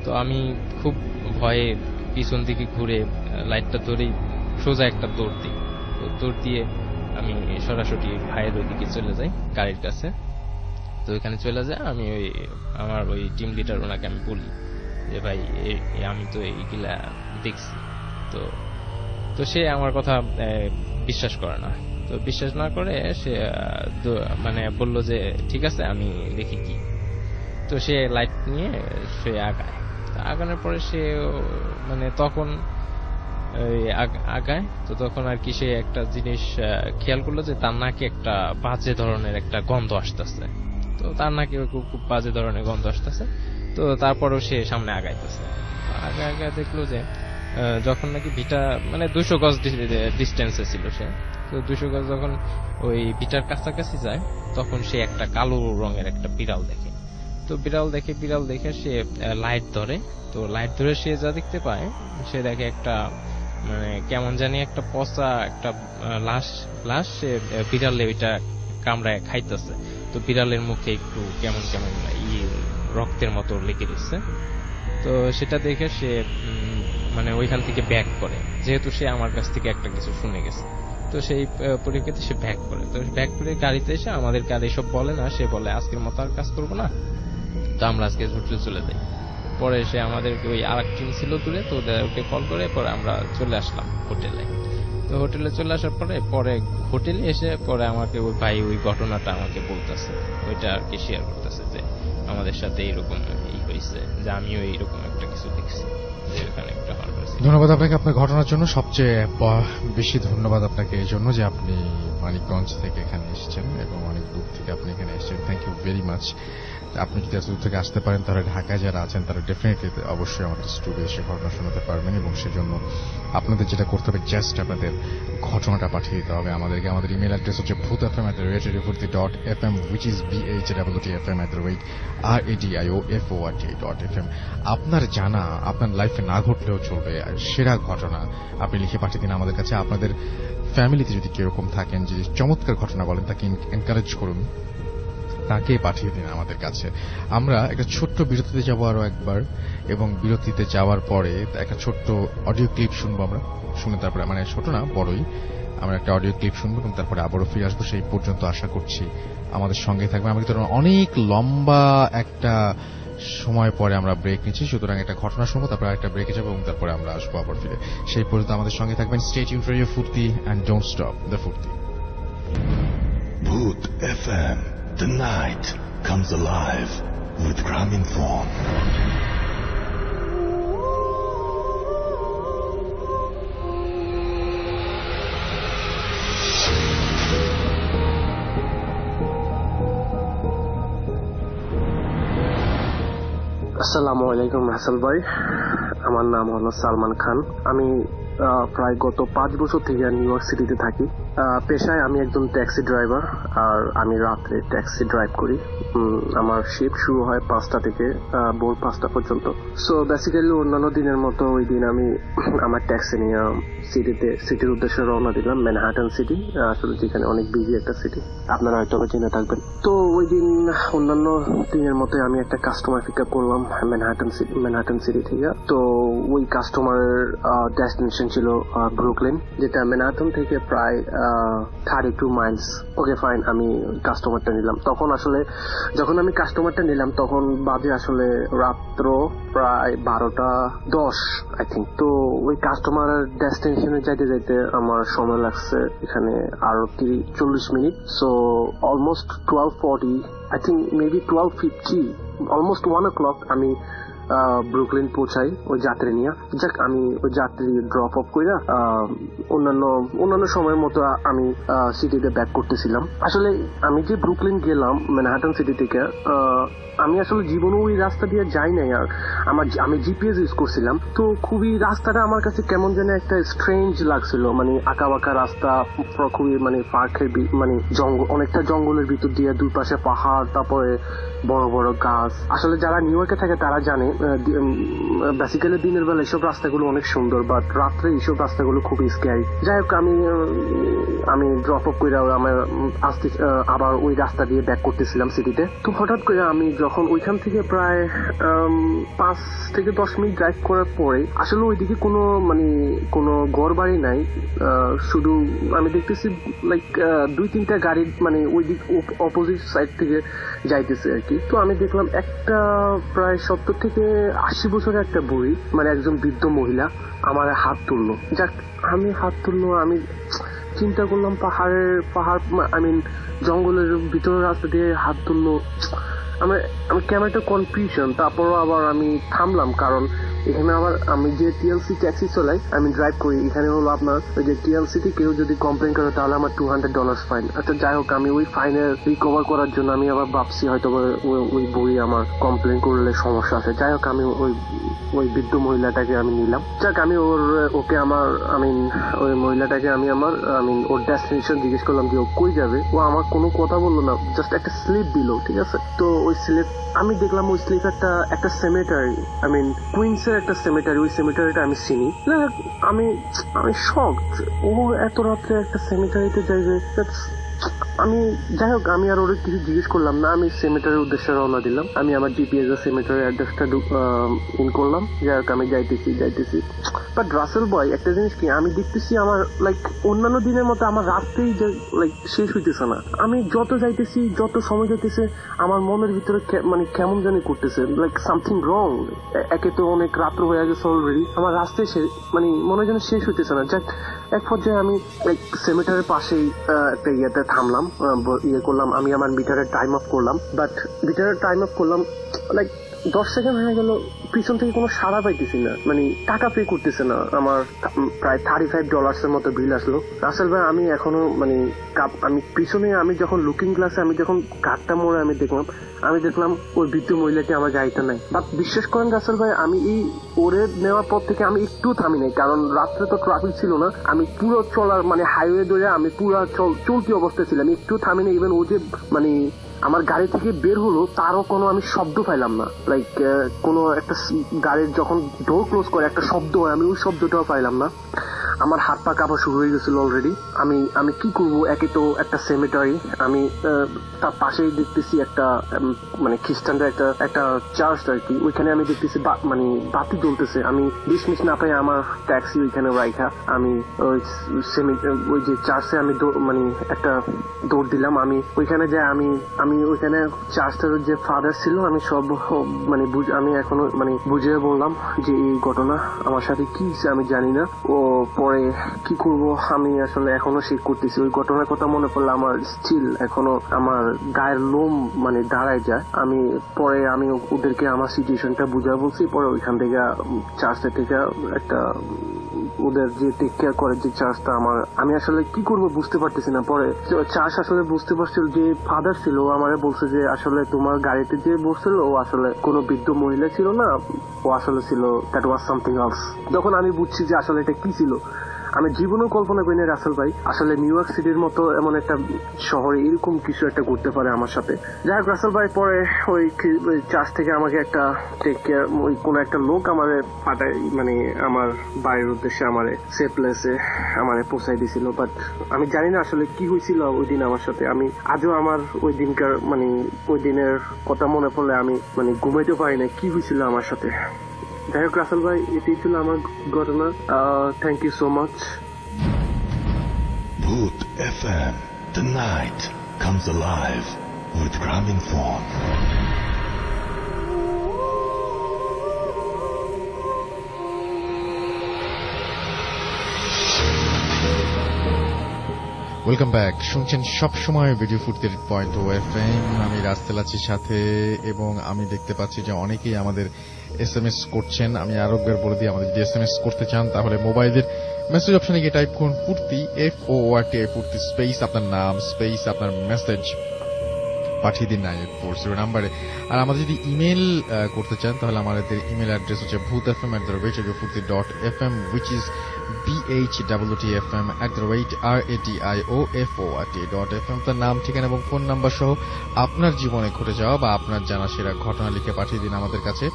তো আমি খুব ভয়ে পিছন দিকে ঘুরে লাইটটা ধরেই সোজা একটা দৌড় দিয়ে আমি সরাসরি ভাইয়ের ওইদিকে চলে যাই, গাড়ির কাছে। তো ওইখানে চলে যায়, আমি আমার ওই টিম লিডার ওনাকে আমি বলি যে ভাই আমি তো এইগুলা দেখছি। তো সে আমার কথা বিশ্বাস করে না। তো বিশ্বাস না করে সে মানে বলল যে ঠিক আছে আমি দেখি কি। তো সে লাইট নিয়ে সে আগানোর পরে সে মানে তখন আগায়। তো তখন আর কি সে একটা জিনিস খেয়াল করলো যে তার নাকে একটা বাজে ধরনের একটা গন্ধ আসতেছে। তো তার নাকে খুব বাজে ধরনের গন্ধ আসতেছে। তো তারপরেও সে সামনে আগাইতেছে। আগে দেখলো যে যখন নাকি ভিটা মানে 200 গজ ডিস্টেন্সে ছিল সে, তো 200 গজ যখন ওই ভিটার কাছাকাছি যায় তখন সে একটা কালো রঙের একটা বিড়াল দেখে। তো বিড়াল দেখে সে লাইট ধরে। তো লাইট ধরে সে যা দেখতে পায়, সে দেখে একটা মানে কেমন জানি একটা পচা একটা লাশ সে বিড়ালে ওইটা কামড়ায় খাইতেছে। তো বিড়ালের মুখে একটু কেমন রক্তের মতো লেগে দিচ্ছে। তো সেটা দেখে সে মানে ওইখান থেকে ব্যাক করে, যেহেতু সে আমার কাছ থেকে একটা কিছু শুনে গেছে। তো সেই পরিপ্রেক্ষিতে সে ব্যাক করে। তো ব্যাক করে গাড়িতে এসে আমাদের কার এসব বলে না, সে বলে আজকের মতো আর কাজ করবো না, তো আমরা আজকে হোটেলে চলে যাই। পরে সে আমাদেরকে ওই আর এক টিম ছিল দূরে, তো ওদেরকে কল করে পরে আমরা চলে আসলাম হোটেলে। তো হোটেলে চলে আসার পরে হোটেলে এসে পরে আমাকে ওই ভাই ওই ঘটনাটা আমাকে বলতেছে, ওইটা আর কি শেয়ার করতেছে যে আমাদের সাথে এইরকম হয়েছে, যে আমিও এইরকম একটা কিছু দেখছি যে ওখানে একটা হওয়ার হয়েছে। ধন্যবাদ আপনাকে আপনার ঘটনার জন্য। সবচেয়ে বেশি ধন্যবাদ আপনাকে এই জন্য যে আপনি মানিকগঞ্জ থেকে এখানে এসেছেন এবং অনেক দূর থেকে আপনি এখানে এসেছেন। Thank you very much. আপনি যদি এত দূর থেকে আসতে পারেন তাহলে ঢাকায় যারা আছেন তারা ডেফিনেটলি অবশ্যই আমাদের স্টুডিও এসে ঘটনা শোনাতে পারবেন, এবং সেজন্য আপনাদের যেটা করতে হবে জাস্ট আপনাদের ঘটনাটা পাঠিয়ে দিতে হবে আমাদেরকে। আমাদের ইমেল অ্যাড্রেস হচ্ছে bhuthfm@radiofurti.fm, which is bhwtfm@radioforti.fm। আপনার জানা, আপনার লাইফে না ঘটলেও চলবে সেরা ঘটনা আপনি লিখে পাঠিয়ে দিন আমাদের কাছে। আপনাদের ফ্যামিলিতে যদি কেরকম থাকেন, যদি চমৎকার ঘটনা বলেন, তাকে এনকারেজ করুন, তাকে পাঠিয়ে দিন আমাদের কাছে। আমরা একটা ছোট্ট বিরতিতে যাবো আরো একবার, এবং বিরতিতে যাওয়ার পরে একটা ছোট্ট অডিও ক্লিপ শুনবো আমরা, শুনে তারপরে মানে ছোট না বড়ই আমরা একটা অডিও ক্লিপ শুনবো এবং তারপরে আবারও ফিরে আসবো। সেই পর্যন্ত আশা করছি আমাদের সঙ্গে থাকবে। আমাদের তো অনেক লম্বা একটা সময় পরে আমরা ব্রেক নিচ্ছি, সুতরাং একটা ঘটনা শুনবো, তারপরে একটা ব্রেকে যাবো এবং তারপরে আমরা আসবো আবার ফিরে। সেই পর্যন্ত আমাদের সঙ্গে থাকবেন। স্টে টিউনড ফর রেডিও ফুর্তি এন্ড ডোন্ট স্টপ দ্য ফুর্তি। Booth FM. The night comes alive with Graminphone. আসসালামু আলাইকুম রাসেল ভাই, আমার নাম হলো সালমান খান। আমি প্রায় গত 5 বছর থেকে নিউ ইয়র্ক সিটিতে থাকি। পেশায় আমি একজন ট্যাক্সি ড্রাইভার, আর আমি রাত্রে ট্যাক্সি ড্রাইভ করি। আমার শিফট শুরু হয় 5টা থেকে ভোর 5টা পর্যন্ত। সো বেসিক্যালি অন্যান্য দিনের মতো ওই দিন আমি আমার ট্যাক্সি নিয়ে সিটির উদ্দেশ্যে রওনা দিলাম, ম্যানহাটন সিটি, আসলে যেখানে অনেক বিজি একটা সিটি, আপনারা হয়তো জেনে থাকবেন। তো ওই দিন অন্যান্য দিনের মতো আমি একটা কাস্টমার পিক আপ করলাম ম্যানহাটন সিটি থেকে। তো ওই কাস্টমার ডেস্টিনেশন ছিল ব্রুকলিন, যেটা ম্যানহাটন থেকে প্রায় 32 মাইলস। ওকে ফাইন, আমি কাস্টমারটা নিলাম। তখন আসলে যখন আমি কাস্টমারটা নিলাম তখন বাজে আসলে রাত্র প্রায় 12:10 আই থিঙ্ক। তো ওই কাস্টমার ডেস্টিনেশনে যাইতে যাইতে আমার সময় লাগছে এখানে আরো 40 minute. So almost 12:40 I think, maybe 12:50, almost 1 o'clock আমি ব্রুকলিন পৌঁছাই ওই যাত্রী নিয়ে। যাক, আমি ওই যাত্রী ড্রপ অফ করে অন্যান্য সময়ের মতো আমি সিটিতে ব্যাক করতেছিলাম। আসলে আমি যে ব্রুকলিন গেলাম ম্যানহাটন সিটি থেকে, আমি আসলে জীবনে ওই রাস্তা দিয়ে যাই নাই। আর আমি জিপিএস ইউজ করছিলাম, তো খুবই রাস্তাটা আমার কাছে কেমন যেন একটা স্ট্রেঞ্জ লাগছিল, মানে আঁকা বাঁকা রাস্তা, খুবই মানে পার্কের মানে জঙ্গল, অনেকটা জঙ্গলের ভিতর দিয়ে, দুই পাশে পাহাড়, তারপরে বড় বড় গাছ। আসলে যারা নিউ ইয়র্কে থাকে তারা জানে বেসিক্যালি দিনের বেলা এইসব রাস্তাগুলো অনেক সুন্দর, বাট রাত্রে এইসব রাস্তাগুলো খুবই স্ক্যারি। যাই হোক, আমি ড্রপ আপ করে আমার আবার ওই রাস্তা দিয়ে ব্যাক করতেছিলাম সিটিতে। তো হঠাৎ করে আমি যখন ওইখান থেকে প্রায় 5 থেকে 10 মিনিট ড্রাইভ করার পরে আসলে ওইদিকে কোনো ঘর বাড়ি নাই, শুধু আমি দেখতেছি লাইক 2-3টা গাড়ি মানে ওই দিক অপোজিট সাইড থেকে যাইতেছে আর কি। তো আমি দেখলাম একটা প্রায় 70 থেকে 80 বছরের একটা বুড়ি, মানে একজন বৃদ্ধ মহিলা আমার হাত তুললো। যাক, আমি হাত তুললো, আমি চিন্তা করলাম পাহাড় জঙ্গলের ভিতরের রাস্তা দিয়ে হাত তুললো। আমি কেমন একটা কনফিউশন। তারপরও আবার আমি থামলাম, কারণ এখানে আবার আমি যে টিএলসি ট্যাক্সি চলাই, আমি ড্রাইভ করি, এখানে হলো আপনার ওই যে টিএলসিতে কেউ যদি কমপ্লেন করে তাহলে আমার $200 ফাইন। আচ্ছা যাই হোক, আমি ওই ফাইনের রিকভার করার জন্য আমি আবার ভাবছি হয়তো ওই বই আমার কমপ্লেন করলে সমস্যা আছে। যাই হোক, আমি ওই বৃদ্ধ মহিলাটাকে আমি নিলাম। যাক, আমি ওকে আমার ওই মহিলাটাকে আমি ওর ডেস্টিনেশন জিজ্ঞেস করলাম যে ও কই যাবে। ও আমার কোনো কথা বললো না, জাস্ট একটা স্লিপ দিল, ঠিক আছে। তো ওই স্লিপ আমি দেখলাম, ওই স্লিপ একটা সেমেটারি, কুইন্স এর একটা সেমেটারি, ওই সেমেটারিটা আমি চিনি। আমি শক, ও এত রাত্রে একটা সেমেটারিতে যাইবে। আমি যাই হোক, আমি আর ওর কিছু জিজ্ঞেস করলাম না, আমি সেমেটারির উদ্দেশ্যে রওনা দিলাম। আমি আমার জিপিএস এর সেমেটারি অ্যাড্রেসটা ইন করলাম। যাই হোক, আমি যাইতেছি। বাট রাসেল বয়, একটা জিনিস কি, আমি দেখতেছি আমার অন্যান্য দিনের মতো আমার রাত্রেই শেষ হইতেছে না। আমি যত যাইতেছি, যত সময় যাইতেছে, আমার মনের ভিতরে কেমন জানি করতেছে, সামথিং রং। একে তো অনেক রাত্র হয়ে গেছে অলরেডি, আমার রাস্তায় মনে যেন শেষ হইতেছে না। যাক, এক পর্যায়ে আমি সেমেটারের পাশেই একটা ইয়েতে থামলাম, করলাম, আমি আমার মিটারের টাইম অফ করলাম। বাট মিটারের টাইম অফ করলাম 10 সেকেন্ড হয়ে গেল, পিছন থেকে কোনো সাড়া পাইতেছি না, টাকা পে করতেছে না। আমার প্রায় $35 মতো বিল আসলো। রাসেল ভাই, আমি এখনো আমি পিছনে, আমি যখন লুকিং গ্লাসে, আমি যখন গাড়টা মোড়ে আমি দেখলাম ওই বৃদ্ধ মহিলাটি আমার গাড়িটা নাই। বাট বিশ্বাস করেন রাসেল ভাই, আমি এই ওরে নেওয়ার পর থেকে আমি একটু থামি নাই, কারণ রাত্রে তো ট্রাফিক ছিল না। আমি পুরো চলার হাইওয়ে ধরে আমি পুরো চলতি অবস্থায় ছিলাম, একটু থামি নাই। ইভেন ও যে আমার গাড়ি থেকে বের হলো, তারও কোনো আমি শব্দ পাইলাম না। কোনো একটা গাড়ির যখন ডোর ক্লোজ করে একটা শব্দ হয়, আমি ওই শব্দটাও পাইলাম না। আমার হাত পা কাঁপা শুরু হয়ে গেছিল অলরেডি। আমি কি করব, একে তো একটা সেমেটারি, আমি তার পাশেই দেখতেছি একটা খ্রিস্টানরা একটা চার্চ আর কি, ওইখানে আমি দেখতেছি বাতি জ্বলতেছে। আমি ডিসমিস না পাই আমার ট্যাক্সি ওইখানে রাইখা আমি ওই যে চার্চে আমি একটা দৌড় দিলাম। আমি ওইখানে যাই, আমি ওইখানে চার্চের যে ফাদার ছিল, আমি সব আমি এখনো বুঝিয়ে বললাম যে এই ঘটনা আমার সাথে কি আমি জানি না। ও পরে কি করব, আমি আসলে এখনো শেখ করতেছি। ওই ঘটনার কথা মনে পড়লে আমার স্টিল এখনো আমার গায়ের লোম দাঁড়ায় যায়। আমি ওদেরকে আমার সিচুয়েশনটা বুঝা বলছি। পরে ওইখান থেকে চার্চের থেকে একটা ওদের যে টেক কেয়ার করে যে চার্চটা, আমি আসলে কি করব বুঝতে পারতেছি না। পরে চার্চ আসলে বুঝতে পারছিল, যে ফাদার ছিল ও আমারে বলছে যে আসলে তোমার গাড়িতে যে বসছিল ও আসলে কোনো বৃদ্ধ মহিলা ছিল না, ও আসলে ছিল দ্যাট ওয়াজ সামথিং এলস। যখন আমি বুঝছি যে আসলে এটা কি ছিল, আমি জীবনেও কল্পনা করি না রাসেল ভাই আসলে নিউ ইয়র্ক সিটির মতো এমন একটা শহরে এরকম কিছু একটা করতে পারে আমার সাথে। যাই হোক রাসেল ভাই, পরে ওই চার্চ থেকে আমাকে একটা টেক কেয়ার ওই কোনো একটা লোক আমারে পাঠায়, আমার বাড়ির উদ্দেশ্যে আমারে সেফ প্লেসে আমারে পৌঁছাই দিছিল। বাট আমি জানি না আসলে কি হয়েছিল ওই দিন আমার সাথে। আমি আজও আমার ওই দিনকার ওই দিনের কথা মনে পড়লে আমি ঘুমাইতে পারি না, কি হয়েছিল আমার সাথে। যাই হোক রাসেল ভাই, এটাই ছিল আমার ঘটনা। Thank you so much. Bhoot FM, the night comes alive with Graminphone. Welcome back. শুনছেন সবসময় ভিডিও ফুটের .FM। আমি রাস্তেল আছি সাথে, এবং আমি দেখতে পাচ্ছি যে অনেকেই আমাদের SMS করছেন। আমি আরো একবার বলে দিই, আমাদের যদি SMS করতে চান তাহলে মোবাইলের মেসেজ অপশনে গিয়ে টাইপ করুন ফুর্তি, FORT, ফুর্তি স্পেস আপনার নাম স্পেস আপনার মেসেজ পাঠিয়ে দিন 9840 নাম্বারে। আর আমাদের যদি ইমেল করতে চান তাহলে আমাদের ইমেল অ্যাড্রেস হচ্ছে bhootfm@radiofurti.fm, which is BHWTFM@radiofurt.fm। তার নাম, ঠিকানা এবং ফোন নাম্বার সহ আপনার জীবনে ঘটে যাওয়া বা আপনার জানা সেরা ঘটনা লিখে পাঠিয়ে দিন আমাদের কাছে।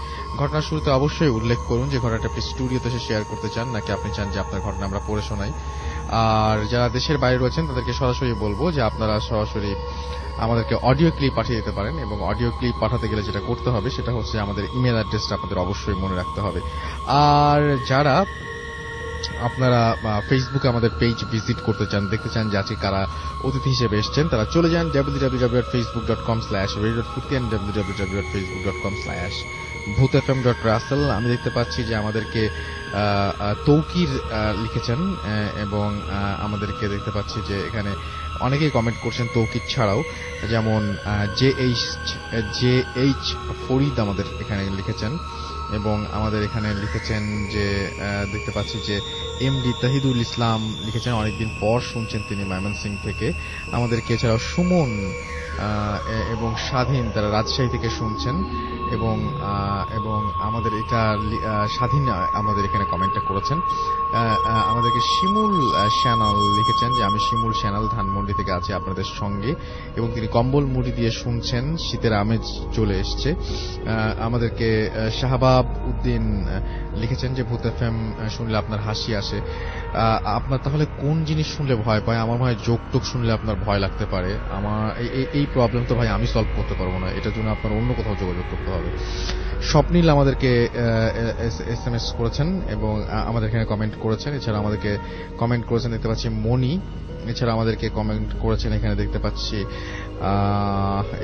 ঘটনার শুরুতে অবশ্যই উল্লেখ করুন যে ঘটনাটা আপনি স্টুডিওতে এসে শেয়ার করতে চান, নাকি আপনি চান যে আপনার ঘটনা আমরা পড়ে শোনাই। আর যারা দেশের বাইরে রয়েছেন তাদেরকে সরাসরি বলবো যে আপনারা সরাসরি আমাদেরকে অডিও ক্লিপ পাঠিয়ে দিতে পারেন, এবং অডিও ক্লিপ পাঠাতে গেলে যেটা করতে হবে সেটা হচ্ছে আমাদের ইমেল অ্যাড্রেসটা আপনাদের অবশ্যই মনে রাখতে হবে। আর যারা আপনারা ফেসবুকে আমাদের পেজ ভিজিট করতে চান, দেখতে চান যে আজকে কারা অতিথি হিসেবে এসছেন, তারা চলে যান www.facebook.com/radio.furti and www.facebook.com/bhootfm.russell। আমি দেখতে পাচ্ছি যে আমাদেরকে তৌকির লিখেছেন, এবং আমাদেরকে দেখতে পাচ্ছি যে এখানে অনেকেই কমেন্ট করছেন তৌকির ছাড়াও, যেমন JH ফরিদ আমাদের এখানে লিখেছেন। এবং আমাদের এখানে লিখেছেন যে দেখতে পাচ্ছি যে এমডি তাহিদুল ইসলাম লিখেছেন অনেকদিন পর শুনছেন তিনি ময়মনসিং থেকে আমাদেরকে। এছাড়াও সুমন এবং স্বাধীন তারা রাজশাহী থেকে শুনছেন এবং আমাদের এটা স্বাধীন আমাদের এখানে কমেন্টটা করেছেন। আমাদেরকে শিমুল শ্যানল লিখেছেন যে আমি শিমুল শ্যানল ধানমন্ডি থেকে আছি আপনাদের সঙ্গে এবং তিনি কম্বল মুড়ি দিয়ে শুনছেন, শীতের আমেজ চলে এসছে। আমাদেরকে শাহবাব উদ্দিন লিখেছেন যে ভূত এফএম শুনলে আপনার হাসি আসে। আপনার তাহলে কোন জিনিস শুনলে ভয় পায়? আমার মনে হয় যোগ শুনলে আপনার ভয় লাগতে পারে। আমার এই প্রবলেম তো ভাই আমি সলভ করতে পারবো না, এটার জন্য আপনার অন্য কোথাও যোগাযোগ করতে হবে। স্বপ্নীল আমাদেরকে SMS করেছেন এবং আমাদের এখানে কমেন্ট করেছেন। এছাড়া আমাদেরকে কমেন্ট করেছেন দেখতে পাচ্ছি মনি। এছাড়া আমাদেরকে কমেন্ট করেছেন এখানে দেখতে পাচ্ছি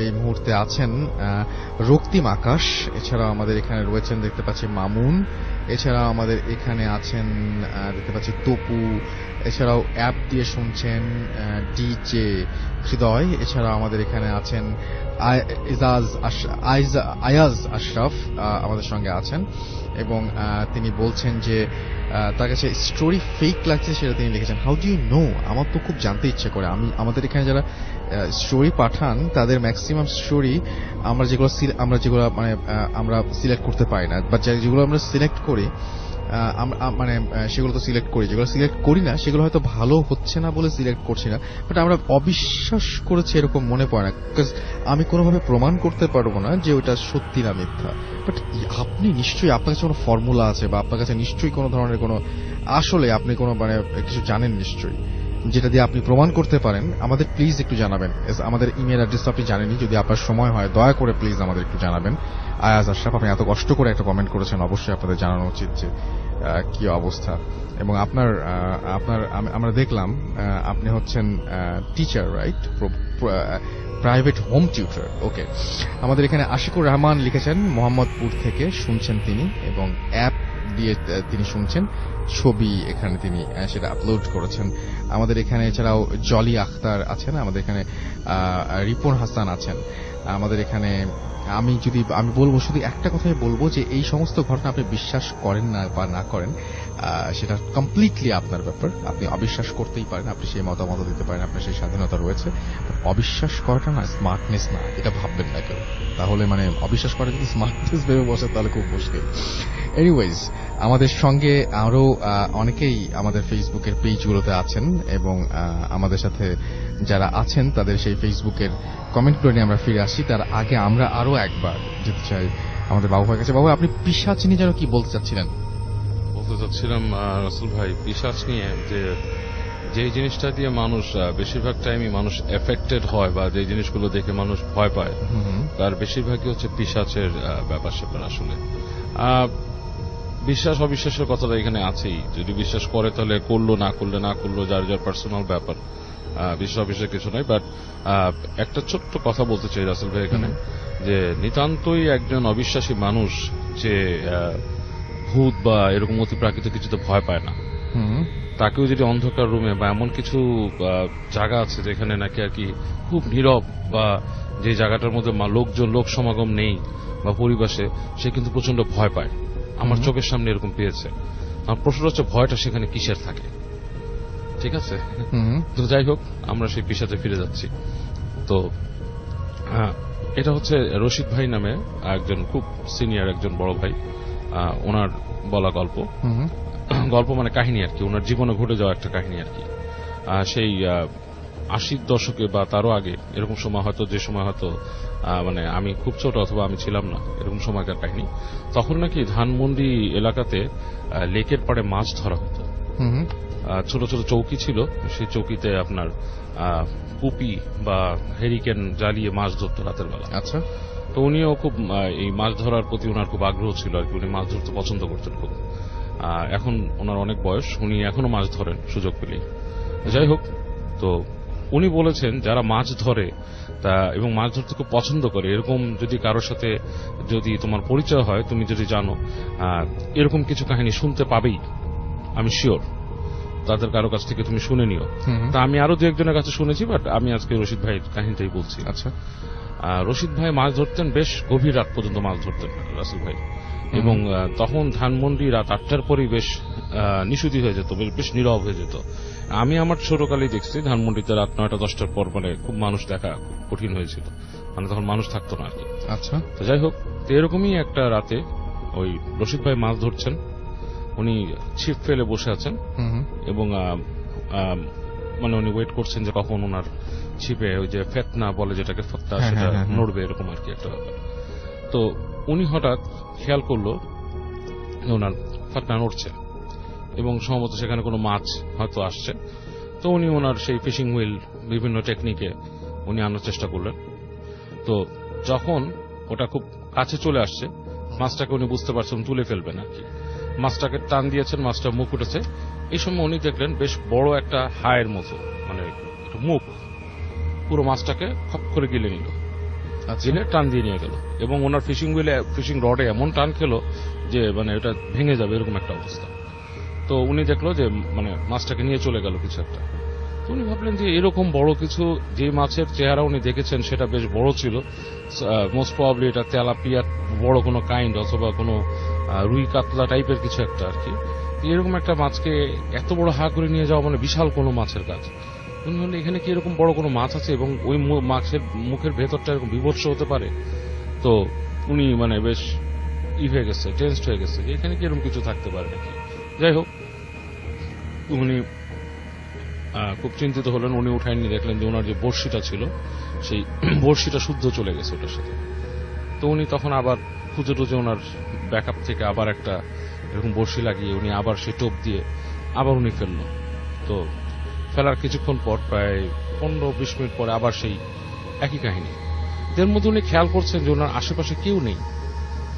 এই মুহূর্তে আছেন রক্তিম আকাশ। এছাড়া আমাদের এখানে রয়েছেন দেখতে পাচ্ছি মামুন। এছাড়া আমাদের এখানে আছেন দেখতে পাচ্ছি তপু। এছাড়াও অ্যাপ দিয়ে শুনছেন ডিজে হৃদয়। এছাড়া আমাদের এখানে আছেন আয়াজ আশরাফ আমাদের সঙ্গে আছেন এবং তিনি বলছেন যে তার কাছে স্টোরি ফেক লাগছে সেটা তিনি লিখেছেন। How do you know? আমার তো খুব জানতে ইচ্ছে করে। আমাদের এখানে যারা স্টোরি পাঠান তাদের ম্যাক্সিমাম স্টোরি আমরা যেগুলো মানে আমরা সিলেক্ট করতে পারি না, বা যেগুলো আমরা সিলেক্ট করি মানে সেগুলো তো সিলেক্ট করি, যেগুলো সিলেক্ট করি না সেগুলো হয়তো ভালো হচ্ছে না বলে সিলেক্ট করছি না, বাট আমরা অবিশ্বাস করেছি এরকম মনে পড়ে না, বিকজ আমি কোনোভাবে প্রমাণ করতে পারবো না যে ওটা সত্যি না মিথ্যা। বাট আপনি নিশ্চয়ই, আপনার কাছে কোনো ফর্মুলা আছে বা আপনার কাছে নিশ্চয়ই কোনো ধরনের কোনো আসলে আপনি কোনো মানে কিছু জানেন নিশ্চয়ই, যেটা দিয়ে আপনি প্রমাণ করতে পারেন। আমাদের প্লিজ একটু জানাবেন। আমাদের ইমেল অ্যাড্রেস আপনি জানেনই, যদি আপনার সময় হয় দয়া করে প্লিজ আমাদের একটু জানাবেন। আয়াজ আশরাফ, আপনি এত কষ্ট করে একটা কমেন্ট করেছেন, অবশ্যই আপনাদের জানানো উচিত যে কি অবস্থা। এবং আমরা দেখলাম আপনি হচ্ছেন teacher, right? Private home tutor. Okay, আমাদের এখানে আশিকুর রহমান লিখেছেন মোহাম্মদপুর থেকে শুনছেন তিনি এবং অ্যাপ দিয়ে তিনি শুনছেন, ছবি এখানে তিনি সেটা আপলোড করেছেন। আমাদের এখানে এছাড়াও জলি আখতার আছেন, আমাদের এখানে রিপন হাসান আছেন। আমাদের এখানে আমি বলবো শুধু একটা কথাই বলবো যে এই সমস্ত ঘটনা আপনি বিশ্বাস করেন না বা না করেন সেটা কমপ্লিটলি আপনার ব্যাপার। আপনি অবিশ্বাস করতেই পারেন, আপনি সেই মতামত দিতে পারেন, আপনার সেই স্বাধীনতা রয়েছে। অবিশ্বাস করাটা না স্মার্টনেস না, এটা ভাববেন না কেউ। তাহলে মানে অবিশ্বাস করা যদি স্মার্টনেস ভেবে বসে তাহলে খুব মুশকিল। এনিওয়েজ, আমাদের সঙ্গে আরো অনেকেই আমাদের ফেসবুকের পেজগুলোতে আছেন এবং আমাদের সাথে যারা আছেন তাদের সেই ফেসবুকের কমেন্টগুলো নিয়ে আমরা ফিরে আসছি। তার আগে আমরা আরো একবার যেতে চাই আমাদের বাবু ভাইয়ের কাছে। বাবু, আপনি পিশাচ নিয়ে যেন কি বলতে চাচ্ছিলেন? বলতে চাচ্ছিলাম রাসেল ভাই, পিশাচ নিয়ে যে জিনিসটা দিয়ে মানুষ বেশিরভাগ টাইমই মানুষ এফেক্টেড হয় বা যে জিনিসগুলো দেখে মানুষ ভয় পায়, তার বেশিরভাগই হচ্ছে পিশাচের ব্যাপার স্যাপার। আসলে বিশ্বাস অবিশ্বাসের কথাটা এখানে আছেই। যদি বিশ্বাস করে তাহলে করলো, না করলো যার যার পার্সোনাল ব্যাপার, বিশ্বাস অবিশ্বাসের কিছু নয়। বাট একটা ছোট্ট কথা বলতে চাই রাসেল ভাই এখানে, যে নিতান্তই একজন অবিশ্বাসী মানুষ যে ভূত বা এরকম অতি প্রাকৃতিক কিছুতে ভয় পায় না, তাকেও যদি অন্ধকার রুমে বা এমন কিছু জায়গা আছে যেখানে নাকি আর কি খুব নীরব বা যে জায়গাটার মধ্যে লোক সমাগম নেই বা পরিবেশে, সে কিন্তু প্রচন্ড ভয় পায়। আমার চোখের সামনে এরকম পেয়েছে। আমার প্রশ্ন হচ্ছে ভয়টা সেখানে কিসের থাকে? ঠিক আছে, তো যাই হোক, আমরা সেই পেশাতে ফিরে যাচ্ছি। তো এটা হচ্ছে রশিদ ভাই নামে একজন খুব সিনিয়র একজন বড় ভাই, ওনার বলা গল্প মানে কাহিনী আর কি, ওনার জীবনে ঘটে যাওয়া একটা কাহিনী আর কি। সেই 80-র দশকে বা তারও আগে এরকম সময় হয়তো, যে সময় হয়তো মানে আমি খুব ছোট অথবা আমি ছিলাম না, এরকম সময়কার কাহিনী। তখন নাকি ধানমন্ডি এলাকাতে লেকের পাড়ে মাছ ধরা হতো। ছোট ছোট চৌকি ছিল, সেই চৌকিতে আপনার কুপি বা হেরিকেন জ্বালিয়ে মাছ ধরতো রাতের বেলা। আচ্ছা, তো উনিও খুব এই মাছ ধরার প্রতি ওনার খুব আগ্রহ ছিল আর কি, উনি মাছ ধরতে পছন্দ করতেন খুব। এখন ওনার অনেক বয়স, উনি এখনো মাছ ধরেন সুযোগ পেলেই। যাই হোক, তো উনি বলেছেন যারা মাছ ধরে এবং মাছ ধরতে খুব পছন্দ করে, এরকম যদি কারোর সাথে যদি তোমার পরিচয় হয়, তুমি যদি জানো, এরকম কিছু কাহিনী শুনতে পাবেই, আমি শিওর। তাদের কারো কাছ থেকে তুমি শুনে নিও। তা আমি আরো দু একজনের কাছে শুনেছি, বাট আমি আজকে রশিদ ভাইয়ের কাহিনীটাই বলছি। আচ্ছা, রশিদ ভাই মাছ ধরতেন, বেশ গভীর রাত পর্যন্ত মাছ ধরতেন রাসেল ভাই। এবং তখন ধানমন্ডি রাত 8টার পরেই বেশ নিশুতি হয়ে যেত, বেশ নীরব হয়ে যেত। আমি আমার ছোটকালেই দেখছি ধানমন্ডিতে রাত 9টা 10টার পর মানে খুব মানুষ দেখা খুব কঠিন হয়েছিল, মানে তখন মানুষ থাকতো না আর কি। আচ্ছা, তো যাই হোক, তো এরকমই একটা রাতে ওই রশিদ ভাই মাছ ধরছেন, উনি ছিপ ফেলে বসে আছেন এবং মানে উনি ওয়েট করছেন যে কখন ওনার ছিপে ওই যে ফেতনা বলে যেটাকে ফত্তা সেটা নড়বে, এরকম আর কি একটা ব্যাপার। তো উনি হঠাৎ খেয়াল করলো ওনার ফেতনা নড়ছে এবং সম্ভবত সেখানে কোনো মাছ হয়তো আসছে। তো উনি ওনার সেই ফিশিং হুইল বিভিন্ন টেকনিকে উনি আনার চেষ্টা করলেন। তো যখন ওটা খুব কাছে চলে আসছে, মাছটাকে উনি বুঝতে পারছেন তুলে ফেলবেন আর কি। মাছটাকে টান দিয়েছেন, মাছটা মুখ উঠেছে। এই সময় উনি দেখলেন বেশ বড় একটা হায়ের মতো, মানে একটা মুখ পুরো মাছটাকে খপ করে গিলে নিল, গিলে টান দিয়ে নিয়ে গেল এবং ওনার ফিশিং হুইলে ফিশিং রডে এমন টান খেলো যে মানে এটা ভেঙে যাবে এরকম একটা অবস্থা। তো উনি দেখলো যে মানে মাছটাকে নিয়ে চলে গেল কিছু একটা। তো উনি ভাবলেন যে এরকম বড় কিছু, যে মাছের চেহারা উনি দেখেছেন সেটা বেশ বড় ছিল, মোস্ট প্রবাবলি এটা তেলাপিয়া বড় কোনো কাইন্ড অথবা কোনো রুই কাতলা টাইপের কিছু একটা আর কি। এরকম একটা মাছকে এত বড় হা করে নিয়ে যাওয়া মানে বিশাল কোনো মাছের কাজ। উনি বললেন এখানে কি এরকম বড় কোনো মাছ আছে এবং ওই মাছের মুখের ভেতরটা এরকম বিভৎস হতে পারে। তো উনি মানে বেশ হয়ে গেছে, টেন্সড হয়ে গেছে যে এখানে কি এরকম কিছু থাকতে পারে নাকি। যাই হোক, উনি খুব চিন্তিত হলেন। উনি উঠায় নিয়ে দেখলেন যে ওনার যে বড়শিটা ছিল সেই বড়শিটা শুদ্ধ চলে গেছে ওটার সাথে। তো উনি তখন আবার খুঁজে টুজে ওনার ব্যাকআপ থেকে আবার একটা এরকম বড়শি লাগিয়ে উনি আবার সেই টোপ দিয়ে আবার উনি ফেললো। তো ফেলার কিছুক্ষণ পর প্রায় 15-20 মিনিট পরে আবার সেই একই কাহিনী। এর মধ্যে উনি খেয়াল করছেন যে ওনার আশেপাশে কেউ নেই,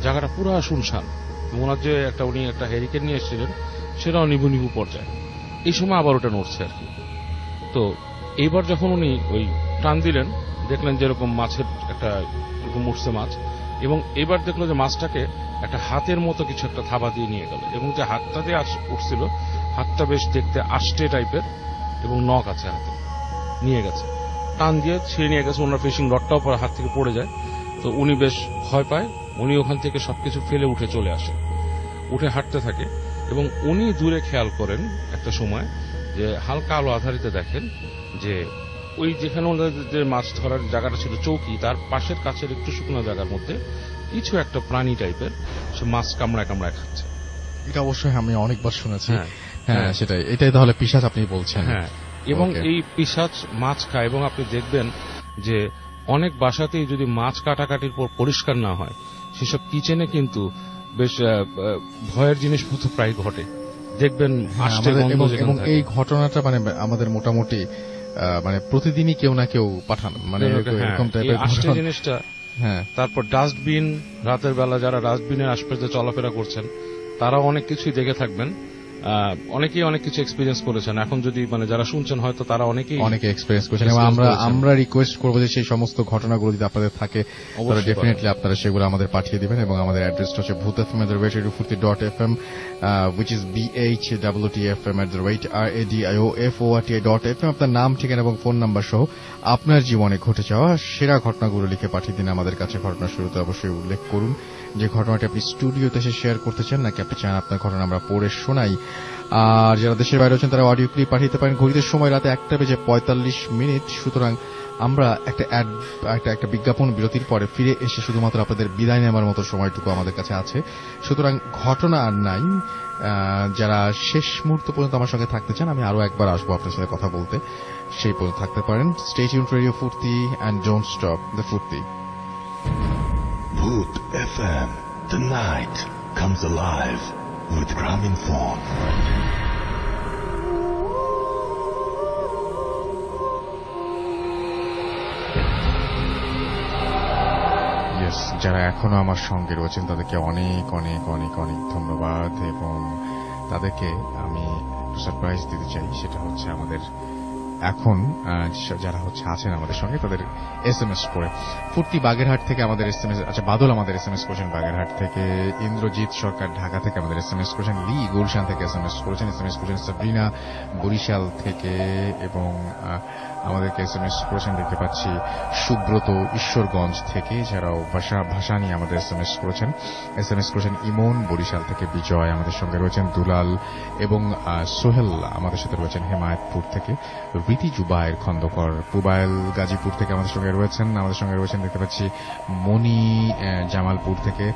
জায়গাটা পুরো শুনশান। ওনার যে উনি একটা হেরিকেন নিয়ে এসেছিলেন সেটাও নিভু নিভু পর্যায়ে। এই সময় আবার ওটা নড়ছে আর কি। তো এইবার যখন উনি ওই টান দিলেন, দেখলেন যে এরকম মাছের একটা এরকম উঠছে মাছ, এবং এবার দেখলো যে মাছটাকে একটা হাতের মতো কিছু একটা থাবা দিয়ে নিয়ে গেল এবং যে হাতটা দিয়ে উঠছিল হাতটা বেশ দেখতে আষ্টে টাইপের এবং নখ আছে হাতে, নিয়ে গেছে টান দিয়ে ছিঁড়ে নিয়ে গেছে। ওনার ফিশিং রডটাও পরে হাত থেকে পড়ে যায়। তো উনি বেশ ভয় পায়, উনি ওখান থেকে সবকিছু ফেলে উঠে চলে আসে, উঠে হাঁটতে থাকে এবং উনি দূরে খেয়াল করেন একটা সময় যে হালকা আলো আধারিতে দেখেন যে ওই যেখানে ওনাদের যে মাছ ধরার জায়গাটা ছিল চৌকি, তার পাশের কাছের একটু শুকনো জায়গার মধ্যে কিছু একটা প্রাণী টাইপের সে মাছ কামড়ায় কামড়ায় খাচ্ছে। এটা অবশ্যই আমি অনেকবার শুনেছি। হ্যাঁ, এটাই তাহলে পিশাচ আপনি বলছেন। হ্যাঁ, এবং এই পিশাচ মাছ খায় এবং আপনি দেখবেন যে অনেক বাসাতেই যদি মাছ কাটাকাটির পর পরিষ্কার না হয় সেসব কিচেনে কিন্তু বেশ ভয়ের জিনিসপত্র প্রায় ঘটে, দেখবেন। এবং এই ঘটনাটা মানে আমাদের মোটামুটি মানে প্রতিদিনই কেউ না কেউ পাঠান, মানে এরকম টাইপের জিনিসটা। হ্যাঁ, তারপর ডাস্টবিন, রাতের বেলা যারা ডাস্টবিনের আশপাশে চলাফেরা করছেন তারাও অনেক কিছুই দেখে থাকবেন। অনেকেই অনেক কিছু এক্সপিরিয়েন্স করেছেন। এখন যদি মানে যারা শুনছেন হয়তো তারা অনেকে এক্সপিরিয়েন্স করেছেন এবং আমরা রিকোয়েস্ট করবো যে সেই সমস্ত ঘটনাগুলো যদি আপনাদের থাকে তাহলে ডেফিনেটলি আপনারা সেগুলো আমাদের পাঠিয়ে দিবেন। এবং আমাদের অ্যাড্রেসটা হচ্ছে bhutfm@radio40.fm, which is BHWTFM@radioFORTI.fm। আপনার নাম, ঠিকানা এবং ফোন নাম্বার সহ আপনার জীবনে ঘটে যাওয়া সেরা ঘটনাগুলো লিখে পাঠিয়ে দিন আমাদের কাছে। ঘটনার শুরুতে অবশ্যই উল্লেখ করুন যে ঘটনাটি আপনি স্টুডিওতে এসে শেয়ার করতে চান নাকি আপনি চান আপনার ঘটনা আমরা পড়ে শোনাই। আর যারা দেশের বাইরে আছেন তারা অডিও ক্লিপ পাঠাতে পারেন। ঘড়িতে সময় রাতে 1:45। সুতরাং আমরা একটা বিজ্ঞাপন বিরতির পরে ফিরে এসে শুধুমাত্র আপনাদের বিদায় নেওয়ার মতো সময়টুকু আমাদের কাছে আছে। সুতরাং ঘটনা আর নাই। যারা শেষ মুহূর্ত পর্যন্ত আমার সঙ্গে থাকতে চান, আমি আরো একবার আসবো আপনার সাথে কথা বলতে, সেই পর্যন্ত থাকতে পারেন। স্টে টিউনড রেডিও ফুর্তি and don't stop the Foorti. Bhoot FM, the night comes alive with Graminphone. যারা এখনো আমার সঙ্গে রয়েছেন তাদেরকে অনেক অনেক অনেক অনেক ধন্যবাদ এবং তাদেরকে আমি সারপ্রাইজ দিতে চাই। সেটা হচ্ছে আমাদের এখন যারা আছেন আমাদের সঙ্গে তাদের SMS করে। ফুর্তি বাগেরহাট থেকে আমাদের SMS, আচ্ছা বাদল আমাদের SMS করেছেন বাগেরহাট থেকে, ইন্দ্রজিৎ সরকার ঢাকা থেকে আমাদের SMS করেছেন, লি গুলশান থেকে SMS করেছেন, সাবরিনা বরিশাল থেকে, এবং আমাদেরকে SMS করেছেন দেখতে পাচ্ছি সুব্রত ঈশ্বরগঞ্জ থেকে, এছাড়াও ভাষা নিয়ে আমাদের SMS করেছেন ইমন বরিশাল থেকে, বিজয় আমাদের সঙ্গে রয়েছেন, দুলাল এবং সোহেল আমাদের সাথে রয়েছেন হেমায়তপুর থেকে, রীতি জুবায়ের খন্দকর পুবাইল গাজীপুর থেকে আমাদের সঙ্গে রয়েছেন দেখতে পাচ্ছি, মনি জামালপুর থেকে,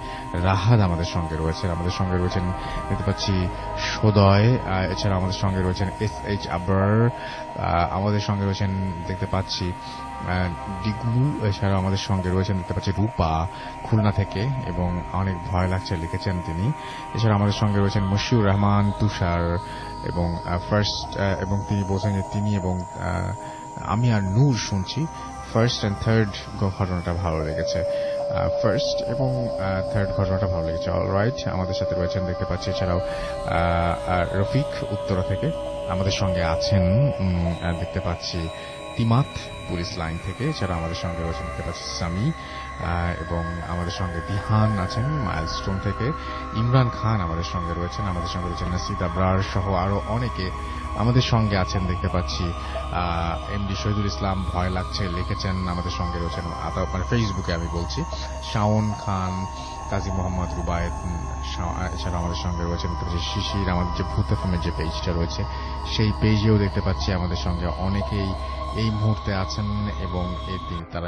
রাহাত আমাদের সঙ্গে রয়েছেন দেখতে পাচ্ছি, সদয়, এছাড়া আমাদের সঙ্গে রয়েছেন SH আবরার, আমাদের সঙ্গে রয়েছেন দেখতে পাচ্ছি ডিগু, এছাড়া আমাদের সঙ্গে রয়েছেন দেখতে পাচ্ছি রূপা খুলনা থেকে, এবং অনেক ভয় লাগছে লিখেছেন তিনি। এছাড়া আমাদের সঙ্গে রয়েছেন মশিউর রহমান তুষার, এবং ফার্স্ট, এবং তিনি বলছেন যে তিনি এবং আমি আর নূর শুনছি ফার্স্ট এন্ড থার্ড ঘটনাটা ভালো লেগেছে, ফার্স্ট এবং থার্ড ঘটনাটা ভালো লেগেছে। অলরাইট, আমাদের সাথে রয়েছেন দেখতে পাচ্ছি, এছাড়াও রফিক উত্তরা থেকে আমাদের সঙ্গে আছেন দেখতে পাচ্ছি, তিমাত পুলিশ লাইন থেকে, এছাড়া আমাদের সঙ্গে রয়েছেন দেখতে পাচ্ছি সামি, এবং আমাদের সঙ্গে দিহান আছেন মাইলস্টোন থেকে, ইমরান খান আমাদের সঙ্গে রয়েছেন নাসিদ আবরার সহ আরো অনেকে আমাদের সঙ্গে আছেন দেখতে পাচ্ছি। MD শহীদুল ইসলাম ভয় লাগছে লিখেছেন, আমাদের সঙ্গে রয়েছেন মানে ফেসবুকে আমি বলছি, শাওন খান, কাজী মোহাম্মদ রুবায়েত, এছাড়া আমাদের সঙ্গে রয়েছেন দেখতে পাচ্ছি শিশির, আমাদের যে ভূত এফএমের যে পেজটা রয়েছে সেই পেজেও দেখতে পাচ্ছি আমাদের সঙ্গে অনেকেই এই মুহূর্তে আছেন, এবং এই দিন তারা